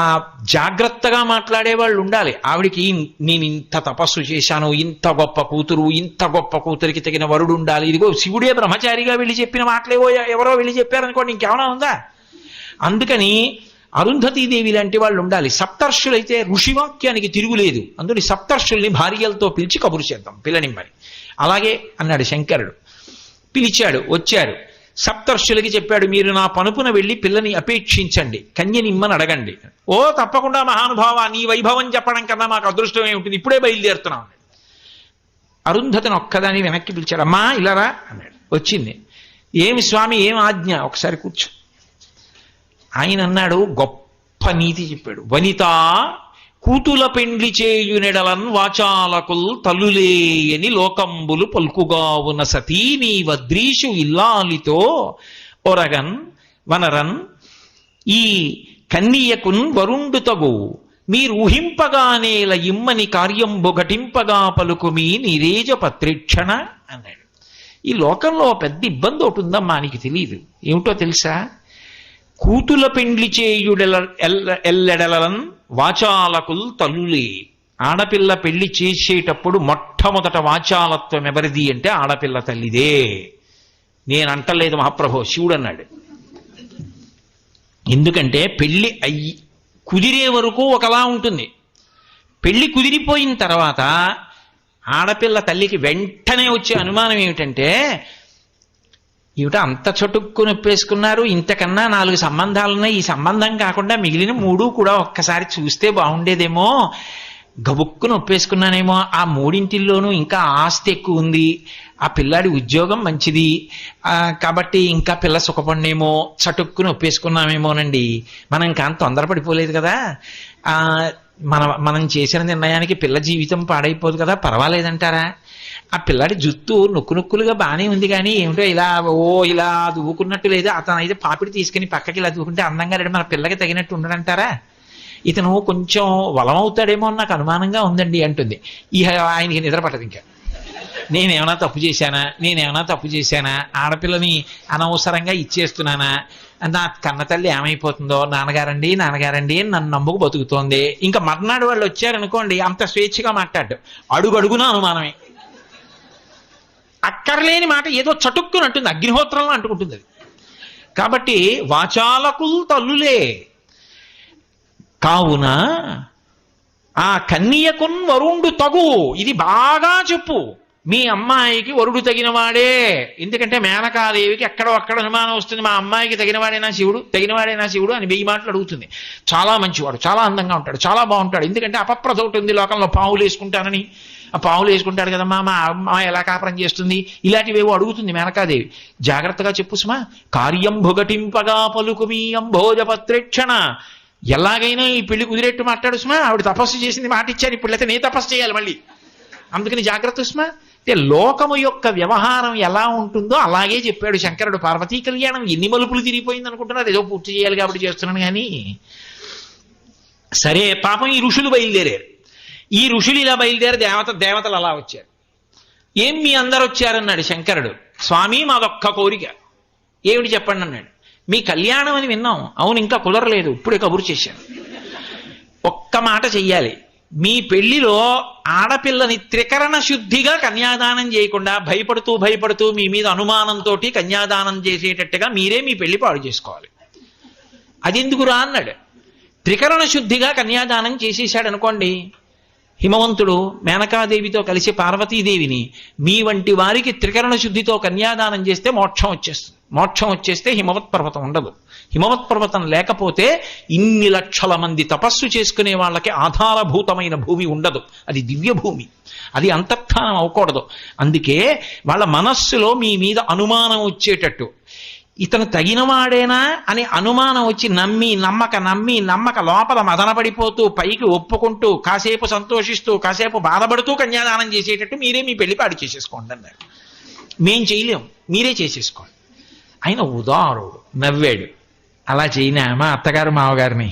Speaker 2: జాగ్రత్తగా మాట్లాడే వాళ్ళు ఉండాలి. ఆవిడికి నేను ఇంత తపస్సు చేశాను, ఇంత గొప్ప కూతురు, ఇంత గొప్ప కూతురికి తగిన వరుడు ఉండాలి, ఇదిగో శివుడే బ్రహ్మచారిగా వెళ్ళి చెప్పిన మాటలేవో ఎవరో వెళ్ళి చెప్పారనుకోండి, ఇంకేమైనా ఉందా? అందుకని అరుంధతీదేవి లాంటి వాళ్ళు ఉండాలి. సప్తర్షులైతే ఋషివాక్యానికి తిరుగులేదు. అందుకని సప్తర్షుల్ని భార్యలతో పిలిచి కబురు చేద్దాం పిల్లనిమ్మని. అలాగే అన్నాడు శంకరుడు. పిలిచాడు, వచ్చారు. సప్తర్షులకి చెప్పాడు, మీరు నా పనుపున వెళ్ళి పిల్లని అపేక్షించండి, కన్యనిమ్మని అడగండి. ఓ తప్పకుండా మహానుభావ, నీ వైభవం చెప్పడం కన్నా మాకు అదృష్టమే ఉంటుంది, ఇప్పుడే బయలుదేరుతున్నాం. అరుంధతిని ఒక్కదాని వెనక్కి పిలిచాడు. అమ్మా ఇలారా అన్నాడు. వచ్చింది. ఏమి స్వామి, ఏం ఆజ్ఞ, ఒకసారి కూర్చో. ఆయన అన్నాడు, గొప్ప నీతి చెప్పాడు. వనిత కూతుల పెండ్లి చేయునెడలన్ వాచాలకుల్ తల్లులేయని లోకంబులు పల్కుగావున సతీ నీ వద్రీషు ఇల్లాలితో ఒరగన్ వనరన్ ఈ కన్నియకున్ వరుండు తగు మీరు ఊహింపగానేల ఇమ్మని కార్యంబు ఘటింపగా పలుకు మీ నిరేజ పత్రిక్షణ అన్నాడు. ఈ లోకంలో పెద్ద ఇబ్బంది ఒకటి ఉందమ్మా, నీకు తెలియదు. ఏమిటో తెలుసా? కూతుల పెండ్లి చేయుడెల్లెడలన్ వాచాలకుల్ తల్లులే. ఆడపిల్ల పెళ్లి చేసేటప్పుడు మొట్టమొదట వాచాలత్వం ఎవరిది అంటే ఆడపిల్ల తల్లిదే. నేనంటలేదు మహాప్రభు, శివుడు అన్నాడు. ఎందుకంటే పెళ్లి కుదిరే వరకు ఒకలా ఉంటుంది, పెళ్లి కుదిరిపోయిన తర్వాత ఆడపిల్ల తల్లికి వెంటనే వచ్చే అనుమానం ఏమిటంటే, ఏమిటో అంత చటుక్కు నొప్పేసుకున్నారు, ఇంతకన్నా 4 సంబంధాలున్నాయి, ఈ సంబంధం కాకుండా మిగిలిన 3 కూడా ఒక్కసారి చూస్తే బాగుండేదేమో, గబుక్కు నొప్పేసుకున్నానేమో, ఆ 3 ఇంకా ఆస్తి ఎక్కువ ఉంది, ఆ పిల్లాడి ఉద్యోగం మంచిది, కాబట్టి ఇంకా పిల్ల సుఖపడినేమో, చటుక్కు నొప్పేసుకున్నామేమోనండి. మనం కానీ తొందరపడిపోలేదు కదా, మనం చేసిన నిర్ణయానికి పిల్ల జీవితం పాడైపోదు కదా, పర్వాలేదంటారా? ఆ పిల్లాడి జుత్తు నొక్కులుగా బాగానే ఉంది కానీ ఏమిటో ఇలా దువ్వుకున్నట్టు లేదు, అతను అయితే పాపిడి తీసుకుని పక్కకి ఇలా దువ్వుకుంటే అందంగా రెడీ మన పిల్లకి తగినట్టు ఉండడంటారా? ఇతను కొంచెం వలమవుతాడేమో అని నాకు అనుమానంగా ఉందండి అంటుంది. ఆయనకి నిద్ర పట్టదు. ఇంకా నేనేమైనా తప్పు చేశానా, ఆడపిల్లని అనవసరంగా ఇచ్చేస్తున్నానా, నా కన్నతల్లి ఏమైపోతుందో, నాన్నగారండి అని నన్ను నమ్ముకు బతుకుతోంది. ఇంకా మర్నాడు వాళ్ళు వచ్చారనుకోండి, అంత స్వేచ్ఛగా మాట్లాడు, అడుగడుగునా అనుమానమే. అక్కర్లేని మాట ఏదో చటుక్కునంటుంది, అగ్నిహోత్రంలో అంటుకుంటుంది అది. కాబట్టి వాచాలకులు తల్లులే కావున ఆ కన్యకున్ వరుణుడు తగు, ఇది బాగా చెప్పు, మీ అమ్మాయికి వరుడు తగినవాడే. ఎందుకంటే మేనకాదేవికి ఎక్కడో అక్కడ అనుమానం వస్తుంది, మా అమ్మాయికి తగినవాడేనా శివుడు అని 1000 మాటలు అడుగుతుంది. చాలా మంచివాడు, చాలా అందంగా ఉంటాడు, చాలా బాగుంటాడు. ఎందుకంటే అపప్రద ఒకటి ఉంది లోకంలో, పావులు వేసుకుంటానని. ఆ పావులు వేసుకుంటాడు కదమ్మా, మా అమ్మాయి ఎలా కాపురం చేస్తుంది, ఇలాంటివేవో అడుగుతుంది మేనకాదేవి. జాగ్రత్తగా చెప్పు సుమా, కార్యం భుగటింపగా పలుకు మీ అంభోజపత్రేక్షణ. ఎలాగైనా ఈ పెళ్లి కుదిరేట్టు మాట్లాడు సుమా, ఆవిడ తపస్సు చేసింది, మాట ఇచ్చారు, ఇప్పుడైతే నే తపస్సు చేయాలి మళ్ళీ, అందుకని జాగ్రత్త సుమా. అంటే లోకము యొక్క వ్యవహారం ఎలా ఉంటుందో అలాగే చెప్పాడు శంకరుడు. పార్వతీ కళ్యాణం ఎన్ని మలుపులు తిరిగిపోయింది అనుకుంటున్నారు, ఏదో పూర్తి చేయాలి కాబట్టి చేస్తున్నాను కానీ. సరే పాపం ఈ ఋషులు బయలుదేరారు. ఈ ఋషులు ఇలా బయలుదేరి దేవతలు అలా వచ్చారు. ఏం మీ అందరు వచ్చారన్నాడు శంకరుడు. స్వామి మాదొక్క కోరిక. ఏమిటి చెప్పండి అన్నాడు. మీ కళ్యాణం అని విన్నాం, అవును ఇంకా కుదరలేదు, ఇప్పుడే కబురు చేశాను. ఒక్క మాట చెయ్యాలి, మీ పెళ్లిలో ఆడపిల్లని త్రికరణ శుద్ధిగా కన్యాదానం చేయకుండా భయపడుతూ మీ మీద అనుమానంతో కన్యాదానం చేసేటట్టుగా మీరే మీ పెళ్లి పాడు చేసుకోవాలి. అది ఎందుకురా అన్నాడు. త్రికరణ శుద్ధిగా కన్యాదానం చేసేసాడు అనుకోండి, హిమవంతుడు మేనకాదేవితో కలిసి పార్వతీదేవిని మీ వంటి వారికి త్రికరణ శుద్ధితో కన్యాదానం చేస్తే మోక్షం వచ్చేస్తుంది. మోక్షం వచ్చేస్తే హిమవత్ పర్వతం ఉండదు. హిమవత్ పర్వతం లేకపోతే ఇన్ని లక్షల మంది తపస్సు చేసుకునే వాళ్ళకి ఆధారభూతమైన భూమి ఉండదు. అది దివ్య భూమి, అది అంతర్ధానం అవ్వకూడదు. అందుకే వాళ్ళ మనస్సులో మీ మీద అనుమానం వచ్చేటట్టు, ఇతను తగినవాడేనా అని అనుమానం వచ్చి నమ్మక లోపల మదనపడిపోతూ పైకి ఒప్పుకుంటూ కాసేపు సంతోషిస్తూ కాసేపు బాధపడుతూ కన్యాదానం చేసేటట్టు మీరే మీ పెళ్లి పాడు చేసేసుకోండి అన్నారు. మేం చేయలేం, మీరే చేసేసుకోండి. ఆయన ఉదారుడు నవ్వాడు. అలా చేయనా మా అత్తగారు మావగారిని?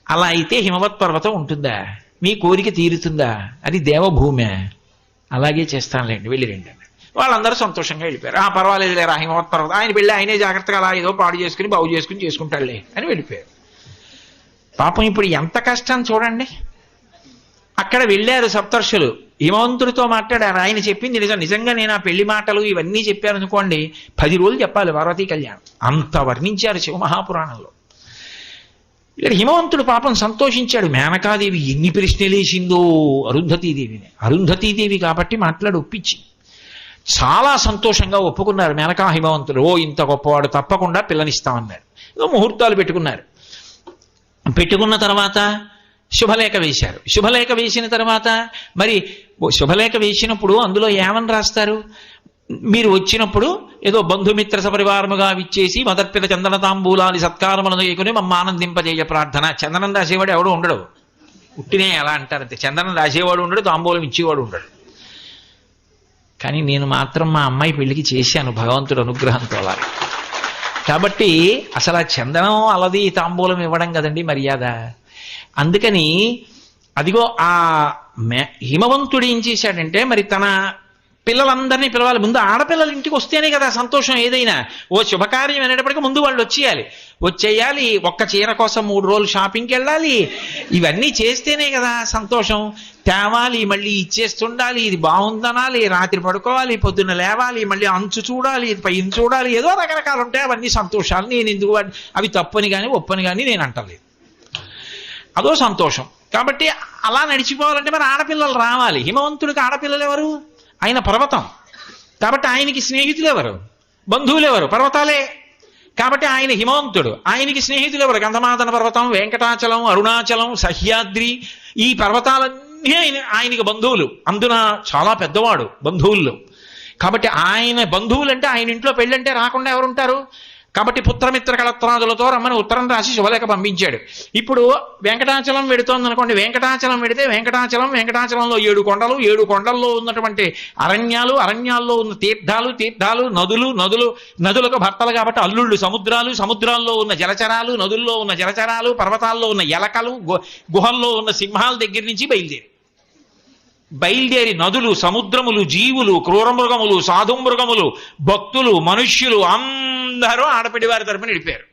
Speaker 2: అలా అయితే హిమవత్ పర్వతం ఉంటుందా, మీ కోరిక తీరుతుందా? అది దేవభూమే. అలాగే చేస్తానులేండి, వెళ్ళి రండి. వాళ్ళందరూ సంతోషంగా వెళ్ళిపోయారు. పర్వాలేదు లేరా హిమవత్ పర్వతం, ఆయన పెళ్ళి ఆయనే జాగ్రత్తగా అలా ఏదో పాడు చేసుకుని బాగు చేసుకుంటాడులే అని వెళ్ళిపోయారు. పాపం ఇప్పుడు ఎంత కష్టం చూడండి. అక్కడ వెళ్ళారు సప్తర్షులు, హిమవంతుడితో మాట్లాడారు. ఆయన చెప్పింది నిజంగా నేను ఆ పెళ్లి మాటలు ఇవన్నీ చెప్పాను అనుకోండి, 10 రోజులు చెప్పాలి పార్వతీ కళ్యాణం. అంత వర్ణించారు శివమహాపురాణంలో. ఇక్కడ హిమవంతుడు పాపం సంతోషించాడు. మేనకాదేవి ఎన్ని ప్రశ్నలు వేసిందో అరుంధతీదేవిని. అరుంధతీదేవి కాబట్టి మాట్లాడి ఒప్పించి చాలా సంతోషంగా ఒప్పుకున్నారు మేనకా హిమవంతులు. ఇంత గొప్పవాడు, తప్పకుండా పిల్లనిస్తామన్నారు. ఏదో ముహూర్తాలు పెట్టుకున్నారు. పెట్టుకున్న తర్వాత శుభలేఖ వేశారు. శుభలేఖ వేసిన తర్వాత మరి శుభలేఖ వేసినప్పుడు అందులో ఏమని రాస్తారు? మీరు వచ్చినప్పుడు ఏదో బంధుమిత్ర సపరివారముగా విచ్చేసి మొదర్పిత చందన తాంబూలాది సత్కారములను వేయకుని మమ్మ ఆనందింపజేయ ప్రార్థన. చందనం రాసేవాడు ఎవడు ఉండడు, ఉట్టినే ఎలా అంటారంతే. చందనం రాసేవాడు ఉండడు, తాంబూలం ఇచ్చేవాడు ఉండడు. కానీ నేను మాత్రం మా అమ్మాయి పెళ్లికి చేశాను భగవంతుడు అనుగ్రహంతో అలా. కాబట్టి అసలు ఆ చందనం అలది తాంబూలం ఇవ్వడం కదండి మర్యాద. అందుకని అదిగో ఆ హిమవంతుడు ఏం చేశాడంటే, మరి తన పిల్లలందరినీ పిలవాలి. ముందు ఆడపిల్లలు ఇంటికి వస్తేనే కదా సంతోషం ఏదైనా. ఓ శుభకార్యం అనేటప్పటికీ ముందు వాళ్ళు వచ్చేయాలి. ఒక్క చీర కోసం 3 రోజులు షాపింగ్కి వెళ్ళాలి. ఇవన్నీ చేస్తేనే కదా సంతోషం. తేవాలి, మళ్ళీ ఇచ్చేస్తుండాలి, ఇది బాగుందనాలి, రాత్రి పడుకోవాలి, పొద్దున్న లేవాలి, మళ్ళీ అంచు చూడాలి, పైన చూడాలి, ఏదో రకరకాలు ఉంటాయి. అవన్నీ సంతోషాలు. నేను ఎందుకు అవి తప్పని కానీ ఒప్పని కానీ నేను అంటలేదు. అదో సంతోషం. కాబట్టి అలా నడిచిపోవాలంటే మరి ఆడపిల్లలు రావాలి. హిమవంతుడికి ఆడపిల్లలు ఎవరు? ఆయన పర్వతం. కాబట్టి ఆయనకి స్నేహితులు ఎవరు? బంధువులు ఎవరు? పర్వతాలే. కాబట్టి ఆయన హిమవంతుడు. ఆయనకి స్నేహితులు ఎవరు? గంధమాదన పర్వతం, వెంకటాచలం, అరుణాచలం, సహ్యాద్రి. ఈ పర్వతాలన్నీ ఆయనకి బంధువులు. అందున చాలా పెద్దవాడు బంధువుల్లో. కాబట్టి ఆయన బంధువులు అంటే ఆయన ఇంట్లో పెళ్ళంటే రాకుండా ఎవరుంటారు? కాబట్టి పుత్రమిత్ర కళత్రాదులతో రమ్మని ఉత్తరం రాసి శుభలేఖ పంపించాడు. ఇప్పుడు వెంకటాచలం వెడుతోంది అనుకోండి. వెంకటాచలం వెడితే వెంకటాచలంలో 7 కొండలు, 7 కొండల్లో ఉన్నటువంటి అరణ్యాలు, అరణ్యాల్లో ఉన్న తీర్థాలు, నదులకు భర్తలు కాబట్టి అల్లుళ్ళు సముద్రాలు, సముద్రాల్లో ఉన్న జలచరాలు, నదుల్లో ఉన్న జలచరాలు, పర్వతాల్లో ఉన్న ఎలకలు, గుహల్లో ఉన్న సింహాల దగ్గర నుంచి బయలుదేరి నదులు, సముద్రములు, జీవులు, క్రూరమృగములు, సాధుమృగములు, భక్తులు, మనుష్యులు అందరూ ఆడపిల్లి వారి తరపున వెళ్ళిపోయారు.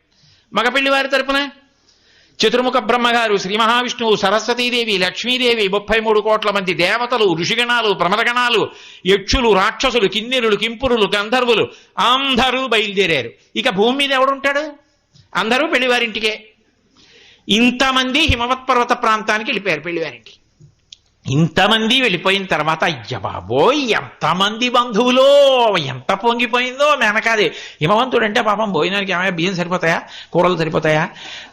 Speaker 2: మగపిల్లి వారి తరపున చతుర్ముఖ బ్రహ్మగారు, శ్రీ మహావిష్ణువు, సరస్వతీదేవి, లక్ష్మీదేవి, 33 కోట్ల మంది దేవతలు, ఋషిగణాలు, ప్రమదగణాలు, యక్షులు, రాక్షసులు, కిన్నెరులు, కింపురులు, గంధర్వులు అందరూ బయలుదేరారు. ఇక భూమి మీద ఎవడుంటాడు? అందరూ పెళ్లివారింటికే. ఇంతమంది హిమవత్పర్వత ప్రాంతానికి వెళ్ళిపోయారు పెళ్లివారింటికి. ఇంతమంది వెళ్ళిపోయిన తర్వాత అయ్య బాబోయ్ ఎంతమంది బంధువులో, ఎంత పొంగిపోయిందో మేనకాది. హిమవంతుడు అంటే పాపం భోజనానికి ఏమైనా బియ్యం సరిపోతాయా, కూరలు సరిపోతాయా,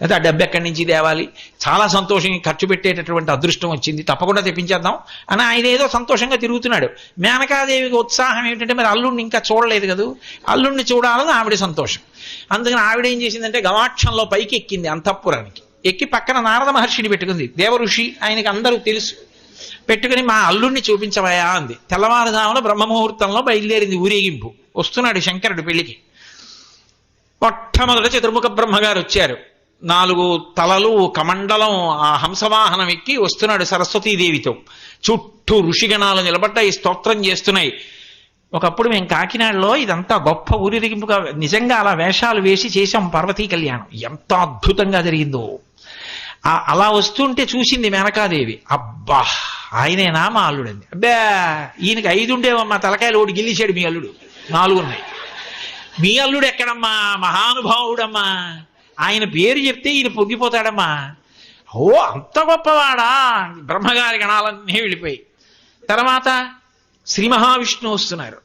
Speaker 2: లేదా డబ్బు ఎక్కడి నుంచి తేవాలి, చాలా సంతోషంగా ఖర్చు పెట్టేటటువంటి అదృష్టం వచ్చింది, తప్పకుండా తెప్పించేద్దాం అని ఆయన ఏదో సంతోషంగా తిరుగుతున్నాడు. మేనకాదేవికి ఉత్సాహం ఏమిటంటే మరి అల్లుడిని ఇంకా చూడలేదు కదా, అల్లుడిని చూడాలని ఆవిడ సంతోషం. అందుకని ఆవిడ ఏం చేసిందంటే గవాక్షంలో పైకి ఎక్కింది అంతఃపురానికి. ఎక్కి పక్కన నారద మహర్షిని పెట్టుకుంది. దేవఋషి, ఆయనకి అందరూ తెలుసు. పెట్టుకుని మా అల్లుడిని చూపించవయా అంది. తెల్లవారుజామున బ్రహ్మముహూర్తంలో బయలుదేరింది ఊరేగింపు. వస్తున్నాడు శంకరుడు పెళ్లికి. మొట్టమొదట చతుర్ముఖ బ్రహ్మగారు వచ్చారు. 4 తలలు, కమండలం, ఆ హంసవాహనం ఎక్కి వస్తున్నాడు సరస్వతీదేవితో. చుట్టూ ఋషిగణాలు నిలబడ్డాయి, స్తోత్రం చేస్తున్నాయి. ఒకప్పుడు మేము కాకినాడలో ఇదంతా గొప్ప ఊరేగింపుగా నిజంగా అలా వేషాలు వేసి చేశాం పార్వతీ కళ్యాణం. ఎంత అద్భుతంగా జరిగిందో. అలా వస్తుంటే చూసింది మేనకాదేవి. అబ్బా ఆయనేనా మా అల్లుడండి. అబ్బా ఈయనకి 5 ఉండేవమ్మా, తలకాయలు ఓడి గిల్లిశాడు మీ అల్లుడు. 4 ఉన్నాయి. మీ అల్లుడు ఎక్కడమ్మా, మహానుభావుడమ్మా, ఆయన పేరు చెప్తే ఈయన పొంగిపోతాడమ్మా. ఓ అంత గొప్పవాడా. బ్రహ్మగారి గణాలన్నీ వెళ్ళిపోయి తర్వాత శ్రీ మహావిష్ణువు వస్తున్నారు.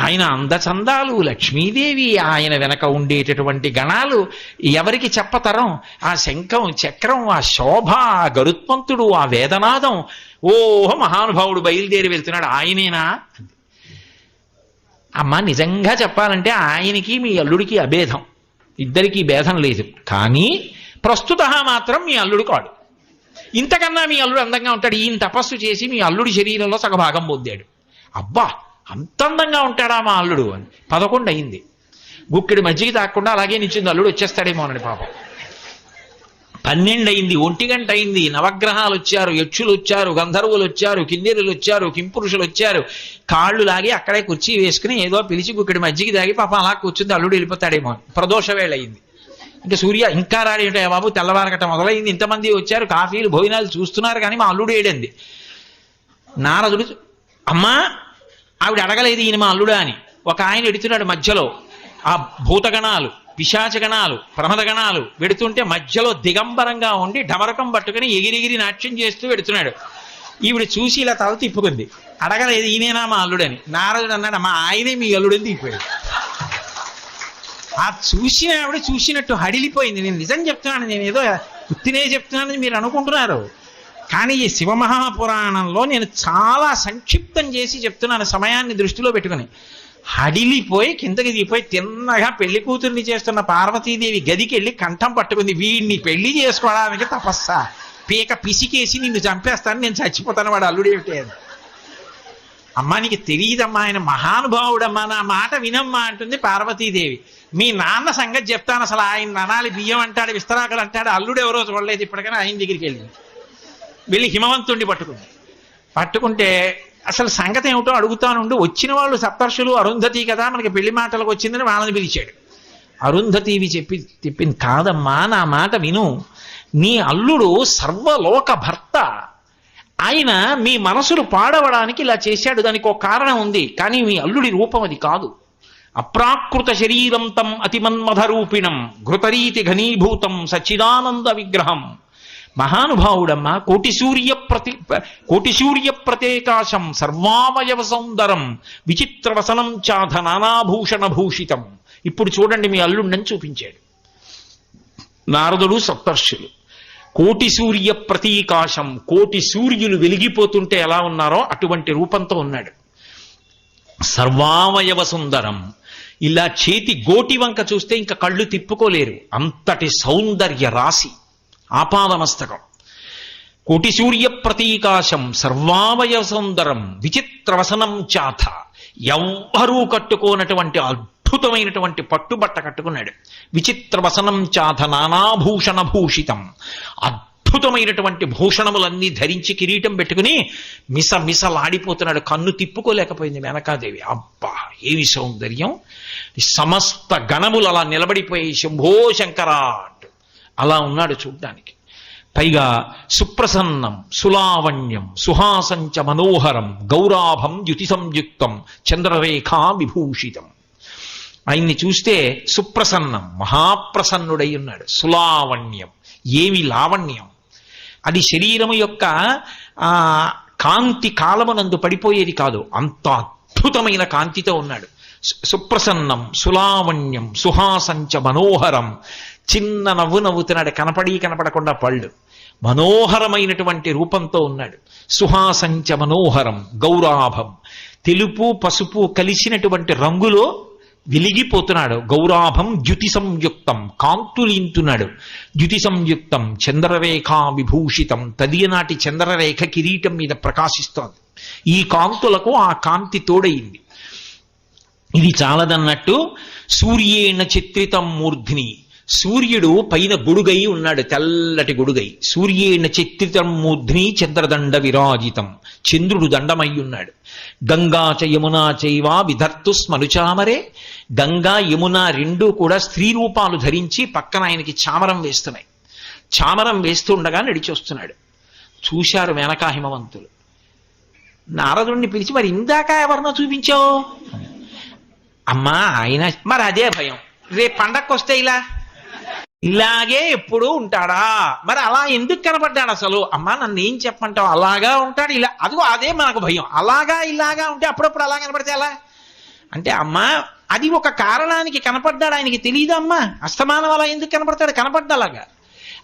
Speaker 2: ఆయన అందచందాలు, లక్ష్మీదేవి, ఆయన వెనక ఉండేటటువంటి గణాలు ఎవరికి చెప్పతరం. ఆ శంఖం, చక్రం, ఆ శోభ, ఆ గరుత్మంతుడు, ఆ వేదనాదం. ఓహో మహానుభావుడు బయలుదేరి వెళ్తున్నాడు. ఆయనేనా? అమ్మ నిజంగా చెప్పాలంటే ఆయనకి మీ అల్లుడికి అభేదం, ఇద్దరికీ భేదం లేదు. కానీ ప్రస్తుత మాత్రం మీ అల్లుడు కాడు. ఇంతకన్నా మీ అల్లుడు అందంగా ఉంటాడు. ఈయన తపస్సు చేసి మీ అల్లుడి శరీరంలో సగభాగం పొందాడు. అబ్బా అంత అందంగా ఉంటాడా మా అల్లుడు అని. 11 అయింది. గుక్కెడు మజ్జిగ తాకుండా అలాగే నిచ్చింది. అల్లుడు వచ్చేస్తాడేమో అని పాపం. 12 అయింది. 1 గంట అయింది. నవగ్రహాలు వచ్చారు, యక్షులు వచ్చారు, గంధర్వులు వచ్చారు, కిన్నెరులు వచ్చారు, కింపురుషులు వచ్చారు. కాళ్ళు లాగి అక్కడే కుర్చీ వేసుకుని ఏదో పిలిచి గుక్కెడు మజ్జిగ తాగి పాపం అలా కూర్చుంది. అల్లుడు వెళ్ళిపోతాడేమో అని. ప్రదోష వేళ అయింది. ఇంకా సూర్య ఇంకా రాడేటా బాబు, తెల్లవారకట మొదలైంది. ఇంతమంది వచ్చారు, కాఫీలు భోజనాలు చూస్తున్నారు, కానీ మా అల్లుడు ఏడంది. నారదుడు అమ్మా ఆవిడ అడగలేదు ఈయన మా అల్లుడా అని. ఒక ఆయన ఎడుతున్నాడు మధ్యలో. ఆ భూతగణాలు, పిశాచగణాలు, ప్రమదగణాలు వెడుతుంటే మధ్యలో దిగంబరంగా ఉండి డమరకం పట్టుకుని ఎగిరిగిరి నాట్యం చేస్తూ వెడుతున్నాడు. ఈవిడ చూసి ఇలా తల తిప్పుకుంది. అడగలేదు ఈయనేనా మా అల్లుడని. నారదుడు అన్నాడు అమ్మా ఆయనే మీ అల్లుడని తిప్పాడు. ఆ చూసిన ఆవిడ చూసినట్టు హడిలిపోయింది. నేను నిజం చెప్తున్నాను, నేను ఏదో గుర్తినే చెప్తున్నానని మీరు అనుకుంటున్నారు. కానీ ఈ శివమహాపురాణంలో నేను చాలా సంక్షిప్తం చేసి చెప్తున్నాను, సమయాన్ని దృష్టిలో పెట్టుకుని. హడిలిపోయి కిందకి దిగిపోయి తిన్నగా పెళ్లి కూతుర్ని చేస్తున్న పార్వతీదేవి గదికి వెళ్ళి కంఠం పట్టుకుంది. వీడిని పెళ్లి చేసుకోవడానికి తపస్సా, పీక పిసికేసి నిన్ను చంపేస్తాను, నేను చచ్చిపోతాను, వాడు అల్లుడేమిటి అని. అమ్మా నీకు తెలియదమ్మా, ఆయన మహానుభావుడమ్మా, నా మాట వినమ్మా అంటుంది పార్వతీదేవి. మీ నాన్న సంగతి చెప్తాను. అసలు ఆయన అనాలి బియ్యం అంటాడు, విస్తరాకులు అంటాడు, అల్లుడు ఎవరో చూడలేదు ఇప్పటికైనా. ఆయన దగ్గరికి వెళ్ళి హిమవంతుణ్ణి పట్టుకుంటే అసలు సంగతి ఏమిటో అడుగుతానుండి. వచ్చిన వాళ్ళు సప్తర్షులు, అరుంధతి కదా, మనకి పెళ్లి మాటలకు వచ్చిందని వాళ్ళని పిలిచాడు. అరుంధతీవి చెప్పింది కాదమ్మా నా మాట విను, నీ అల్లుడు సర్వలోక భర్త. ఆయన మీ మనసులు పాడవడానికి ఇలా చేశాడు, దానికి ఒక కారణం ఉంది. కానీ మీ అల్లుడి రూపం అది కాదు. అప్రాకృత శరీరం తం అతిమన్మథ రూపిణం ఘృతరీతి ఘనీభూతం సచ్చిదానంద విగ్రహం మహానుభావుడమ్మా. కోటి సూర్య ప్రతేకాశం సర్వావయవ సౌందరం విచిత్రవసనం చాధ నానాభూషణ భూషితం. ఇప్పుడు చూడండి మీ అల్లుండని చూపించాడు నారదుడు సప్తర్షులు. కోటి సూర్య ప్రతీకాశం, కోటి సూర్యులు వెలిగిపోతుంటే ఎలా ఉన్నారో అటువంటి రూపంతో ఉన్నాడు. సర్వావయవ సుందరం, ఇలా చేతి గోటి వంక చూస్తే ఇంకా కళ్ళు తిప్పుకోలేరు, అంతటి సౌందర్య రాశి ఆపాదమస్తకం. కోటి సూర్య ప్రతీకాశం సర్వావయవ సుందరం విచిత్రవసనం చాథ, ఎవ్వరూ కట్టుకోనటువంటి అద్భుతమైనటువంటి పట్టుబట్ట కట్టుకున్నాడు. విచిత్రవసనం చాథ నానాభూషణ భూషితం, అద్భుతమైనటువంటి భూషణములన్నీ ధరించి కిరీటం పెట్టుకుని మిసమిసలాడిపోతున్నాడు. కన్ను తిప్పుకోలేకపోయింది మేనకాదేవి. అబ్బా ఏమి సౌందర్యం! సమస్త గణములు అలా నిలబడిపోయి శంభో శంకరాట్ అలా ఉన్నాడు చూడ్డానికి. పైగా సుప్రసన్నం సులావణ్యం సుహాసంచ మనోహరం గౌరాభం యుతి సంయుక్తం చంద్రరేఖా విభూషితం. ఆయన్ని చూస్తే సుప్రసన్నం, మహాప్రసన్నుడై ఉన్నాడు. సులావణ్యం, ఏమి లావణ్యం! అది శరీరము యొక్క కాంతి కాలమునందు పడిపోయేది కాదు, అంత అద్భుతమైన కాంతితో ఉన్నాడు. సుప్రసన్నం సులావణ్యం సుహాసంచ మనోహరం, చిన్న నవ్వు నవ్వుతున్నాడు, కనపడకుండా పళ్ళు. మనోహరమైనటువంటి రూపంతో ఉన్నాడు. సుహాసంచ మనోహరం గౌరాభం, తెలుపు పసుపు కలిసినటువంటి రంగులో వెలిగిపోతున్నాడు. గౌరాభం ద్యుతి సంయుక్తం, కాంతులింతున్నాడు. ద్యుతి సంయుక్తం చంద్రరేఖా విభూషితం, తదియనాటి చంద్రరేఖ కిరీటం మీద ప్రకాశిస్తోంది. ఈ కాంతులకు ఆ కాంతి తోడయింది. ఇది చాలదన్నట్టు సూర్యేణ చిత్రితం మూర్ధ్ని, సూర్యుడు పైన గొడుగై ఉన్నాడు, తెల్లటి గొడుగై. సూర్యేణ చిత్రితం మూర్ధ్ని చంద్రదండ విరాజితం, చంద్రుడు దండమై ఉన్నాడు. గంగా చ యమునా చైవా విధర్తు స్మనుచామరే, గంగా యమున రెండూ కూడా స్త్రీ రూపాలు ధరించి పక్కన ఆయనకి చామరం వేస్తున్నాయి. చామరం వేస్తుండగా నడిచి వస్తున్నాడు. చూశారు మేనకా హిమవంతులు. నారదుడిని పిలిచి, మరి ఇందాక ఎవరినో చూపించావు? అమ్మా ఆయన, మరి అదే భయం, రేపు పండక్కి వస్తే ఇలాగే ఎప్పుడు ఉంటాడా? మరి అలా ఎందుకు కనపడ్డాడు అసలు? అమ్మా నన్ను ఏం చెప్పంటావు, అలాగా ఉంటాడు ఇలా, అదిగో అదే మనకు భయం. ఇలాగా ఉంటే అప్పుడప్పుడు అలా కనపడితే ఎలా అంటే, అమ్మా అది ఒక కారణానికి కనపడ్డాడు, ఆయనకి తెలియదు అమ్మా. అస్తమానం అలా ఎందుకు కనపడతాడు? కనపడ్డలాగా.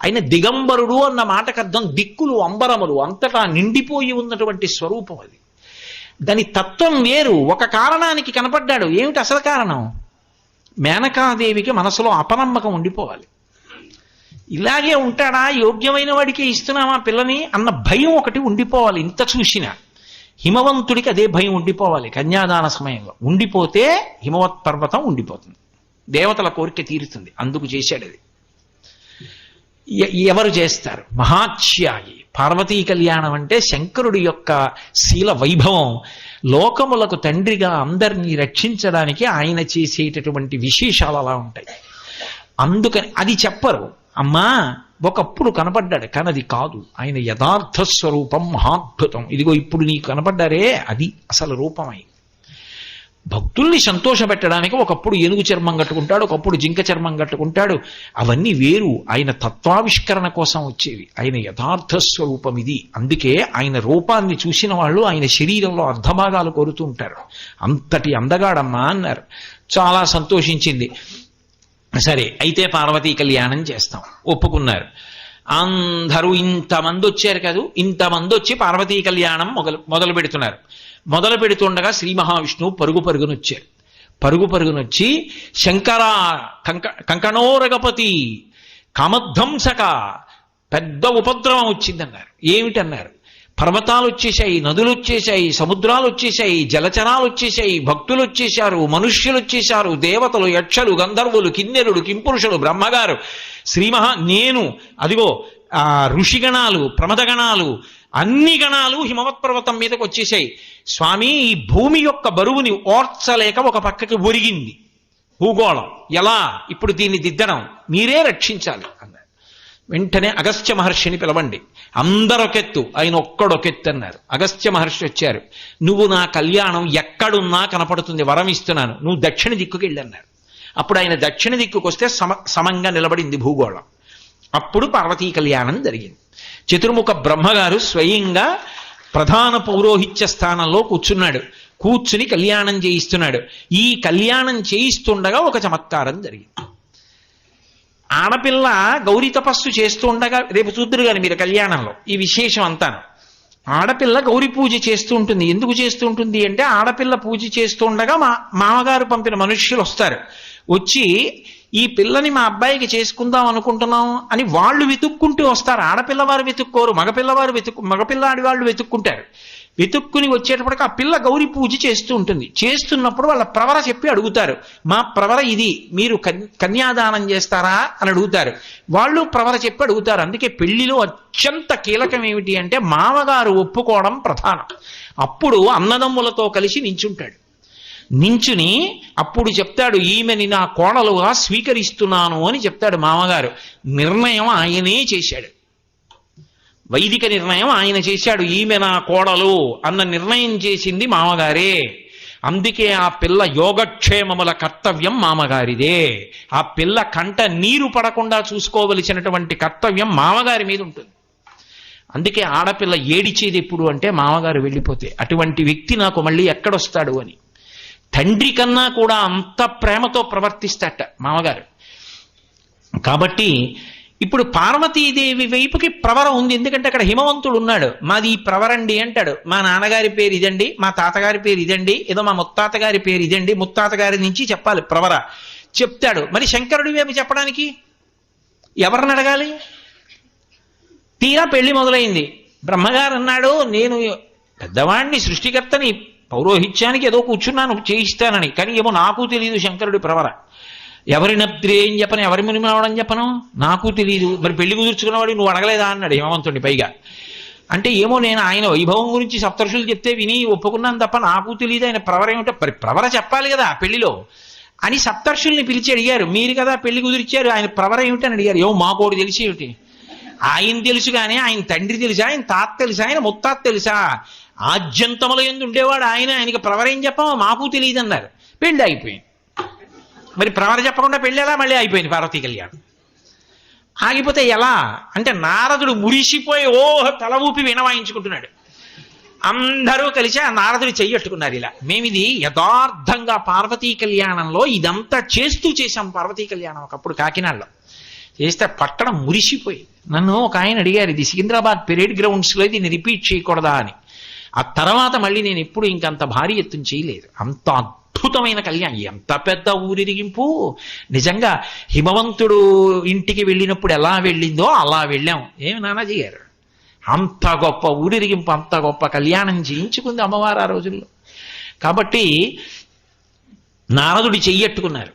Speaker 2: ఆయన దిగంబరుడు అన్న మాటకు అర్థం దిక్కులు అంబరములు అంతటా నిండిపోయి ఉన్నటువంటి స్వరూపం అది. దాని తత్వం వేరు. ఒక కారణానికి కనపడ్డాడు. ఏమిటి అసలు కారణం? మేనకాదేవికి మనసులో అపనమ్మకం ఉండిపోవాలి. ఇలాగే ఉంటాడా, యోగ్యమైన వాడికి ఇస్తున్నామా పిల్లని అన్న భయం ఒకటి ఉండిపోవాలి. ఇంత చూసినా హిమవంతుడికి అదే భయం ఉండిపోవాలి. కన్యాదాన సమయంలో ఉండిపోతే హిమవత్ పర్వతం ఉండిపోతుంది, దేవతల కోరిక తీరుతుంది. అందుకు చేశాడు అది. ఎవరు చేస్తారు? మహాత్యాగి. పార్వతీ కళ్యాణం అంటే శంకరుడి యొక్క శీల వైభవం. లోకములకు తండ్రిగా అందరినీ రక్షించడానికి ఆయన చేసేటటువంటి విశేషాలు అలా ఉంటాయి. అందుకని అది చెప్పరు. అమ్మా ఒకప్పుడు కనపడ్డాడు, కానీ అది కాదు ఆయన యథార్థ స్వరూపం, మహాద్భుతం. ఇదిగో ఇప్పుడు నీకు కనపడ్డారే, అది అసలు రూపమై భక్తుల్ని సంతోషపెట్టడానికి ఒకప్పుడు ఏనుగు చర్మం కట్టుకుంటాడు, ఒకప్పుడు జింక చర్మం కట్టుకుంటాడు. అవన్నీ వేరు. ఆయన తత్వావిష్కరణ కోసం వచ్చేవి. ఆయన యథార్థ స్వరూపం ఇది. అందుకే ఆయన రూపాన్ని చూసిన వాళ్ళు ఆయన శరీరంలో అర్ధభాగాలు కోరుతూ ఉంటారు. అంతటి అందగాడమ్మా అన్నారు. చాలా సంతోషించింది. సరే అయితే పార్వతీ కళ్యాణం చేస్తాం ఒప్పుకున్నారు. అందరూ ఇంతమంది వచ్చారు కదూ, ఇంతమంది వచ్చి పార్వతీ కళ్యాణం మొదలు పెడుతున్నారు. మొదలు పెడుతుండగా శ్రీ మహావిష్ణువు పరుగునొచ్చారు. పరుగునొచ్చి శంకర కంకణోరగపతి కామధ్వంసక, పెద్ద ఉపద్రవం వచ్చిందన్నారు. ఏమిటన్నారు? పర్వతాలు వచ్చేశాయి, నదులు వచ్చేశాయి, సముద్రాలు వచ్చేశాయి, జలచరాలు వచ్చేశాయి, భక్తులు వచ్చేశారు, మనుష్యులు వచ్చేశారు, దేవతలు, యక్షలు, గంధర్వులు, కిన్నెరుడు, కింపురుషులు, బ్రహ్మగారు, నేను, అదిగో ఋషిగణాలు, ప్రమదగణాలు, అన్ని గణాలు హిమవత్ పర్వతం మీదకి వచ్చేసాయి. స్వామి ఈ భూమి యొక్క బరువుని ఓర్చలేక ఒక పక్కకి ఒరిగింది భూగోళం. ఎలా ఇప్పుడు దీన్ని దిద్దడం? మీరే రక్షించాలి అన్నారు. వెంటనే అగస్త్య మహర్షిని పిలవండి. అందరొకెత్తు, ఆయన ఒక్కడొకెత్తు అన్నారు. అగస్త్య మహర్షి వచ్చారు. నువ్వు నా కళ్యాణం ఎక్కడున్నా కనపడుతుంది, వరం ఇస్తున్నాను, నువ్వు దక్షిణ దిక్కుకి వెళ్ళన్నారు. అప్పుడు ఆయన దక్షిణ దిక్కుకు వస్తే సమంగా నిలబడింది భూగోళం. అప్పుడు పార్వతీ కళ్యాణం జరిగింది. చతుర్ముఖ బ్రహ్మగారు స్వయంగా ప్రధాన పౌరోహిత్య స్థానంలో కూర్చున్నాడు. కూర్చుని కళ్యాణం చేయిస్తున్నాడు. ఈ కళ్యాణం చేయిస్తుండగా ఒక చమత్కారం జరిగింది. ఆడపిల్ల గౌరీ తపస్సు చేస్తూ ఉండగా, రేపు చూద్దరు కానీ మీరు కళ్యాణంలో ఈ విశేషం అంతాను. ఆడపిల్ల గౌరీ పూజ చేస్తూ ఉంటుంది. ఎందుకు చేస్తూ ఉంటుంది అంటే, ఆడపిల్ల పూజ చేస్తూ ఉండగా మామగారు పంపిన మనుష్యులు వస్తారు. వచ్చి ఈ పిల్లని మా అబ్బాయికి చేసుకుందాం అనుకుంటున్నాం అని వాళ్ళు వెతుక్కుంటూ వస్తారు. ఆడపిల్లవారు వెతుక్కోరు, మగపిల్లాడి వాళ్ళు వెతుక్కుంటారు. వెతుక్కుని వచ్చేటప్పటికి ఆ పిల్ల గౌరీ పూజ చేస్తూ ఉంటుంది. చేస్తున్నప్పుడు వాళ్ళ ప్రవర చెప్పి అడుగుతారు, మా ప్రవర ఇది, మీరు కన్యాదానం చేస్తారా అని అడుగుతారు. వాళ్ళు ప్రవర చెప్పి అడుగుతారు. అందుకే పెళ్లిలో అత్యంత కీలకం ఏమిటి అంటే మామగారు ఒప్పుకోవడం ప్రధానం. అప్పుడు అన్నదమ్ములతో కలిసి నించుంటాడు. నించుని అప్పుడు చెప్తాడు, ఈమెని నా కోడలుగా స్వీకరిస్తున్నాను అని చెప్తాడు మామగారు. నిర్ణయం ఆయనే చేశాడు. వైదిక నిర్ణయం ఆయన చేశాడు. ఈమె నా కోడలు అన్న నిర్ణయం చేసింది మామగారే. అందుకే ఆ పిల్ల యోగక్షేమముల కర్తవ్యం మామగారిదే. ఆ పిల్ల కంట నీరు పడకుండా చూసుకోవలసినటువంటి కర్తవ్యం మామగారి మీద ఉంటుంది. అందుకే ఆడపిల్ల ఏడిచేది ఎప్పుడు అంటే మామగారు వెళ్ళిపోతే. అటువంటి వ్యక్తి నాకు మళ్ళీ ఎక్కడొస్తాడు అని. తండ్రి కన్నా కూడా అంత ప్రేమతో ప్రవర్తిస్తాట మామగారు. కాబట్టి ఇప్పుడు పార్వతీదేవి వైపుకి ప్రవర ఉంది. ఎందుకంటే అక్కడ హిమవంతుడు ఉన్నాడు. మాది ఈ ప్రవరండి అంటాడు. మా నాన్నగారి పేరు ఇదండి, మా తాతగారి పేరు ఇదండి, ఏదో మా ముత్తాతగారి పేరు ఇదండి, ముత్తాతగారి నుంచి చెప్పాలి ప్రవర. చెప్తాడు. మరి శంకరుడి వైపు చెప్పడానికి ఎవరిని అడగాలి? తీరా పెళ్లి మొదలైంది. బ్రహ్మగారు అన్నాడు, నేను పెద్దవాణ్ణి, సృష్టికర్తని, పౌరోహిత్యానికి ఏదో కూర్చున్నాను చేయిస్తానని. కానీ ఏమో నాకు తెలియదు శంకరుడి ప్రవర. ఎవరి నప్త్రేం చెప్పను, ఎవరి మునిమనవడం చెప్పను, నాకు తెలియదు. మరి పెళ్లి కుదుర్చుకున్నవాడు నువ్వు అడగలేదా అన్నాడు హిమవంతుడిని. పైగా అంటే ఏమో నేను ఆయన వైభవం గురించి సప్తర్షులు చెప్తే విని ఒప్పుకున్నాను తప్ప నాకు తెలియదు ఆయన ప్రవర ఏమిటో. మరి ప్రవర చెప్పాలి కదా పెళ్లిలో అని సప్తర్షుల్ని పిలిచి అడిగారు. మీరు కదా పెళ్లి కుదిరిచ్చారు, ఆయన ప్రవర ఏమిటి అని అడిగారు. ఏమో మాకోడు తెలిసి ఏమిటి, ఆయన తెలుసు కానీ ఆయన తండ్రి తెలుసా, ఆయన తాత తెలుసా, ఆయన ముత్తాత తెలుసా, ఆద్యంతముల యందు ఉండేవాడు ఆయన, ఆయనకి ప్రవర ఏం చెప్పమో మాకు తెలియదు అన్నారు. పెళ్లి అయిపోయింది. మరి ప్రవర చెప్పకుండా పెళ్ళి ఎలా మళ్ళీ అయిపోయింది పార్వతీ కళ్యాణం. ఆగిపోతే ఎలా అంటే నారదుడు మురిసిపోయి తల ఊపి వినవాయించుకుంటున్నాడు. అందరూ కలిసి ఆ నారదుడు చెయ్యట్టుకున్నారు. ఇలా మేమిది యథార్థంగా పార్వతీ కళ్యాణంలో ఇదంతా చేశాం. పార్వతీ కళ్యాణం ఒకప్పుడు కాకినాడలో చేస్తే పట్టణం మురిసిపోయి. నన్ను ఒక ఆయన అడిగారు, ఇది సికింద్రాబాద్ పెరేడ్ గ్రౌండ్స్లో దీన్ని రిపీట్ చేయకూడదా అని. ఆ తర్వాత మళ్ళీ నేను ఎప్పుడు ఇంకంత భారీ ఎత్తున చేయలేదు. అంత అద్భుతమైన కళ్యాణం, ఎంత పెద్ద ఊరిరిగింపు. నిజంగా హిమవంతుడు ఇంటికి వెళ్ళినప్పుడు ఎలా వెళ్ళిందో అలా వెళ్ళాం. ఏమి నానాజీ గారు, అంత గొప్ప ఊరిరిగింపు, అంత గొప్ప కళ్యాణం చేయించుకుంది అమ్మవారు ఆ రోజుల్లో. కాబట్టి నారదుడి చెయ్యట్టుకున్నారు.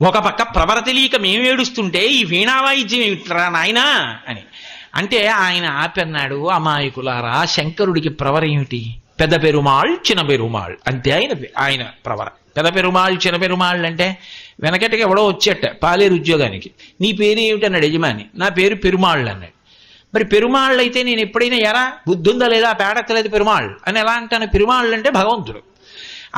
Speaker 2: ఒక పక్క ప్రవర తెలియక మేమేడుస్తుంటే ఈ వీణావాయిద్యం ఏమిట్రా నాయనా అని అంటే ఆయన ఆపన్నాడు, అమాయకులారా, శంకరుడికి ప్రవర ఏమిటి? పెద్ద పెరుమాళ్ చిన్న పెరుమాళ్ అంతే ఆయన ప్రవర. పెద్ద పెరుమాళ్ చిన్న పెరుమాళ్ అంటే వెనకటికి ఎవడో వచ్చేట పాలేరు ఉద్యోగానికి. నీ పేరు ఏమిటి అన్నాడు యజమాని. నా పేరు పెరుమాళ్ళు అన్నాడు. మరి పెరుమాళ్ళు అయితే నేను ఎప్పుడైనా ఎరా బుద్ధుందా లేదా, పేడెత్తలేదు పెరుమాళ్ అని ఎలా అంటాను? పెరుమాళ్ళు అంటే భగవంతుడు.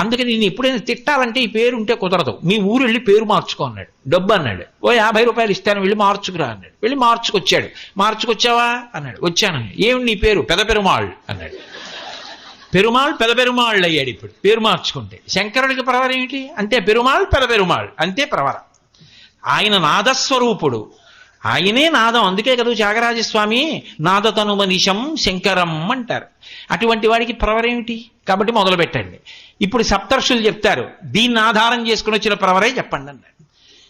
Speaker 2: అందుకని నేను ఎప్పుడైనా తిట్టాలంటే ఈ పేరు ఉంటే కుదరదు, మీ ఊరు వెళ్ళి పేరు మార్చుకో అన్నాడు. డబ్బు అన్నాడు. ఓ 50 రూపాయలు ఇస్తాను, వెళ్ళి మార్చుకురా అన్నాడు. వెళ్ళి మార్చుకొచ్చాడు. మార్చుకొచ్చావా అన్నాడు. వచ్చానని. ఏమి నీ పేరు? పెద్ద పెరుమాళ్ అన్నాడు. పెరుమాళ్ పెద్ద పెరుమాళ్ళు అయ్యాడు ఇప్పుడు పేరు మార్చుకుంటే. శంకరుడికి ప్రవర ఏమిటి అంటే పెరుమాళ్ పెద్ద పెరుమాళ్ అంతే ప్రవర. ఆయన నాదస్వరూపుడు, ఆయనే నాదం. అందుకే కదా త్యాగరాజస్వామి నాదతనుమనిషం శంకరం అంటారు. అటువంటి వాడికి ప్రవర ఏమిటి? కాబట్టి మొదలు పెట్టండి. ఇప్పుడు సప్తర్షులు చెప్తారు, దీన్ని ఆధారం చేసుకుని వచ్చిన ప్రవరే చెప్పండి అన్నాడు.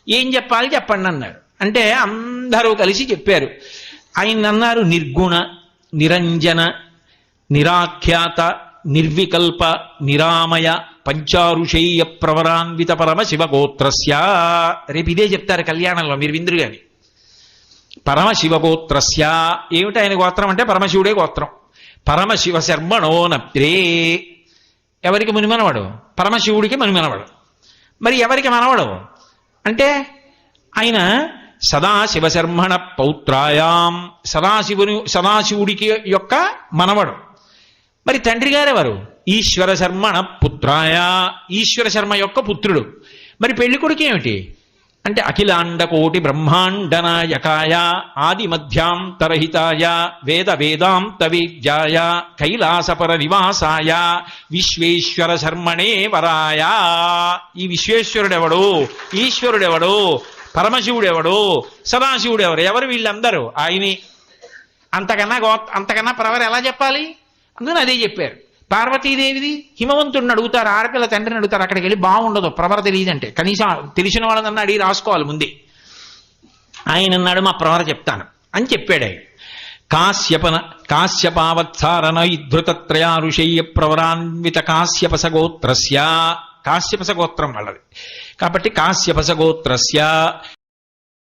Speaker 2: ఏం చెప్పాలి చెప్పండి అన్నాడు. అంటే అందరూ కలిసి చెప్పారు. ఆయన అన్నారు, నిర్గుణ, నిరంజన, నిరాఖ్యాత, నిర్వికల్ప, నిరామయ, పంచారుషేయ ప్రవరాన్విత పరమ శివగోత్రస్య. రేపు ఇదే చెప్తారు కళ్యాణంలో, మీరు విందురు గాని. పరమశివగోత్రస్య ఏమిటి ఆయన గోత్రం అంటే పరమశివుడే గోత్రం. పరమశివ శర్మణో నప్రే. ఎవరికి మునిమనవాడు? పరమశివుడికి మునిమనవాడు. మరి ఎవరికి మనవడు అంటే ఆయన సదాశివశర్మణ పౌత్రాయాం, సదాశివుడికి యొక్క మనవడు. మరి తండ్రి గారెవరు? ఈశ్వర శర్మణ పుత్రాయ, ఈశ్వర శర్మ యొక్క పుత్రుడు. మరి పెళ్లి కొడుకు ఏమిటి? అంటే అఖిలాండ కోటి బ్రహ్మాండనాయకాయ ఆది మధ్యాంతరహితాయ వేద వేదాంత వేద్యాయ కైలాసపర నివాసాయ విశ్వేశ్వర శర్మణే వరాయ. ఈ విశ్వేశ్వరుడెవడు, ఈశ్వరుడెవడు, పరమశివుడెవడు, సదాశివుడెవడు, ఎవరు వీళ్ళందరూ? ఆయనే. అంతకన్నా ప్రవర ఎలా చెప్పాలి? అందుకని అదే చెప్పారు. పార్వతీదేవిది హిమవంతుడిని అడుగుతారు, ఆడపిల్ల తండ్రిని అడుగుతారు, అక్కడికి వెళ్ళి బాగుండదు ప్రవర తెలియదంటే, కనీసం తెలిసిన వాళ్ళనన్నా అడిగి రాసుకోవాలి ముందే. ఆయన అన్నాడు మా ప్రవర చెప్తాను అని చెప్పాడు ఆయన. కాశ్యపావత్సారణ ధృతత్రయా ఋషేయ ప్రవరాన్విత కాశ్యపసగోత్రస్య, కాశ్యపసగోత్రం వాళ్ళది కాబట్టి కాశ్యపసగోత్రస్య